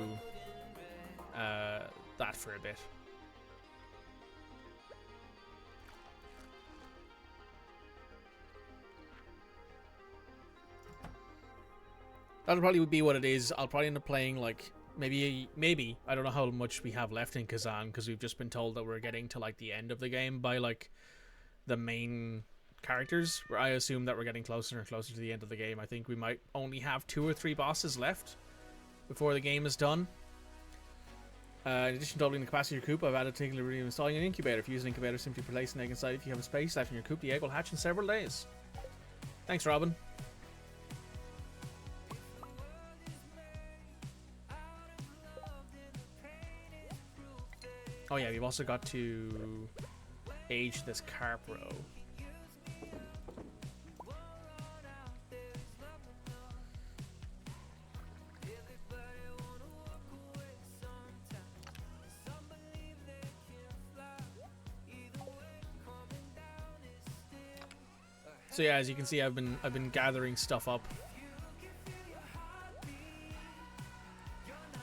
A: that for a bit. That'll probably be what it is. I'll probably end up playing, like, maybe I don't know how much we have left in Kazan, because we've just been told that we're getting to like the end of the game by like the main characters, where I assume that we're getting closer and closer to the end of the game. I think we might only have 2 or 3 bosses left before the game is done. In addition to doubling the capacity of your coop, I've added particularly installing an incubator. If you use an incubator, simply place an egg inside. If you have a space left in your coop, the egg will hatch in several days. Thanks, Robin. Oh yeah, we've also got to age this carp roe. So yeah, as you can see, I've been gathering stuff up.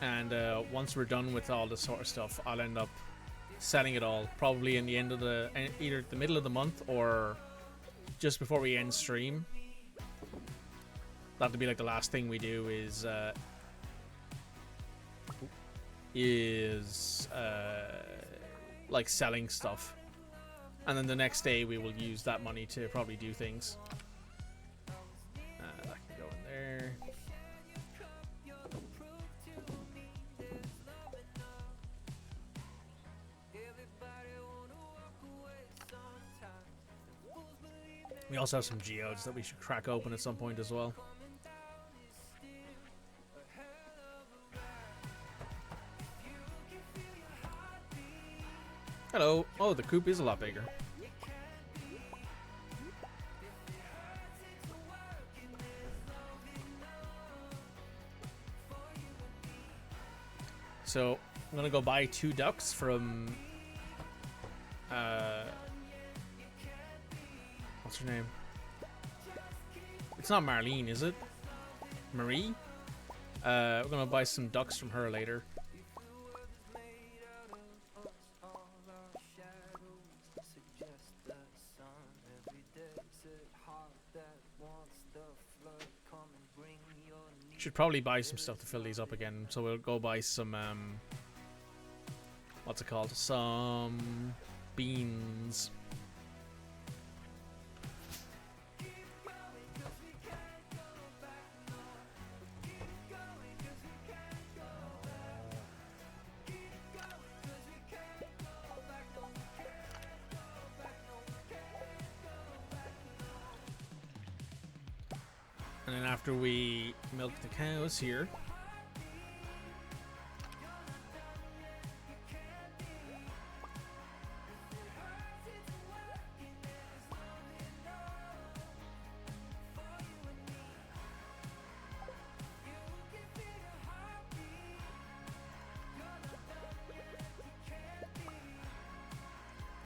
A: And once we're done with all this sort of stuff, I'll end up selling it all, probably in the end of either the middle of the month or just before we end stream. That'll be like the last thing we do is like selling stuff, and then the next day we will use that money to probably do things. That can go in there. We also have some geodes that we should crack open at some point as well. Hello. Oh, the coop is a lot bigger. So, I'm gonna go buy 2 ducks from what's her name? It's not Marlene, is it? Marie? We're gonna buy some ducks from her later. Should probably buy some stuff to fill these up again, so we'll go buy some what's it called? Some beans. after we milk the cows here.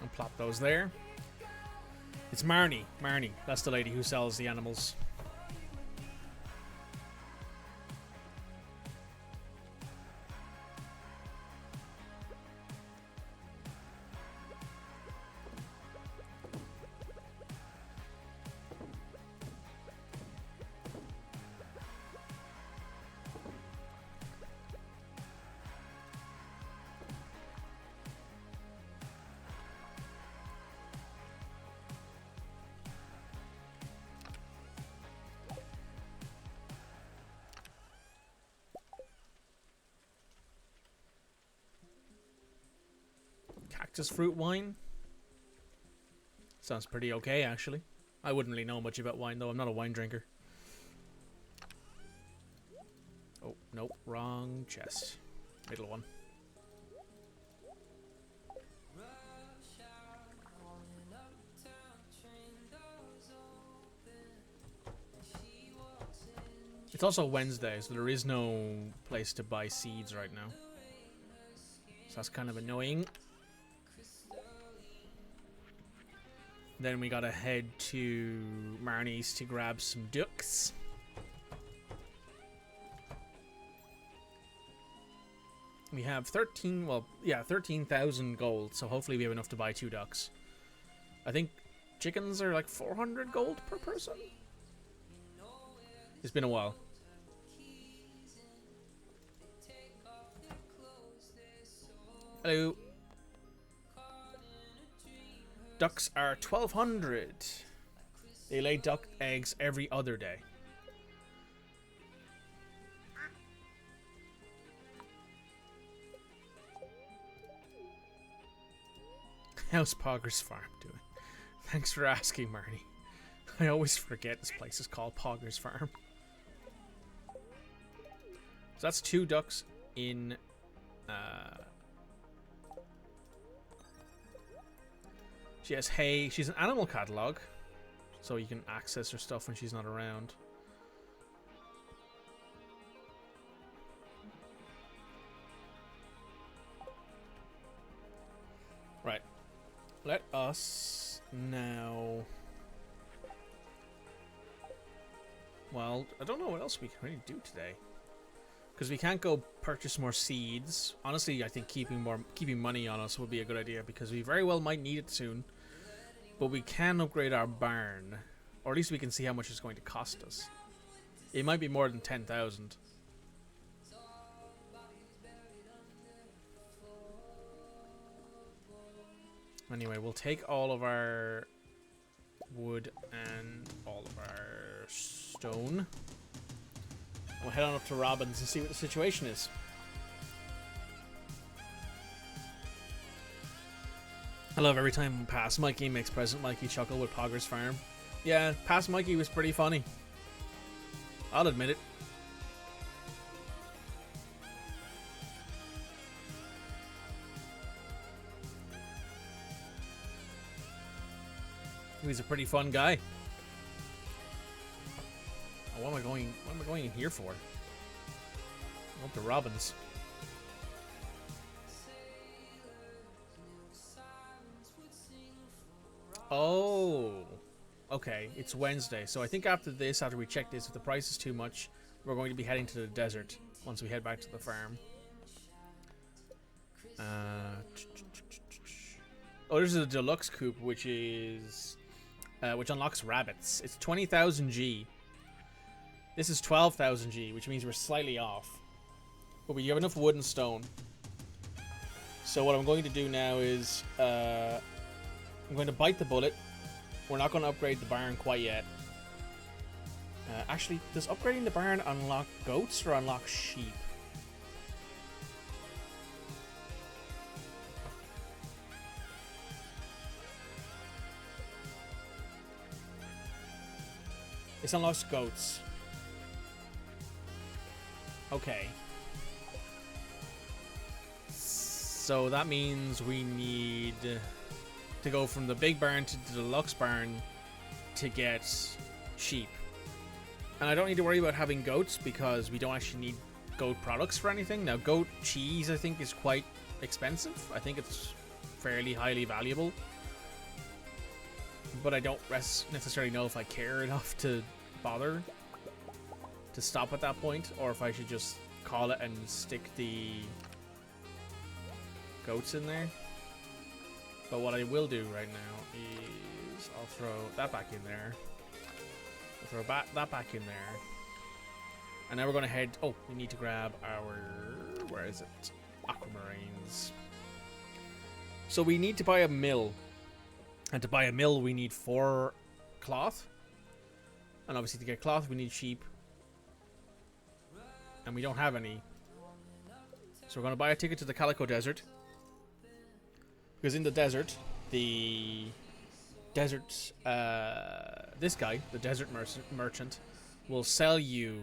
A: And plop those there. It's Marnie. Marnie. That's the lady who sells the animals. Cactus fruit wine. Sounds pretty okay, actually. I wouldn't really know much about wine, though. I'm not a wine drinker. Oh, nope. Wrong chest. Middle one. It's also Wednesday, so there is no place to buy seeds right now. So that's kind of annoying. Then we gotta head to Marnie's to grab some ducks. We have 13,000 gold, so hopefully we have enough to buy 2 ducks. I think chickens are like 400 gold per person. It's been a while. Hello. Ducks are 1,200. They lay duck eggs every other day. How's Pogger's Farm doing? Thanks for asking, Marnie. I always forget this place is called Pogger's Farm. So that's 2 ducks in... She has hay. She's an animal catalog, so you can access her stuff when she's not around. Right. Let us now... Well, I don't know what else we can really do today. Because we can't go purchase more seeds. Honestly, I think keeping money on us would be a good idea, because we very well might need it soon. But we can upgrade our barn. Or at least we can see how much it's going to cost us. It might be more than 10,000. Anyway, we'll take all of our wood and all of our stone. We'll head on up to Robin's and see what the situation is. I love every time Past Mikey makes Present Mikey chuckle with Pogger's Farm. Yeah, Past Mikey was pretty funny. I'll admit it. He's a pretty fun guy. Oh, what am I going in here for? Up to Robin's. Oh, okay. It's Wednesday, so I think after this, after we check this, if the price is too much, we're going to be heading to the desert once we head back to the farm. Oh, this is a deluxe coop, which is which unlocks rabbits. It's 20,000 G. This is 12,000 G, which means we're slightly off. But we have enough wood and stone. So what I'm going to do now is I'm going to bite the bullet. We're not going to upgrade the barn quite yet. Actually, does upgrading the barn unlock goats or unlock sheep? This unlocks goats. Okay. So that means we need to go from the big barn to the deluxe barn to get sheep. And I don't need to worry about having goats because we don't actually need goat products for anything. Now, goat cheese, I think, is quite expensive. I think it's fairly highly valuable. But I don't necessarily know if I care enough to bother to stop at that point, or if I should just call it and stick the goats in there. But what I will do right now is I'll throw that back in there. I'll throw that back in there. And now we're going to head... Oh, we need to grab our... Where is it? Aquamarines. So we need to buy a mill. And to buy a mill, we need 4 cloth. And obviously to get cloth, we need sheep. And we don't have any. So we're going to buy a ticket to the Calico Desert. Because in the desert, this guy, the desert merchant, will sell you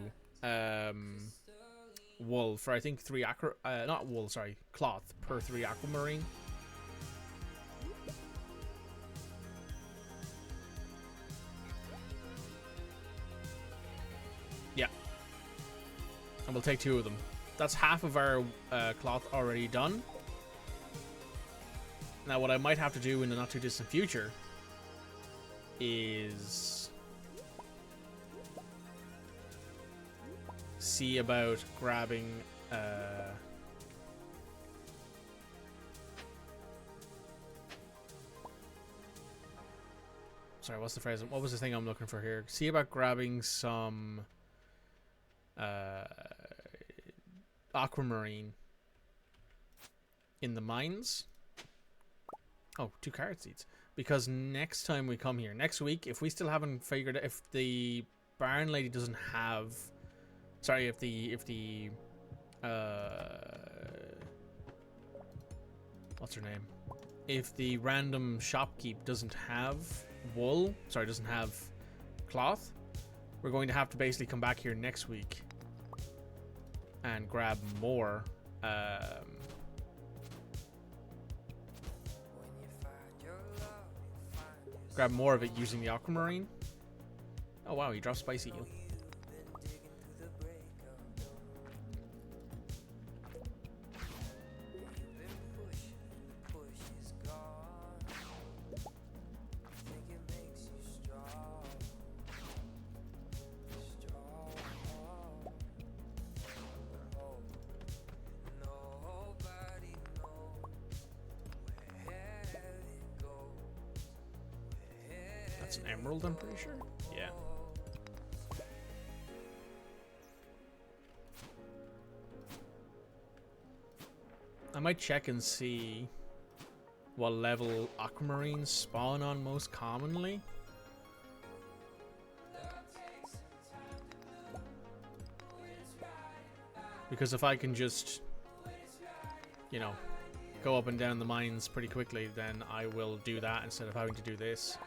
A: wool for, I think, cloth per 3 aquamarine. Yeah. And we'll take 2 of them. That's half of our cloth already done. Now, what I might have to do in the not too distant future is see about grabbing sorry, what's the phrase? What was the thing I'm looking for here? See about grabbing some aquamarine in the mines. Oh, 2 carrot seeds. Because next time we come here, next week, if we still haven't figured out, if the barn lady doesn't have, sorry, if the what's her name? If the random shopkeep doesn't have wool, sorry, doesn't have cloth, we're going to have to basically come back here next week and grab more. Grab more of it using the aquamarine. Oh wow, he dropped spicy eel. That's an emerald, I'm pretty sure. Yeah. I might check and see what level aquamarines spawn on most commonly. Because if I can just, you know, go up and down the mines pretty quickly, then I will do that instead of having to do this.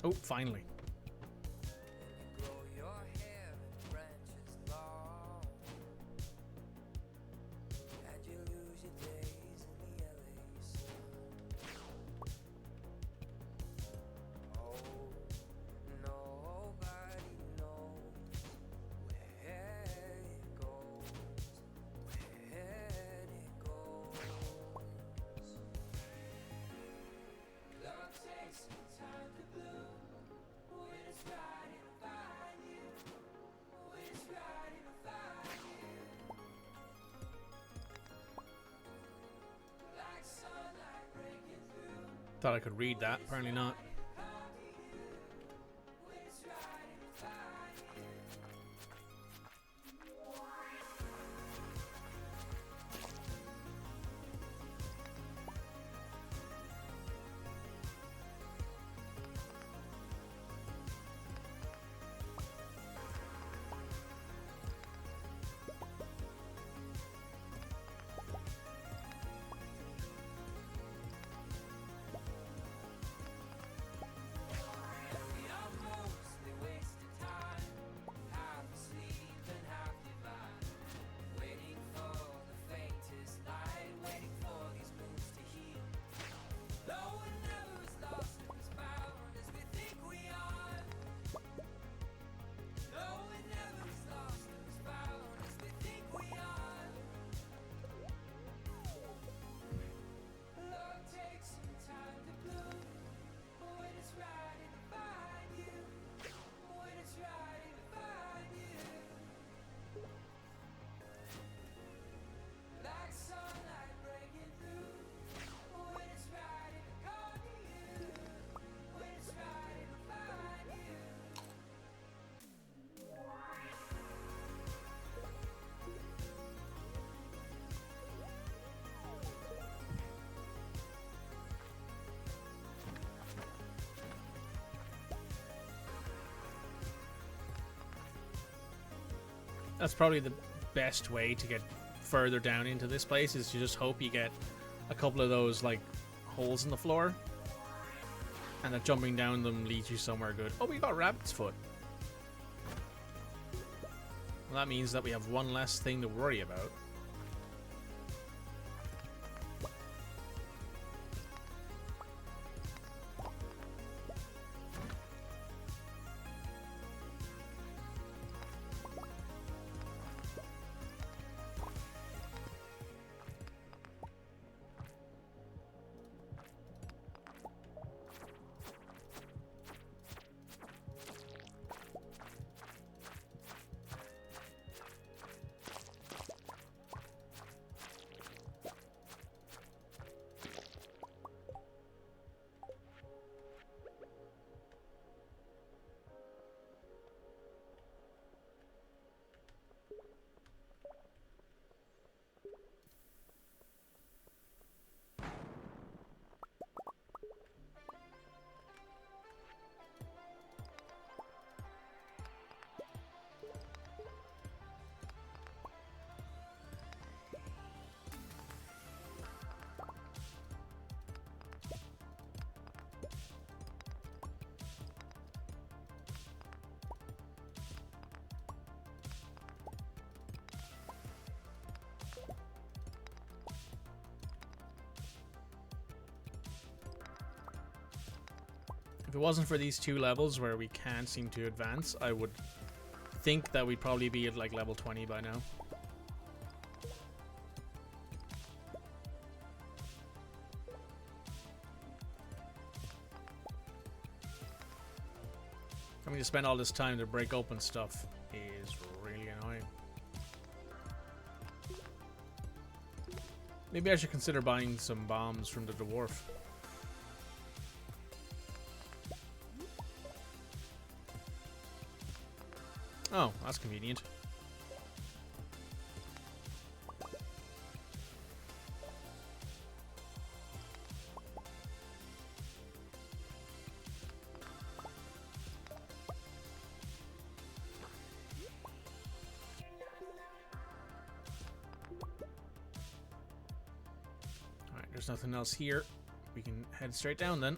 A: Oh, finally. Thought I could read that. Apparently not. That's probably the best way to get further down into this place, is to just hope you get a couple of those like holes in the floor, and that jumping down them leads you somewhere good. Oh, we got rabbit's foot. Well, that means that we have one less thing to worry about. If it wasn't for these two levels where we can't seem to advance, I would think that we'd probably be at like level 20 by now. Having to spend all this time to break open stuff is really annoying. Maybe I should consider buying some bombs from the dwarf. Oh, that's convenient. Alright, there's nothing else here. We can head straight down then.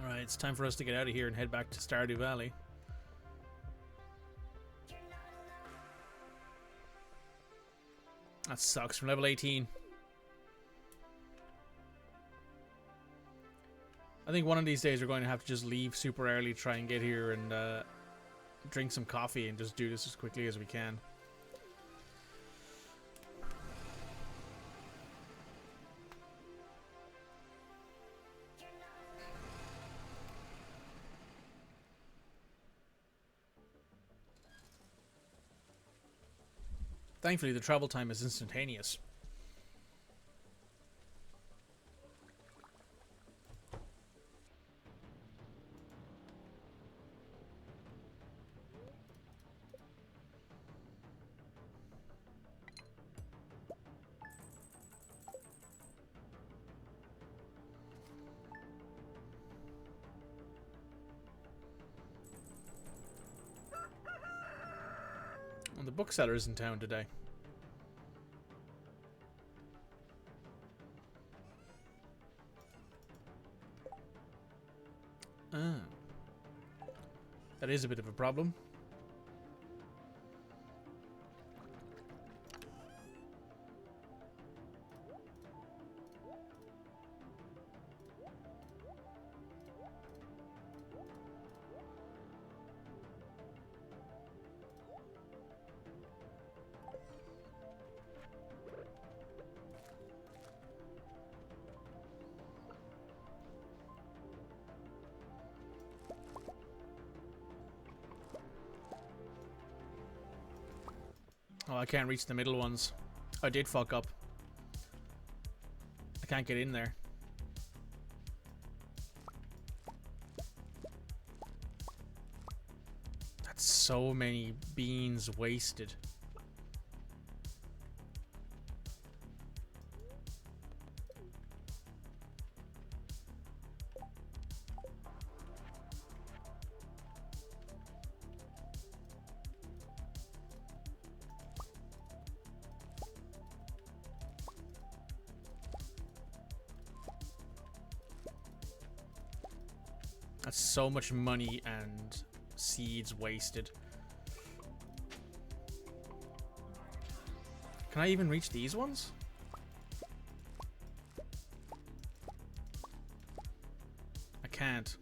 A: Alright, it's time for us to get out of here and head back to Stardew Valley. That sucks. From level 18. I think one of these days we're going to have to just leave super early, try and get here and drink some coffee and just do this as quickly as we can. Thankfully, the travel time is instantaneous. Well, the bookseller's in town today. Ah. That is a bit of a problem. Oh, I can't reach the middle ones. I did fuck up. I can't get in there. That's so many beans wasted. That's so much money and seeds wasted. Can I even reach these ones? I can't.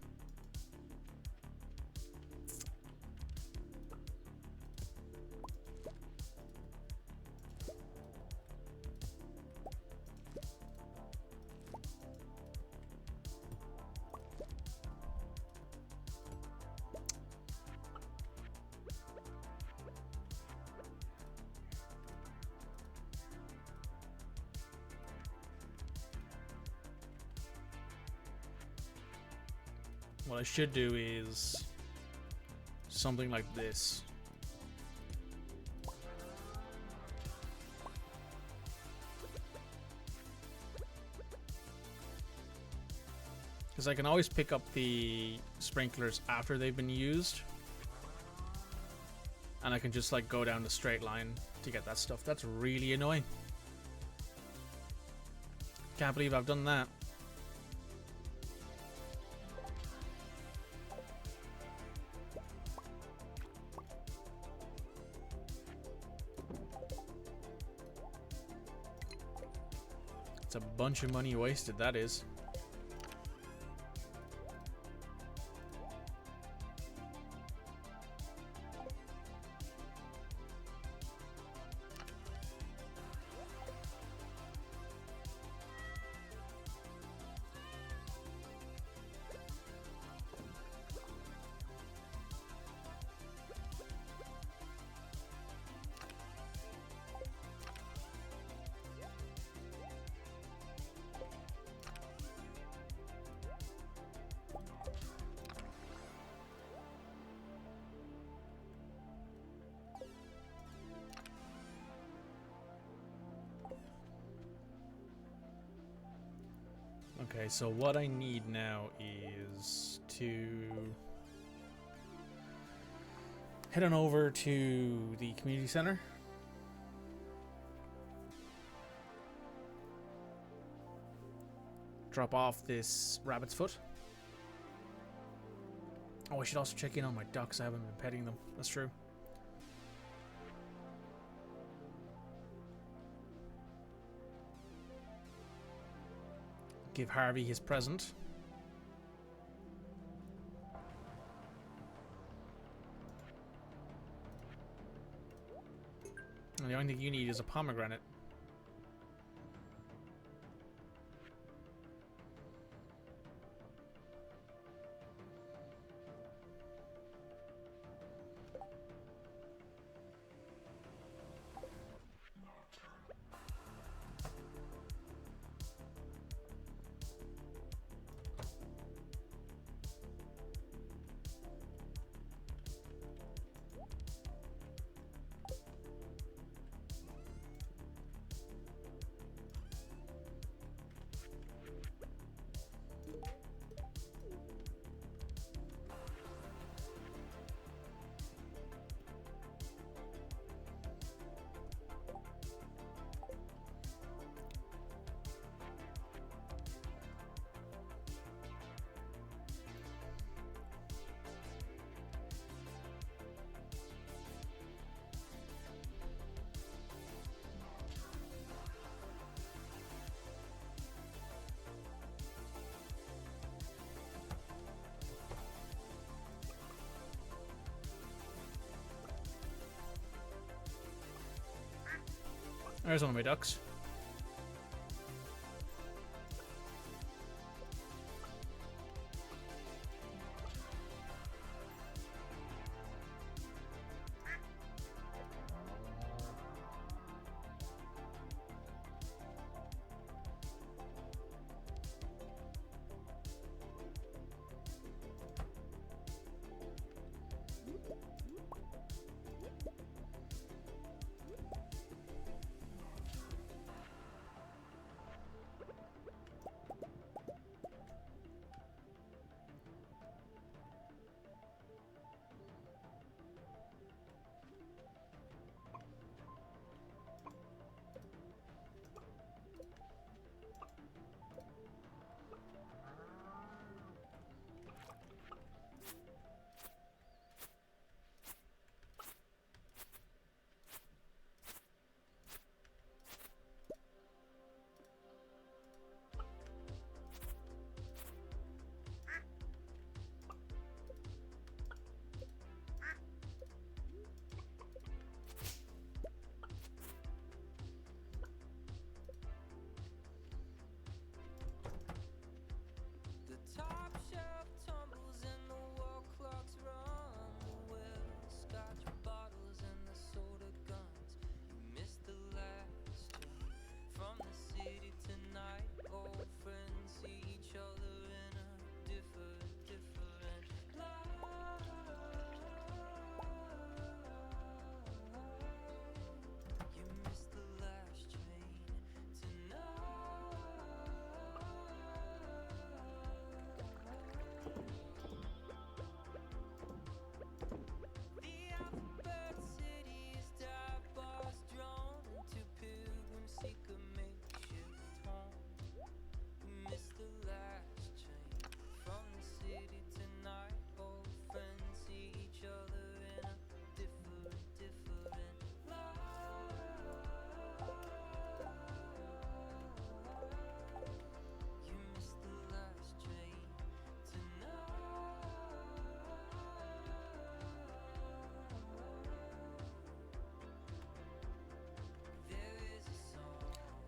A: What I should do is something like this. Because I can always pick up the sprinklers after they've been used. And I can just like go down the straight line to get that stuff. That's really annoying. Can't believe I've done that. It's a bunch of money wasted, that is. Okay, so what I need now is to head on over to the community center. Drop off this rabbit's foot. Oh, I should also check in on my ducks. I haven't been petting them. That's true. Give Harvey his present. And the only thing you need is a pomegranate. There's one of my ducks.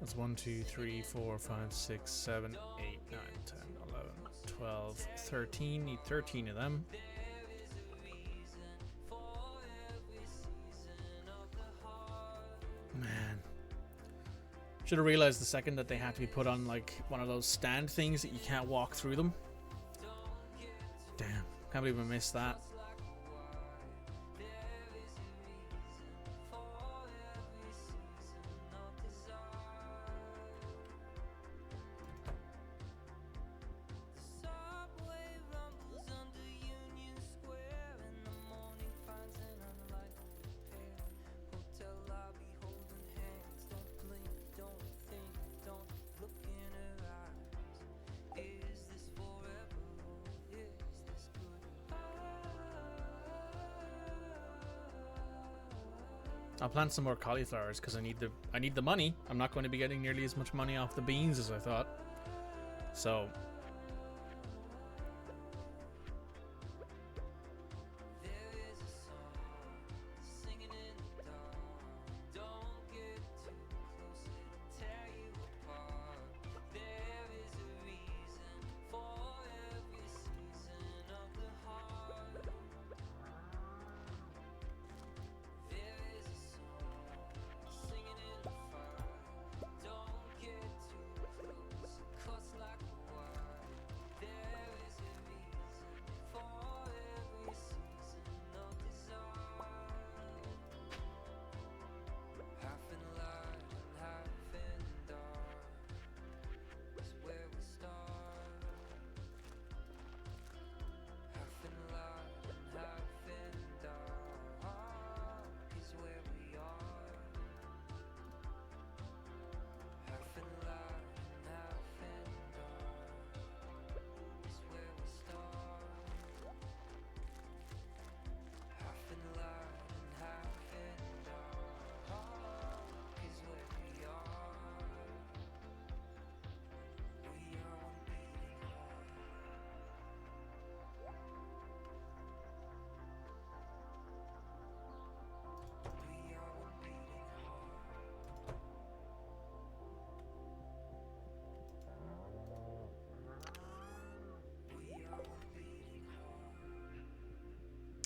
A: That's 1, 2, 3, 4, 5, 6, 7, 8, 9, 10, 11, 12, 13. Need 13 of them. Man. Should have realized the second that they had to be put on like one of those stand things that you can't walk through them. Damn. Can't believe I missed that. I'll plant some more cauliflowers because I need the money. I'm not going to be getting nearly as much money off the beans as I thought. So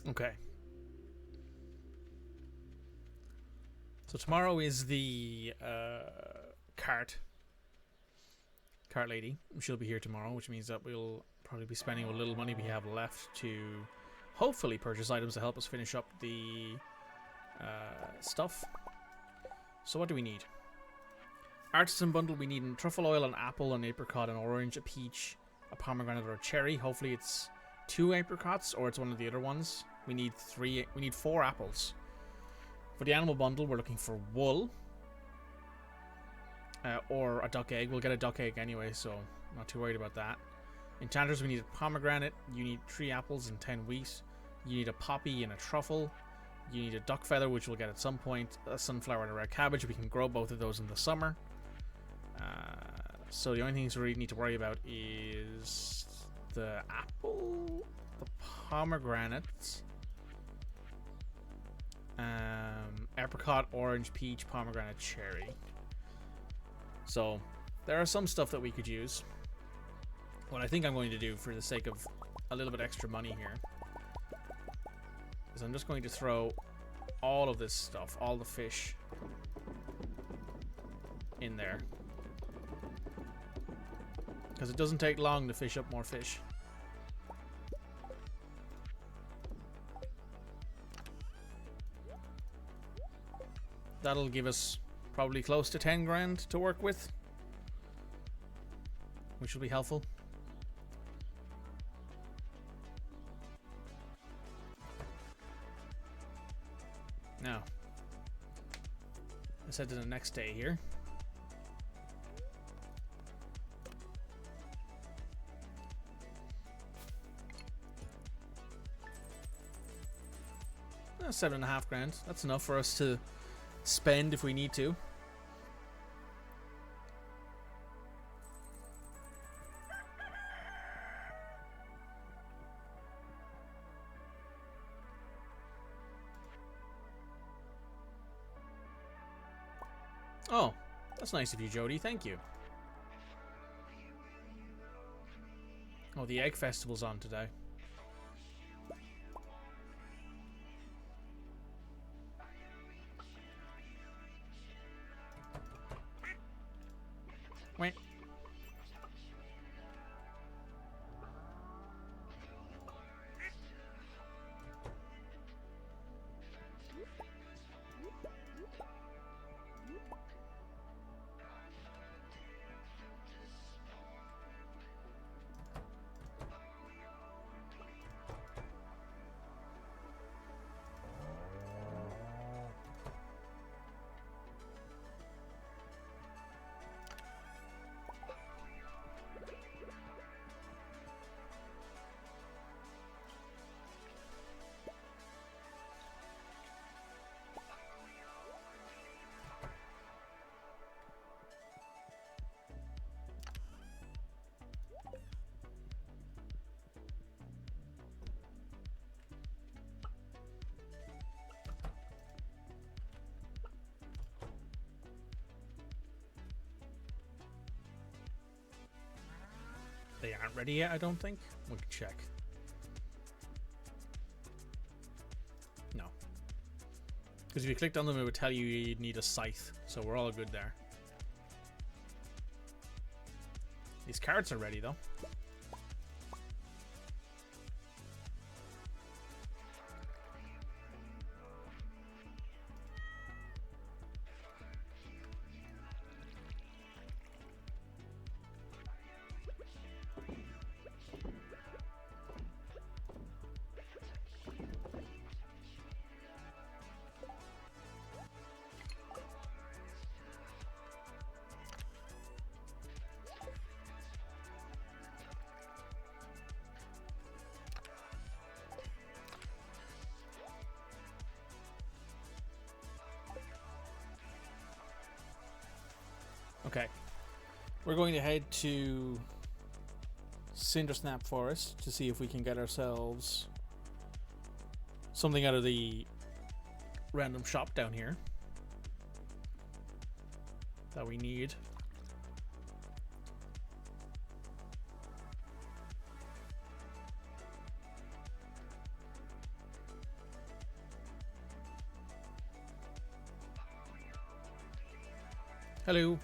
A: okay. So tomorrow is the cart lady. She'll be here tomorrow, which means that we'll probably be spending what little money we have left to hopefully purchase items to help us finish up the stuff. So what do we need? Artisan bundle, we need truffle oil, an apple, an apricot, an orange, a peach, a pomegranate, or a cherry. Hopefully it's 2 apricots or it's one of the other ones. We need 4 apples. For the animal bundle, we're looking for wool. Or a duck egg. We'll get a duck egg anyway, so I'm not too worried about that. Enchanters, we need a pomegranate. You need 3 apples and 10 wheat. You need a poppy and a truffle. You need a duck feather, which we'll get at some point. A sunflower and a red cabbage. We can grow both of those in the summer. So the only things we really need to worry about is the apple, the pomegranate, apricot, orange, peach, pomegranate, cherry. So there are some stuff that we could use. What I think I'm going to do for the sake of a little bit extra money here is I'm just going to throw all of this stuff, all the fish, in there. Because it doesn't take long to fish up more fish. That'll give us probably close to 10 grand to work with, which will be helpful. Now, let's head to the next day here. $7.5 grand. That's enough for us to spend if we need to. Oh, that's nice of you, Jody. Thank you. Oh, the Egg Festival's on today. Wait. aren't ready yet, I don't think. We can check. No. Because if you clicked on them, it would tell you you'd need a scythe. So we're all good there. These carrots are ready, though. Okay, we're going to head to Cindersnap Forest to see if we can get ourselves something out of the random shop down here that we need. Hello.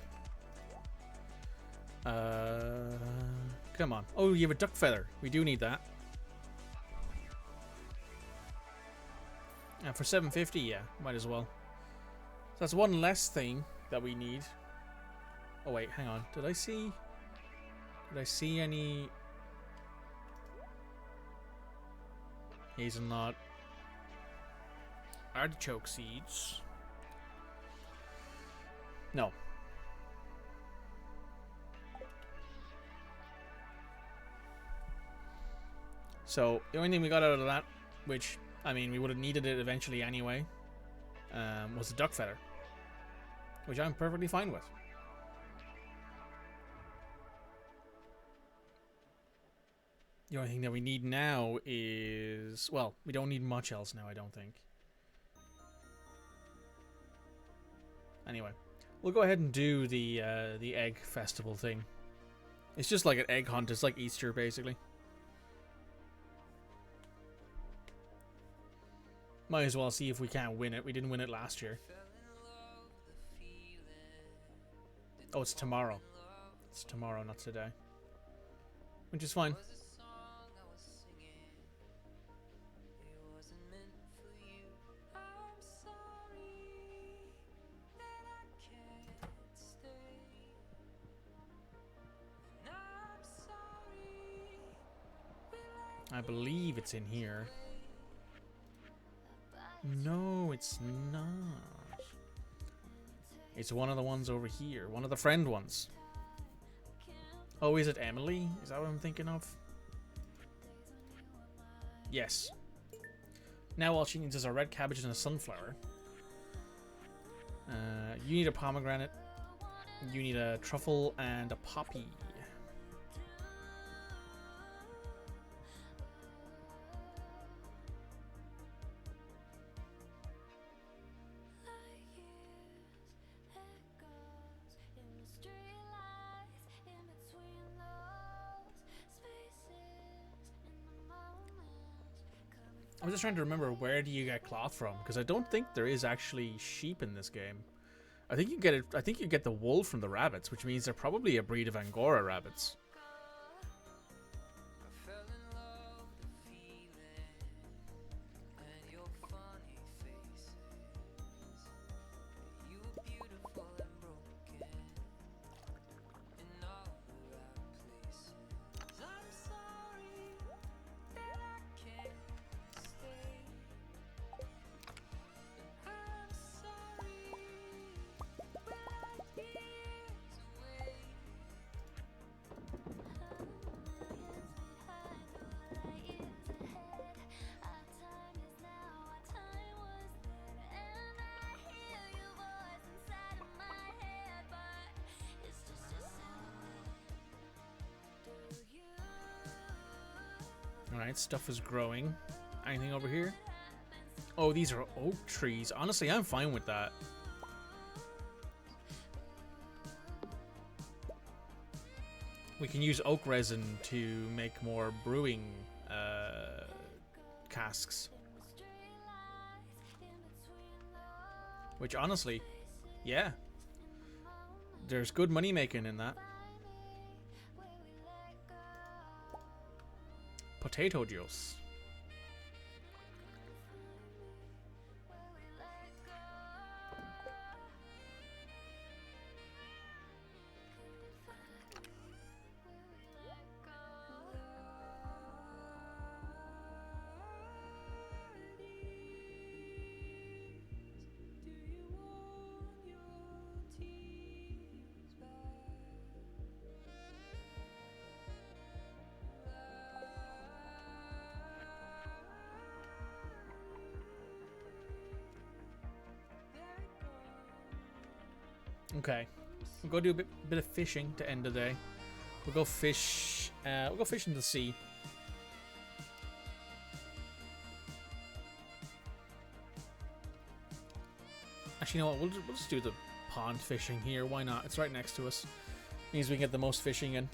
A: Come on. Oh, you have a duck feather. We do need that. And for 750, yeah, might as well. So that's one less thing that we need. Oh wait, hang on. Did I see any hazelnut artichoke seeds? No. So the only thing we got out of that, which I mean we would have needed it eventually anyway, was the duck feather, which I'm perfectly fine with. The only thing that we need now is, well, we don't need much else now, I don't think. Anyway, we'll go ahead and do the egg festival thing. It's just like an egg hunt. It's like Easter, basically. Might as well see if we can't win it. We didn't win it last year. Oh, it's tomorrow. It's tomorrow, not today. Which is fine. I believe it's in here. No, it's not. It's one of the ones over here. One of the friend ones. Oh, is it Emily? Is that what I'm thinking of? Yes. Now all she needs is a red cabbage and a sunflower. You need a pomegranate. You need a truffle and a poppy. I'm just trying to remember, where do you get cloth from? Because I don't think there is actually sheep in this game. I think you get it. I think you get the wool from the rabbits, which means they're probably a breed of Angora rabbits. Alright, stuff is growing. Anything over here? Oh, these are oak trees. Honestly, I'm fine with that. We can use oak resin to make more brewing casks. Which honestly, yeah, there's good money making in that. Potato juice. Okay, we'll go do a bit of fishing to end the day. We'll go fish. We'll go fish in the sea. Actually, you know what? We'll just do the pond fishing here. Why not? It's right next to us. Means we can get the most fishing in.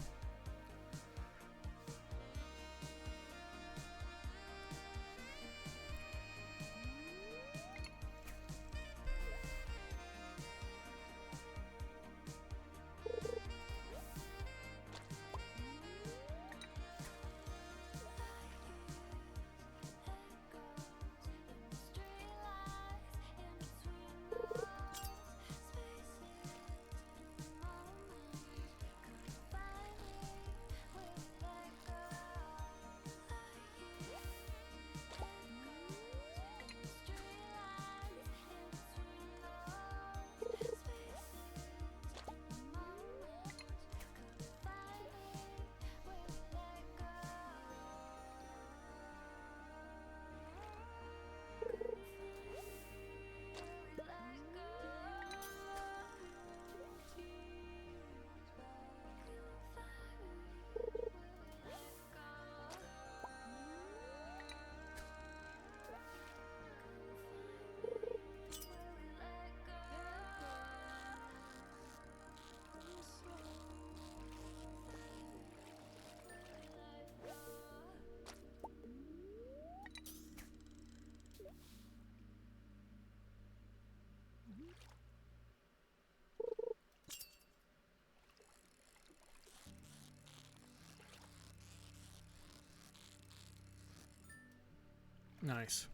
A: Nice.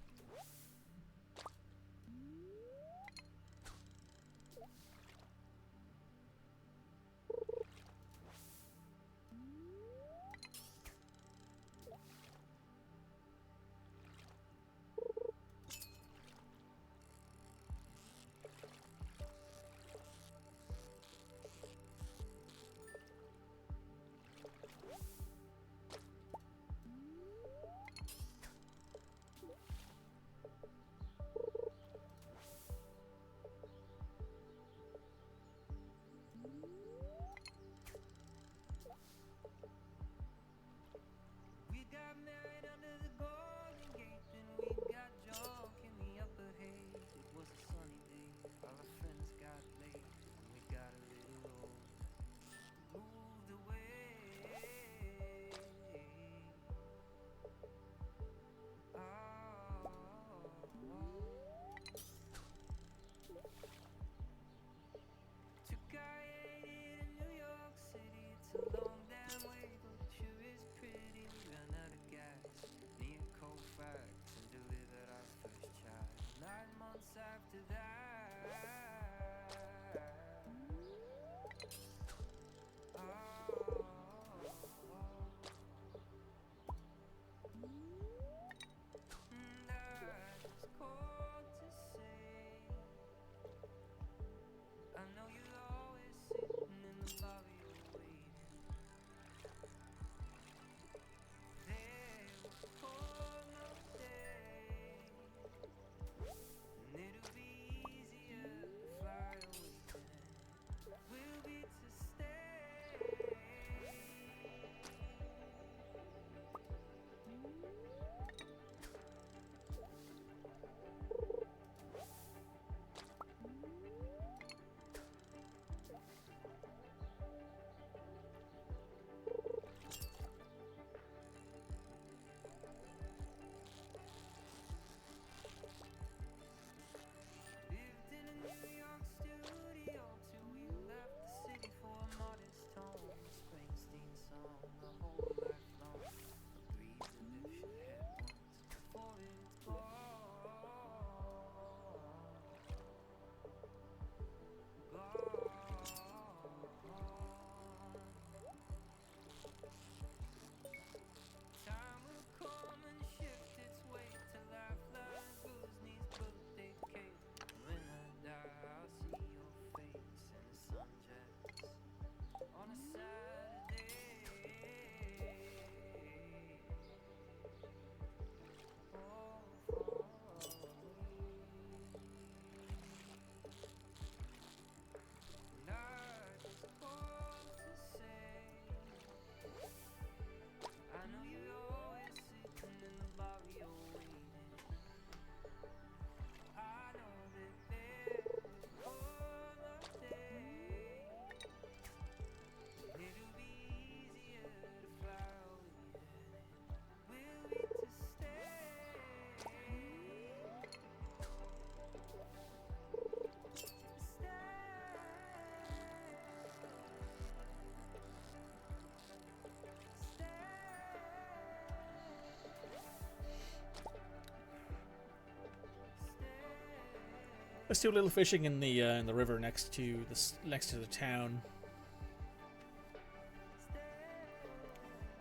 A: Let's do a little fishing in the river next to the town.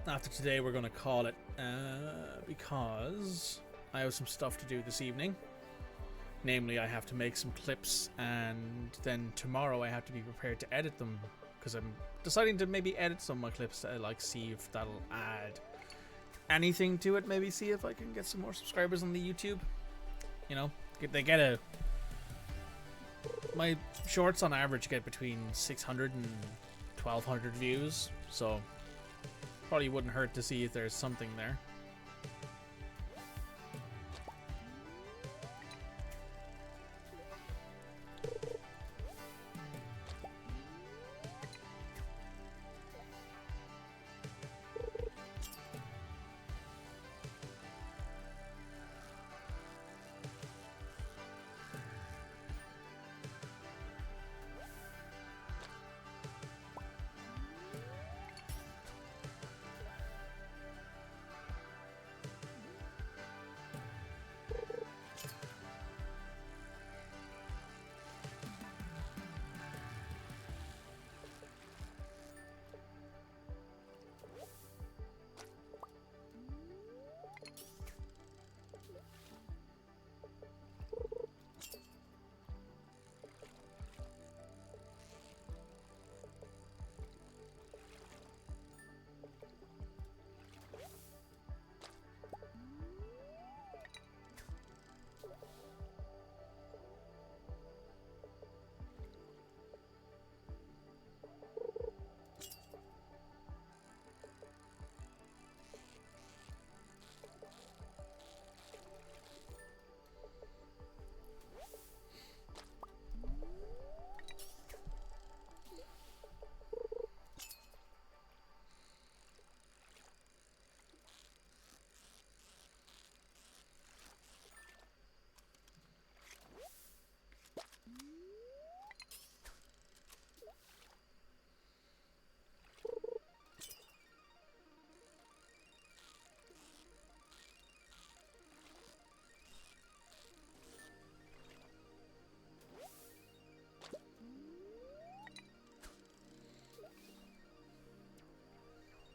A: After today, we're gonna call it because I have some stuff to do this evening. Namely, I have to make some clips, and then tomorrow I have to be prepared to edit them because I'm deciding to maybe edit some of my clips to like see if that'll add anything to it. Maybe see if I can get some more subscribers on the YouTube. You know, my shorts on average get between 600 and 1200 views, so probably wouldn't hurt to see if there's something there.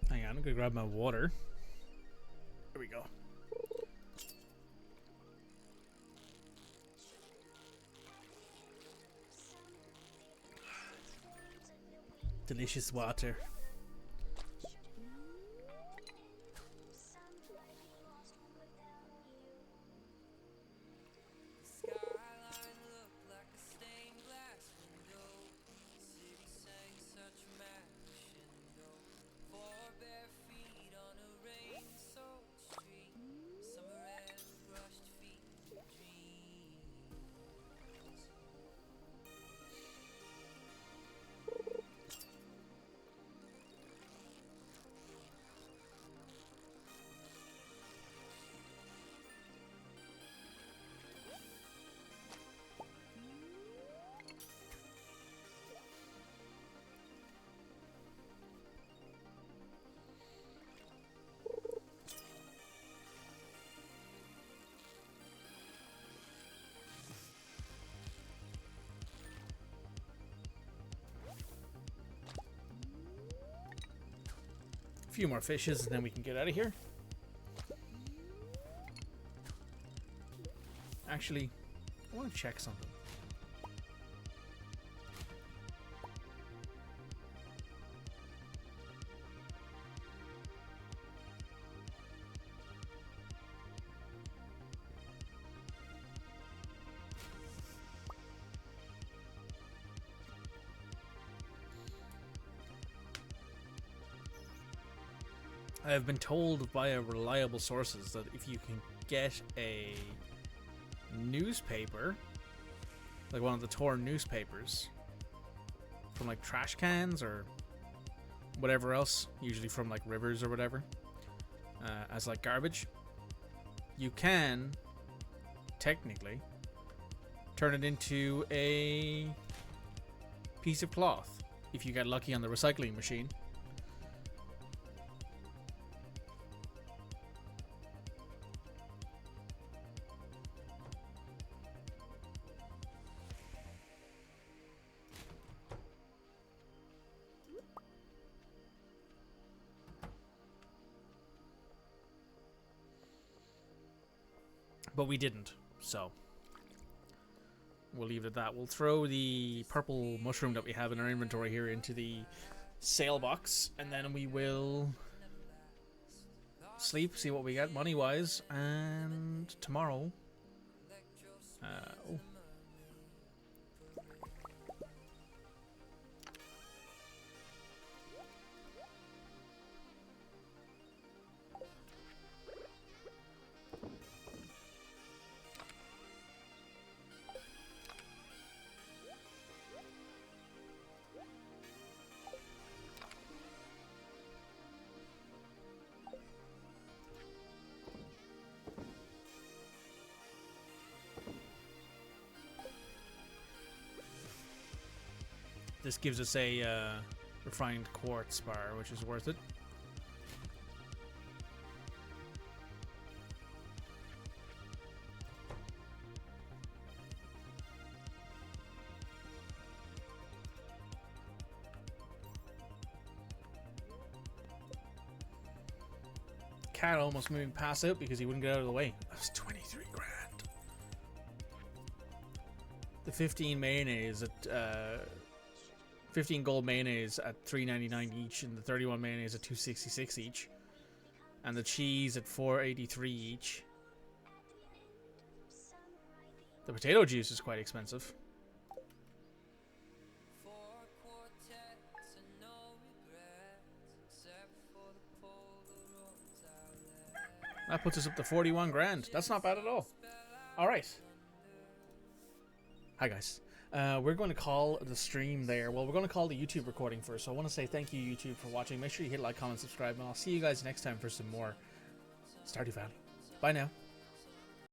A: Hang on, I'm gonna grab my water. There we go. Delicious water. A few more fishes and then we can get out of here. Actually, I want to check something. I have been told by reliable sources that if you can get a newspaper, like one of the torn newspapers, from like trash cans or whatever else, usually from like rivers or whatever, as like garbage, you can technically turn it into a piece of cloth if you get lucky on the recycling machine. but we didn't. So we'll leave it at that. We'll throw the purple mushroom that we have in our inventory here into the sale box, and then we will sleep, see what we get money-wise, and tomorrow... oh. This gives us a refined quartz bar, which is worth it. Cat almost moving past out because he wouldn't get out of the way. That was 23 grand. The 15 mayonnaise at 15 gold mayonnaise at $3.99 each, and the 31 mayonnaise at $2.66 each, and the cheese at $4.83 each. The potato juice is quite expensive. That puts us up to 41 grand. That's not bad at all. All right. Hi guys. We're going to call the stream there. Well, we're going to call the YouTube recording first. So I want to say thank you, YouTube, for watching. Make sure you hit like, comment, subscribe, and I'll see you guys next time for some more Stardew Valley. Bye now.